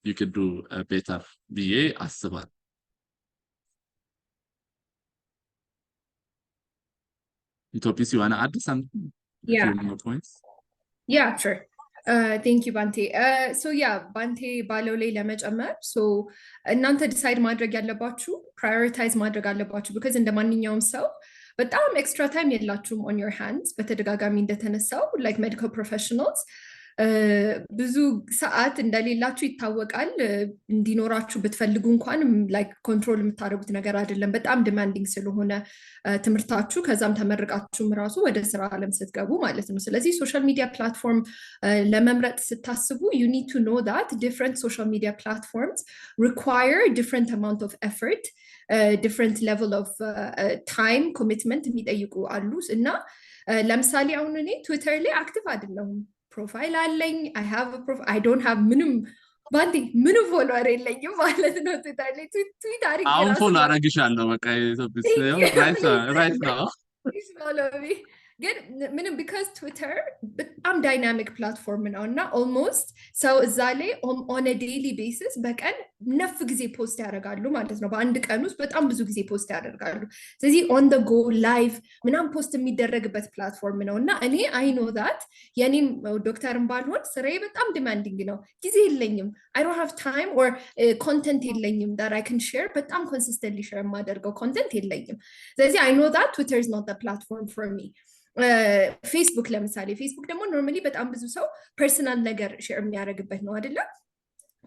you could do better ብዬ አስባለሁ Ethiopis you wanna add something Yeah. few more points Yeah, sure. Thank you Bante. So yeah, Bante ባለው ላይ ለመጨመር so እናንተ ዲሳይድ ማድረግ ያለባችሁ prioritize ማድረግ አለባችሁ because እንደማንኛውም ሰው በጣም ኤክስትራ ታይም የላችሁም on your hands በተደጋጋሚ እንደተነሳው like medical professionals ብዙ ሰዓት እንደሌላችሁ ይታወቃል እንዲኖራችሁ ብትፈልጉ እንኳን like ኮንትሮል የምታደርጉት ነገር አይደለም በጣም ዲማንዲንግ ስለሆነ ትምርታችሁ ከዛም ተመርቃችሁም ራሱ ወደ ስራ ዓለም ስትገቡ ማለት ነው ስለዚህ ሶሻል ሚዲያ ፕላትፎርም ለመምረጥ ስታስቡ you need to know that different social media platforms require different amount of effort different level of time commitment የሚጠይቁ አሉ እና ለምሳሌ አሁን እኔ ትዊተር ላይ አክቲቭ አይደለሁም ፕሮፋይል አለኝ I have a profile I don't have ባንዲ ምንም ፎሎወር የለኝም ማለት ነው ትዊተር ላይ ትዊት አድርጌ አሁን ፎሎ አረግሻለሁ በቃ ኢትዮጵስ ራይት ነው follow me ግን ምንም because Twitter በጣም ዳይናሚክ ፕላትፎርም ነው እና ኦልሞስት ሰው እዛ ላይ on a daily basis በቀን ነፍ ጊዜ ፖስት ያደርጋሉ ማለት ነው። በአንድ ቀን ውስጥ በጣም ብዙ ጊዜ ፖስት ያደርጋሉ። ስለዚህ on the go live ምናምን ፖስት የሚደረግበት ፕላትፎርም ነው እና እኔ I know that የኔም ዶክተርም ባልሆን ስራዬ በጣም ዲማንዲንግ ነው። ጊዜ የለኝም። I don't have time or content የለኝም that I can share በጣም consistently share የማደርገው content የለኝም። ስለዚህ I know that Twitter is not the platform for me. ፌስቡክ ለምሳሌ ፌስቡክ ደግሞ ኖርማሊ በጣም ብዙ ሰው ፐርሰናል ነገር ሼር የሚያደርግበት ነው አይደለ?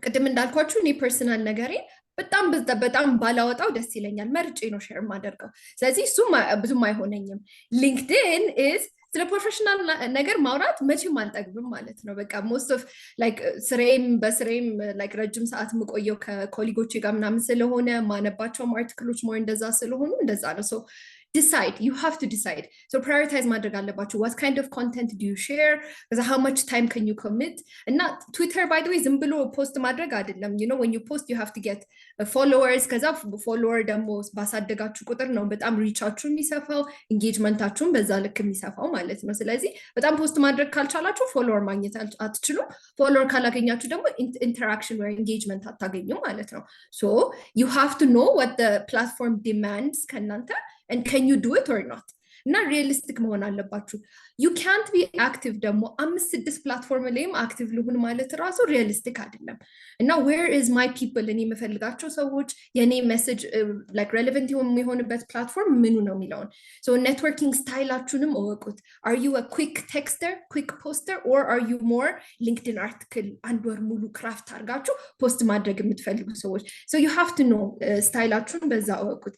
ቅድም እንዳልኳችሁ እኔ ፐርሰናል ነገሬ በጣም ባላወጣው ደስ ይለኛል፣ መርጬ ነው ሼር የማደርገው። ስለዚህ እሱም ብዙም አይሆነኝም። ሊንክድን ኢዝ ስለ ፕሮፌሽናል ነገር ማውራት መቼም አልጠግብም ማለት ነው። በቃ ሞስት ኦፍ ላይክ በስሬም ላይክ ረጅም ሰዓት የምቆየው ከኮሊጎቼ ጋር ምናምን ስለሆነ ማነባቸውም አርቲክሎች ሞር እንደዛ ስለሆኑ እንደዛ ነው። ሶ decide, you have to decide. So prioritize ማድረግ አለባችሁ. What kind of content do you share? How much time can you commit? And not Twitter, by the way, ዝም ብሎ ፖስት ማድረግ አይደለም. You know, when you post, you have to get followers. ከዛ follower ደግሞ ባሳደጋችሁ ቁጥር ነው በጣም ሪቻችሁ የሚሰፋው፣ ኢንጌጅመንታችሁን በዛ ልክ የሚሰፋው ማለት ነው። ስለዚህ በጣም ፖስት ማድረግ ካልቻላችሁ ፎሎወር ማግኘት አትችሉም። ፎሎወር ካላገኛችሁ ደግሞ ኢንተራክሽን ወይ ኢንጌጅመንት አታገኙም ማለት ነው። So you have to know what the platform demands ከእናንተ and can you do it or not? እና ሪያሊስቲክ መሆን አለባችሁ። you can't be active ደግሞ 5-6 ፕላትፎርም ላይም አክቲቭ ልሁን ማለት ራሱ ሪያሊስቲክ አይደለም። እና where is my people እኔ የምፈልጋቸው ሰዎች የኔ ሜሴጅ like relevant የሚሆንበት ፕላትፎርም ምኑ ነው የሚለውን so networking ስታይላችሁንም እወቁት። are you a quick texter, quick poster or are you more LinkedIn article አንድ ወር ሙሉ ክራፍት አድርጋችሁ ፖስት ማድረግ የምትፈልጉ ሰዎች so you have to know ስታይላችሁን በዛ እወቁት።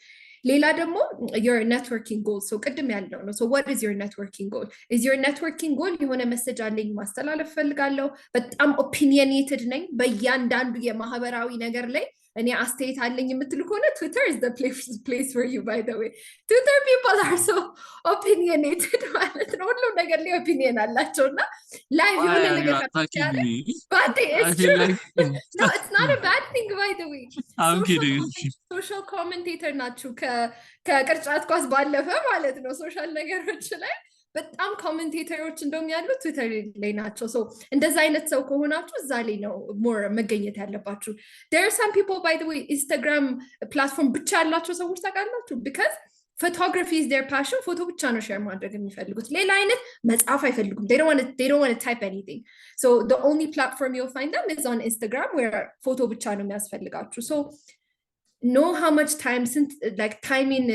ሌላ ደግሞ your networking goal so ቅድም ያለው ነው so what is your networking goal? is your networking goal የሆነ ሜሴጅ አለኝ ማስተላለፍ ፈልጋለሁ በጣም opinionated ነኝ በእያንዳንዱ የማህበራዊ ነገር ላይ እኔ አስተያየት አለኝ የምትሉ ከሆነ Twitter is the place for you by the way. Twitter people are so opinionated ማለት ነው ሁሉም ነገር ላይ ኦፒኒየን አላቸውና ላይቭ የሆነ ነገር but it's true no it's not a bad thing by the way. I'm kidding. social commentator ናችሁ ከቅርጫት ኳስ ባለፈ ማለት ነው ሶሻል ነገሮች ላይ በጣም ኮሜንቴተሮች እንደውም ያሉት ትዊተር ላይ ናቸው። ሶ እንደዛ አይነት ሰው ከሆናችሁ እዛ ላይ ነው ሞር መገኘት ያለባችሁ። there are some people by the way ኢንስታግራም ፕላትፎርም ብቻ ያላቸው ሰዎች ታውቃላችሁ because photography is their passion ፎቶ ብቻ ነው ሼር ማድረግ የሚፈልጉት ሌላ አይነት መጻፍ አይፈልጉም they don't want to type anything so the only platform you'll find them is on Instagram where ፎቶ ብቻ ነው የሚያስፈልጋችሁ so know how much time since like timing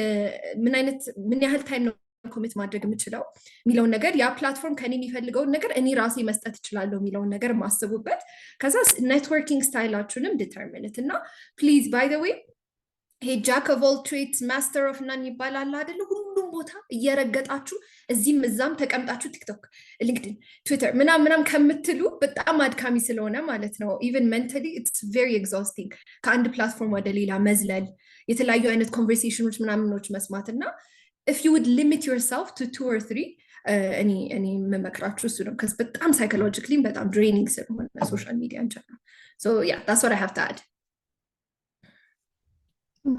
ምን ያህል ታይም ነው ኮሚት ማድረግ የምችለው የሚለውን ነገር ያ ፕላትፎርም ከኔ የሚፈልገውን ነገር እኔ ራሴ መስጠት እችላለሁ የሚለውን ነገር ማስቡበት ከዛ ኔትወርኪንግ ስታይላችሁንም ዲተርሚንት እና ፕሊዝ ባይ ዘ ዌይ ይሄ ጃክ ኦፍ ኦል ትሬድስ ማስተር ኦፍ ናን ይባላል አይደል ሁሉም ቦታ እየረገጣችሁ እዚህም እዛም ተቀምጣችሁ ቲክቶክ ሊንክድን ትዊተር ምናምን ከምትሉ በጣም አድካሚ ስለሆነ ማለት ነው ኢቨን ሜንታሊ ኢትስ ቬሪ ኤግዞስቲንግ ከአንድ ፕላትፎርም ወደ ሌላ መዝለል የተለያዩ አይነት ኮንቨርሴሽኖች ምናምኖች መስማት እና if you would limit yourself to 2 or 3 እኔ መመክራችሁ እሱ ነው because በጣም psychologically በጣም draining ስለሆነ social media in general so yeah that's what I have to add.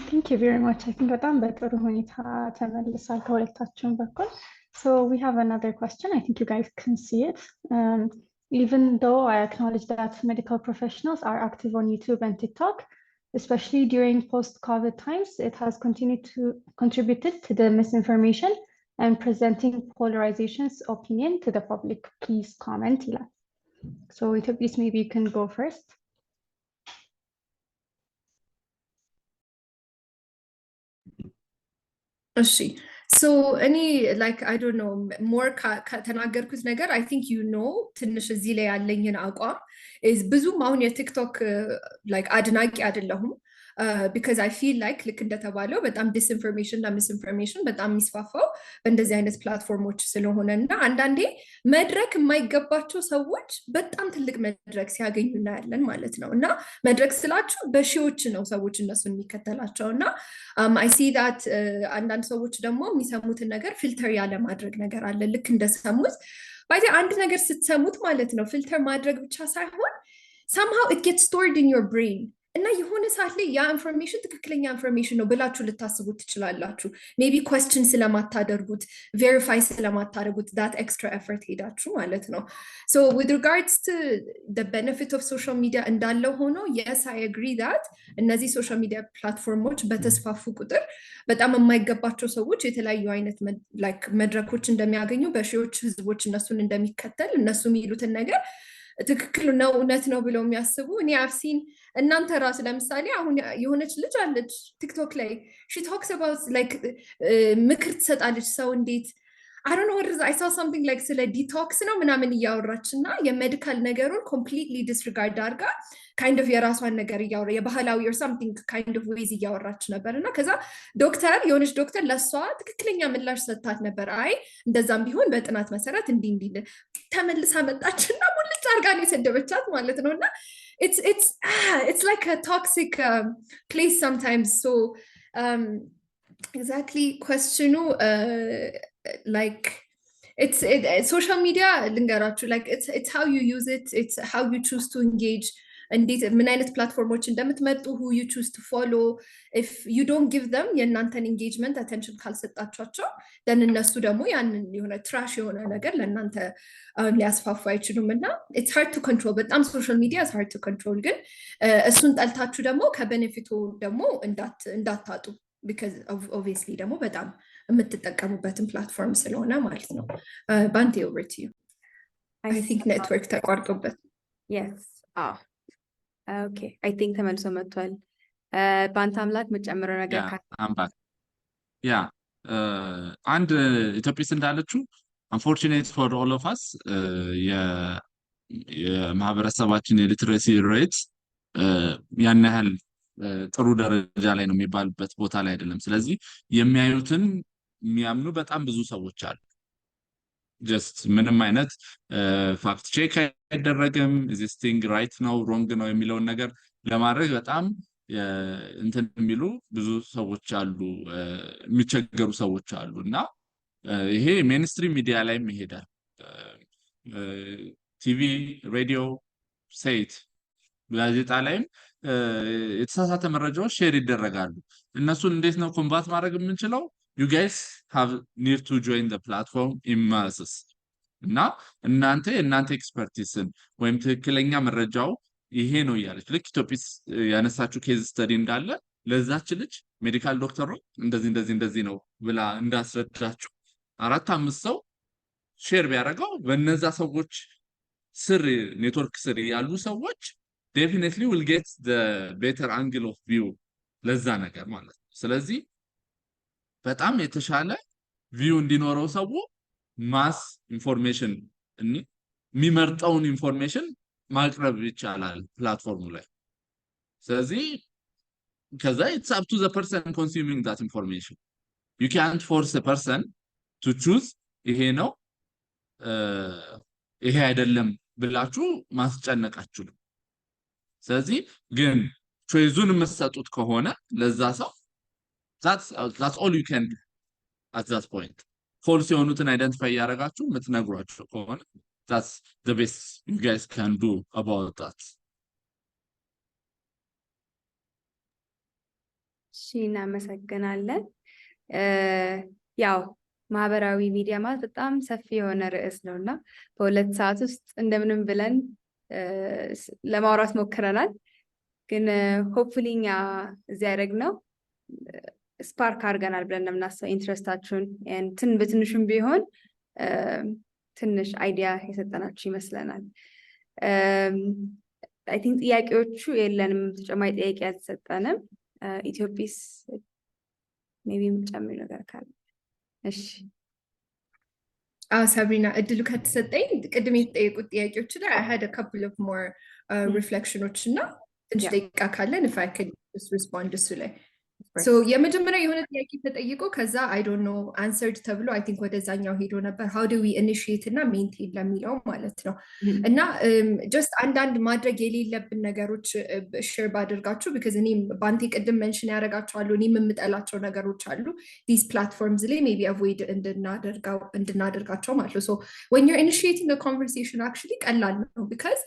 Thank you very much. I think በጣም በጥሩ ሁኔታ ተመልሷል ከሁለታችሁም በኩል so we have another question. I think you guys can see it. Even though I acknowledge that medical professionals are active on YouTube and TikTok, especially during post-COVID times, it has contributed to the misinformation and presenting polarization's opinion to the public. Please comment. So Ethiopis, maybe you can go first. So any like I don't know more ከተናገርኩት ነገር I think you know ትንሽ እዚህ ላይ ያለኝን አቋም is ብዙም አሁን የቲክቶክ like አድናቂ አይደለሁም because I feel like ልክ እንደተባለው በጣም disinformation እና misinformation በጣም የሚስፋፋው በእንደዚህ አይነት ፕላትፎርሞች ስለሆነ እና አንዳንዴ መድረክ የማይገባቸው ሰዎች በጣም ትልቅ መድረክ ሲያገኙ እናያለን ማለት ነው እና መድረክ ስላችሁ በሺዎች ነው ሰዎች እነሱን የሚከተላቸው እና I see that አንዳንድ ሰዎች ደግሞ የሚሰሙትን ነገር ፊልተር ያለ ማድረግ ነገር አለ ልክ እንደሰሙት ባይዚ አንድ ነገር ስትሰሙት ማለት ነው ፊልተር ማድረግ ብቻ ሳይሆን somehow it gets stored in your brain እና የሆነ ሰዓት ላይ ያ ኢንፎርሜሽን ትክክለኛ ኢንፎርሜሽን ነው ብላችሁ ልታስቡት ትችላላችሁ። ሜቢ ኮስችን ስለማታደርጉት ቬሪፋይ ስለማታደርጉት ዳት ኤክስትራ ኤፈርት ሄዳችሁ ማለት ነው። ሶ ዊዝ ሪጋርድስ ቱ ዘ ቤኔፊት ኦፍ ሶሻል ሚዲያ እንዳለው ሆኖ የስ አይ አግሪ ዳት እነዚህ ሶሻል ሚዲያ ፕላትፎርሞች በተስፋፉ ቁጥር በጣም የማይገባቸው ሰዎች የተለያዩ አይነት መድረኮች እንደሚያገኙ በሺዎች ህዝቦች እነሱን እንደሚከተል እነሱ የሚሉትን ነገር ትክክል ነው እውነት ነው ብለው የሚያስቡ እኔ አፍሲን እናንተ ራሱ ለምሳሌ አሁን የሆነች ልጅ አለች ቲክቶክ ላይ she talks about like ምክር ትሰጣለች ሰው እንዴት I don't know what it is. I saw something like ስለ ዲቶክስ ነው ምናምን እያወራች እና የሜዲካል ነገሩን completely disregard አድርጋ kind of የራሷን ነገር እያወራ የባህላዊ or something kind of ways እያወራች ነበር እና ከዛ ዶክተር የሆነች ዶክተር ለሷ ትክክለኛ ምላሽ ሰጥታት ነበር። አይ እንደዛም ቢሆን በጥናት መሰረት እንዲህ ተመልሳ መጣችና ሙልጭ አድርጋ ነው የሰደበቻት ማለት ነው እና it's like a toxic place sometimes. So exactly question like it's social media ልንገራችሁ like it's how you use it, it's how you choose to engage እንዴት ምን አይነት ፕላትፎርሞች እንደምትመርጡ who you choose to follow. if you don't give them የእናንተን engagement attention ካልሰጣችኋቸው then እነሱ ደግሞ ያንን የሆነ ትራሽ የሆነ ነገር ለእናንተ ሊያስፋፉ አይችሉም እና it's hard to control በጣም social media is hard to control ግን እሱን ጠልታችሁ ደግሞ ከቤኔፊቱ ደግሞ እንዳታጡ because obviously ደግሞ በጣም የምትጠቀሙበትን ፕላትፎርም ስለሆነ ማለት ነው። ባንቴ over to you. I think network ተቋርጦበት yes okay I think ተመልሶ መጥቷል። ባንታምላክ መጨመረው ነገር አንድ ኢትዮጵያስ እንዳለችው unfortunate for all of us የማህበረሰባችን የሊትሬሲ ሬት ያን ያህል ጥሩ ደረጃ ላይ ነው የሚባልበት ቦታ ላይ አይደለም። ስለዚህ የሚያዩትን የሚያምኑ በጣም ብዙ ሰዎች አሉ። just ምንም አይነት ፋክት ቼክ አይደረግም is this thing right ነው wrong ነው የሚለውን ነገር ለማድረግ በጣም እንትን የሚሉ ብዙ ሰዎች አሉ፣ የሚቸገሩ ሰዎች አሉ እና ይሄ ሜንስትሪም ሚዲያ ላይም ይሄዳል። ቲቪ ሬዲዮ ሴት ጋዜጣ ላይም የተሳሳተ መረጃዎች ሼር ይደረጋሉ። እነሱን እንዴት ነው ኮምባት ማድረግ የምንችለው? you guys have need to join the platform in masses እና እናንተ ኤክስፐርቲስን ወይም ትክክለኛ መረጃው ይሄ ነው ያለች ልክ ኢትዮጵያስ ያነሳችሁ ኬዝ ስተዲ እንዳለ ለዛች ልጅ ሜዲካል ዶክተሩ እንደዚህ ነው ብላ እንዳስረዳችሁ 4-5 ሰው ሼር ቢያደርገው በእነዛ ሰዎች ስር ኔትወርክ ስር ያሉ ሰዎች definitely will get the better angle of view ለዛ ነገር ማለት ነው። ስለዚህ በጣም የተሻለ ቪው እንዲኖረው ሰው ማስ ኢንፎርሜሽን የሚመርጠውን ኢንፎርሜሽን ማቅረብ ይቻላል ፕላትፎርሙ ላይ። ስለዚህ ከዛ it's up to the person consuming that information. You can't force a person to choose ይሄ ነው ይሄ አይደለም ብላችሁ ማስጨነቃችሁ። ስለዚህ ግን ቾይዙን መስጠቱት ከሆነ ለዛ ሰው that's all you can do at that point. false የሆኑትን አይደንቲፋይ ያደርጋችሁ የምትነግሯቸው ከሆነ that's the best you guys can do about that. እናመሰግናለን። ያው ማህበራዊ ሚዲያ ማለት በጣም ሰፊ የሆነ ርዕስ ነውና በ2 ሰዓት ውስጥ እንደምንም ብለን ለማውራት ሞክረናል። ግን ሆፕፉሊ እኛ እዚህ ያደረግነው ስፓርክ አድርገናል ብለን የምናስበው ኢንትረስታችሁን በትንሹም ቢሆን ትንሽ አይዲያ የሰጠናችሁ ይመስለናል። አይ ቲንክ ጥያቄዎቹ የለንም፣ ተጨማሪ ጥያቄ ያልተሰጠንም። ኢትዮጵያስ ሜቢ የምትጨምሪው ነገር ካለ? እሺ ሳብሪና እድሉ ከተሰጠኝ ቅድም የተጠየቁት ጥያቄዎች ላይ I had a couple of more reflections እና ትንሽ ደቂቃ ካለን if I could just respond እሱ ላይ So የመጀመሪያ የሆነ ጥያቄ ተጠይቆ ከዛ I don't know answered ተብሎ I think ወደዛኛው ሄዶ ነበር how do we initiate እና maintain ለሚለው ማለት ነው። እና just አንዳንድ ማድረግ የሌለብን ነገሮች share ባደርጋችሁ because እኔም ባንቴ ቅድም mention ያደርጋቸዋለሁ እኔም የምጠላቸው ነገሮች አሉ these platforms ላይ maybe avoid እንድናደርጋቸው ማለት ነው። So when you're initiating a conversation actually ቀላል ነው because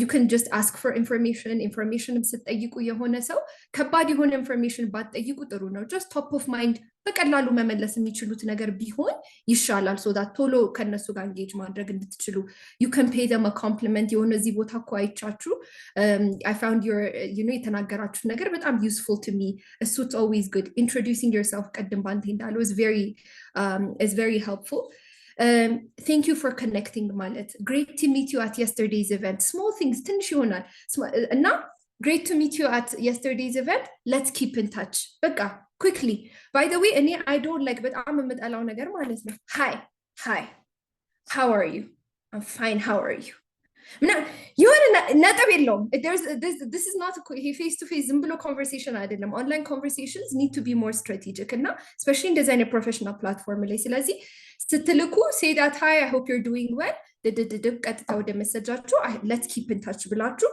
you can just ask for information ስትጠይቁ የሆነ ሰው ከባድ የሆነ ኢንፎርሜሽን ባትጠይቁ ጥሩ ነው just top of mind በቀላሉ መመለስ የሚችሉት ነገር ቢሆን ይሻላል so that ቶሎ ከነሱ ጋር engage ማድረግ እንድትችሉ you can pay them a compliment የሆነ እዚህ ቦታ እኮ አይቻችሁ I found your የተናገራችሁት ነገር በጣም useful to me so it's always good introducing yourself ቀድም ባንቴ እንዳለው is very helpful. Thank you for connecting ማለት great to meet you at yesterday's event small things ትንሽ ይሆናል እና great to meet you at yesterday's event let's keep in touch በቃ quickly by the way I don't like በጣም የምጠላው ነገር ማለት ነው hi how are you I'm fine how are you የሆነ ነጥብ የለውም this is not a face to face ዝም ብሎ conversation አይደለም online conversations need to be more strategic እና especially እንደዚህ አይነት professional platform ላይ ስለዚህ ስትልኩ say that hi I hope you're doing well ቀጥታ ወደ መሰጃችሁ let's keep in touch ብላችሁ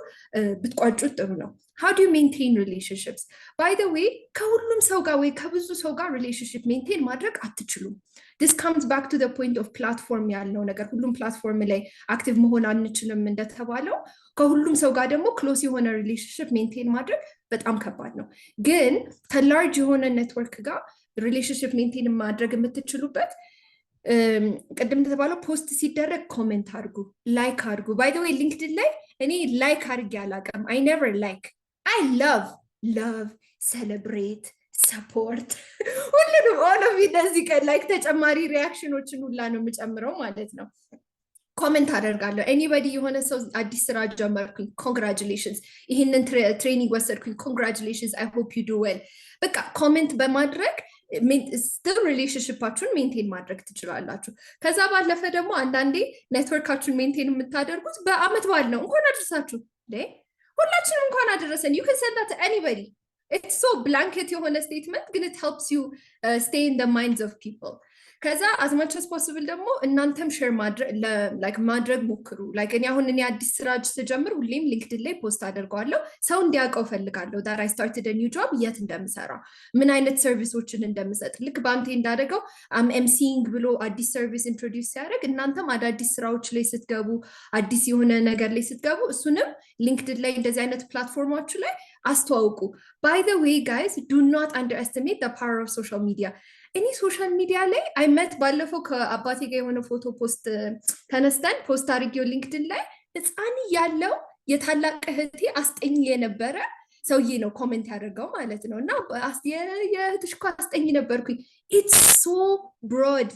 ብትቋጩት ጥሩ ነው how do you maintain relationships by the way ከሁሉም ሰው ጋር ወይ ከብዙ ሰው ጋር relationship maintain ማድረግ አትችሉም this comes back to the point of platform ያልነው ነገር ሁሉም ፕላትፎርም ላይ active መሆን አንችልም እንደተባለው ከሁሉም ሰው ጋር ደግሞ close የሆነ relationship maintain ማድረግ በጣም ከባድ ነው ግን ከላርጅ የሆነ ኔትወርክ ጋር relationship maintain ማድረግ የምትችሉበት ቀደም ተባለው ፖስት ሲደረግ ኮሜንት አድርጉ ላይክ አድርጉ by the way ሊንክድን ላይ እኔ ላይክ አድርጌ አላውቅም I never like I love celebrate support ሁሉንም all of it እንደዚህ ላይክ ተጨማሪ ሪአክሽኖችን ሁላ ነው የምጨምረው ማለት ነው ኮሜንት አደርጋለሁ anybody የሆነ ሰው አዲስ ስራ ጀመርኩኝ congratulations ይሄንን ትሬኒንግ ወሰድኩኝ congratulations I hope you do well በቃ ኮሜንት በማድረግ still relationshipአችሁን ሜንቴን ማድረግ ትችላላችሁ ከዛ ባለፈ ደግሞ አንዳንዴ ኔትወርካችሁን ሜንቴን የምታደርጉት በአመት በዓል ነው እንኳን አደረሳችሁ ሁላችንም እንኳን አደረሰን you can send that to anybody it's so blanket የሆነ statement ግን it helps you stay in the minds of people ከዛ as much as possible ደግሞ እናንተም ሼር ማድረግ ሞክሩ እኔ አሁን አዲስ ስራ ስጀምር ሁሌም ሊንክድን ላይ ፖስት አደርጋለሁ ሰው እንዲያውቀው ፈልጋለሁ that I started a new job የት እንደምሰራ ምን አይነት ሰርቪሶችን እንደምሰጥ ልክ ባንቴ እንዳደረገው emceeing ብሎ አዲስ ሰርቪስ ኢንትሮዲዩስ ሲያደርግ እናንተም አዳዲስ ስራዎች ላይ ስትገቡ አዲስ የሆነ ነገር ላይ ስትገቡ እሱንም ሊንክድን ላይ እንደዚህ አይነት ፕላትፎርሞች ላይ አስተዋውቁ by the way guys do not underestimate the power of social media any social media ላይ I met ባለፈው ከአባቴ ጋር የሆነ ፎቶ ፖስት ተነስተን ፖስት አድርጌው ሊንክድን ላይ ህፃን ያለው የታላቅ እህቴ አስጠኝ የነበረ ሰውዬ ነው ኮሜንት ያደርገው ማለት ነው እና የእህትሽ እኮ አስጠኝ ነበርኩኝ it's so broad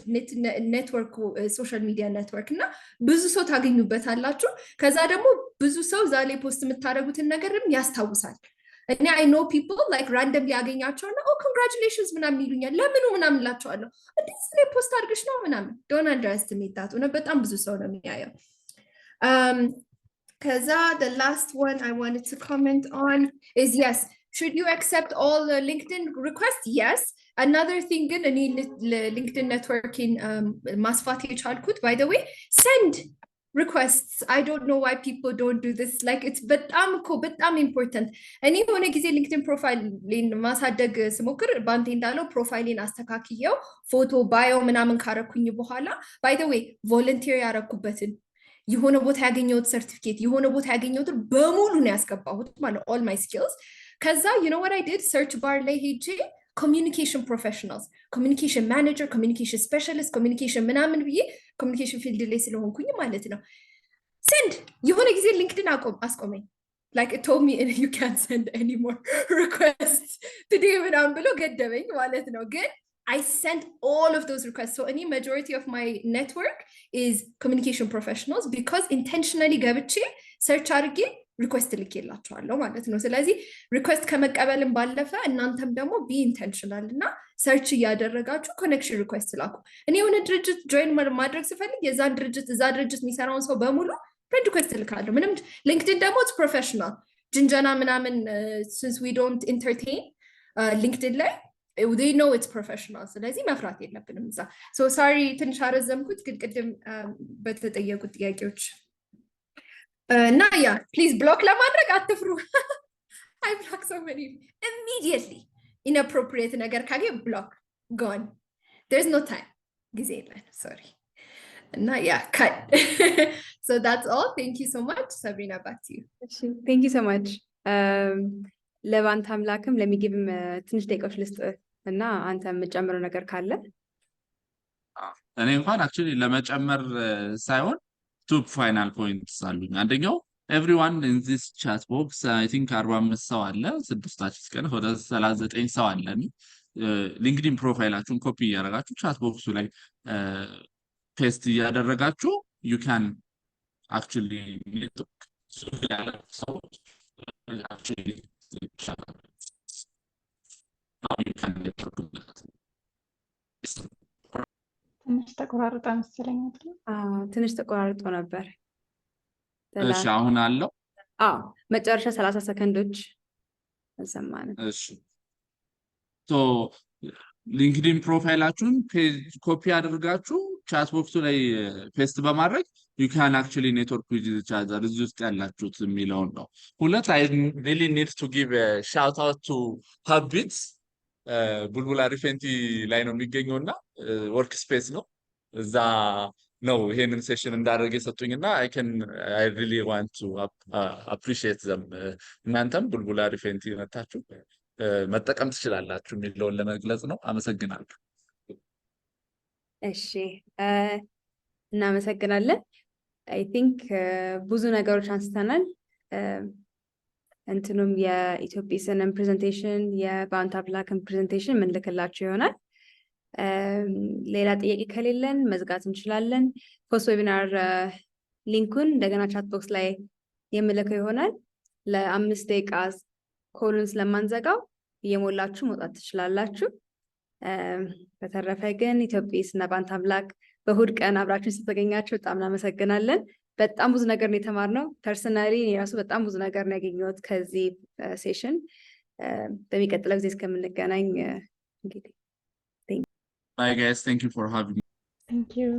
network social media network እና ብዙ ሰው ታገኙበታላችሁ ከዛ ደግሞ ብዙ ሰው ዛሬ ፖስት የምታደርጉትን ነገርም ያስታውሳል and I know people like randomly ያገኛቸውና oh congratulations ምናምን ይሉኛል ለምኑ ምናምን ላቸዋለሁ እንዴት ላይ ፖስት አድርገሽ ነው ምናምን don't underestimate that እና በጣም ብዙ ሰው ነው የሚያየው ከዛ the last one I wanted to comment on is yes should you accept all LinkedIn requests yes another thing ግን እኔ LinkedIn networking ማስፋት የቻልኩት by the way send requests I don't know why people don't do this like it's በጣም important እኔ ሆነ ጊዜ ሊንክድን ፕሮፋይልን ማሳደግ ስሞክር ባንቴ እንዳለው ፕሮፋይልን አስተካክየው ፎቶ ባዮ ምናምን ካረኩኝ በኋላ by the way volunteer ያረኩበትን የሆነ ቦታ ያገኘሁት ሰርቲፊኬት የሆነ ቦታ ያገኘሁት በሙሉ ነው ያስገባሁት ማለት all my skills ከዛ you know what I did search bar ላይ ሄጄ communication professionals communication manager communication specialist communication ምናምን ብዬ communication field ላይ ስለሆንኩኝ ማለት ነው send የሆነ ጊዜ ሊንክድን አስቆመኝ like it told me you can't send any more requests today ምናምን ብሎ ገደበኝ ማለት ነው ግን I sent all of those requests so any majority of my network is communication professionals because intentionally ገብቼ search አድርጌ ሪኩዌስት ልኬላችኋለሁ ማለት ነው ስለዚህ ሪኩዌስት ከመቀበልን ባለፈ እናንተም ደግሞ be intentional እና ሰርች እያደረጋችሁ ኮኔክሽን ሪኩዌስት ላኩ እኔ የሆነ ድርጅት ጆይን ማድረግ ስፈልግ የዛን ድርጅት የሚሰራውን ሰው በሙሉ ፍሬንድ ሪኩዌስት ልካለሁ ምንም ሊንክድን ደግሞ it's professional ጅንጀና ምናምን since we don't entertain ሊንክድን ላይ they know it's professional ስለዚህ መፍራት የለብንም እዛ so sorry ትንሽ አረዘምኩት ግን ቅድም በተጠየቁት ጥያቄዎች እና yeah please block ለማድረግ አትፍሩ I block so many immediately inappropriate ነገር ካገኘ block gone there's no time ጊዜ የለን sorry And yeah, cut. So that's all. Thank you so much. Sabrina, back to you. Thank you so much. ለባንታምላክም ለሚጊቭም ትንሽ ደቂቃዎች ልስጥ እና አንተ የምጨምረው ነገር ካለ እኔ እንኳን አክቹሊ ለመጨመር ሳይሆን two final points አሉኝ። አንደኛው everyone in this chat box I think 45 ሰው አለ፣ ስድስታችሁ እስከ ወደ 39 ሰው አለ። ሊንክድኢን ፕሮፋይላችሁን ኮፒ እያደረጋችሁ ቻት ቦክሱ ላይ ፔስት እያደረጋችሁ you can actually actually ትንሽ ተቆራርጣ መሰለኝ አይደል? ትንሽ ተቆራርጦ ነበር። እሺ አሁን አለው? መጨረሻ 30 ሰከንዶች እንሰማለን። እሺ ሶ ሊንክድኢን ፕሮፋይላችሁን ኮፒ አድርጋችሁ ቻት ቦክሱ ላይ ፔስት በማድረግ you can actually network with each other እዚህ ውስጥ ያላችሁት የሚለውን ነው። ሁለት I really need to give a shout out to Habits ቡልቡላ ሪፌንቲ ላይ ነው የሚገኘውና ወርክ ስፔስ ነው፣ እዛ ነው ይሄንን ሴሽን እንዳደረገ የሰጡኝና I really want to appreciate them። እናንተም ቡልቡላ ሪፌንቲ መጣችሁ መጠቀም ትችላላችሁ የሚለውን ለመግለጽ ነው። አመሰግናለሁ። እሺ እናመሰግናለን። I think ብዙ ነገሮች አንስተናል። እንትኑም የኢትዮጲስን ፕሬዘንቴሽን የባንታምላክን ፕሬዘንቴሽን ምን ልክላችሁ ይሆናል። ሌላ ጥያቄ ከሌለን መዝጋት እንችላለን። ፖስት ዌቢናር ሊንኩን እንደገና ቻት ቦክስ ላይ የምልከው ይሆናል። ለ5 ደቂቃ ኮሉን ስለማንዘጋው እየሞላችሁ መውጣት ትችላላችሁ። በተረፈ ግን ኢትዮጲስ እና ባንታምላክ በእሑድ ቀን አብራችሁን ስለተገኛችሁ በጣም እናመሰግናለን። በጣም ብዙ ነገር ነው የተማርነው። ፐርሰናሊ የራሱ በጣም ብዙ ነገር ነው ያገኘሁት ከዚህ ሴሽን። በሚቀጥለው ጊዜ እስከምንገናኝ እንግዲህ Bye guys, thank you for having me. Thank you.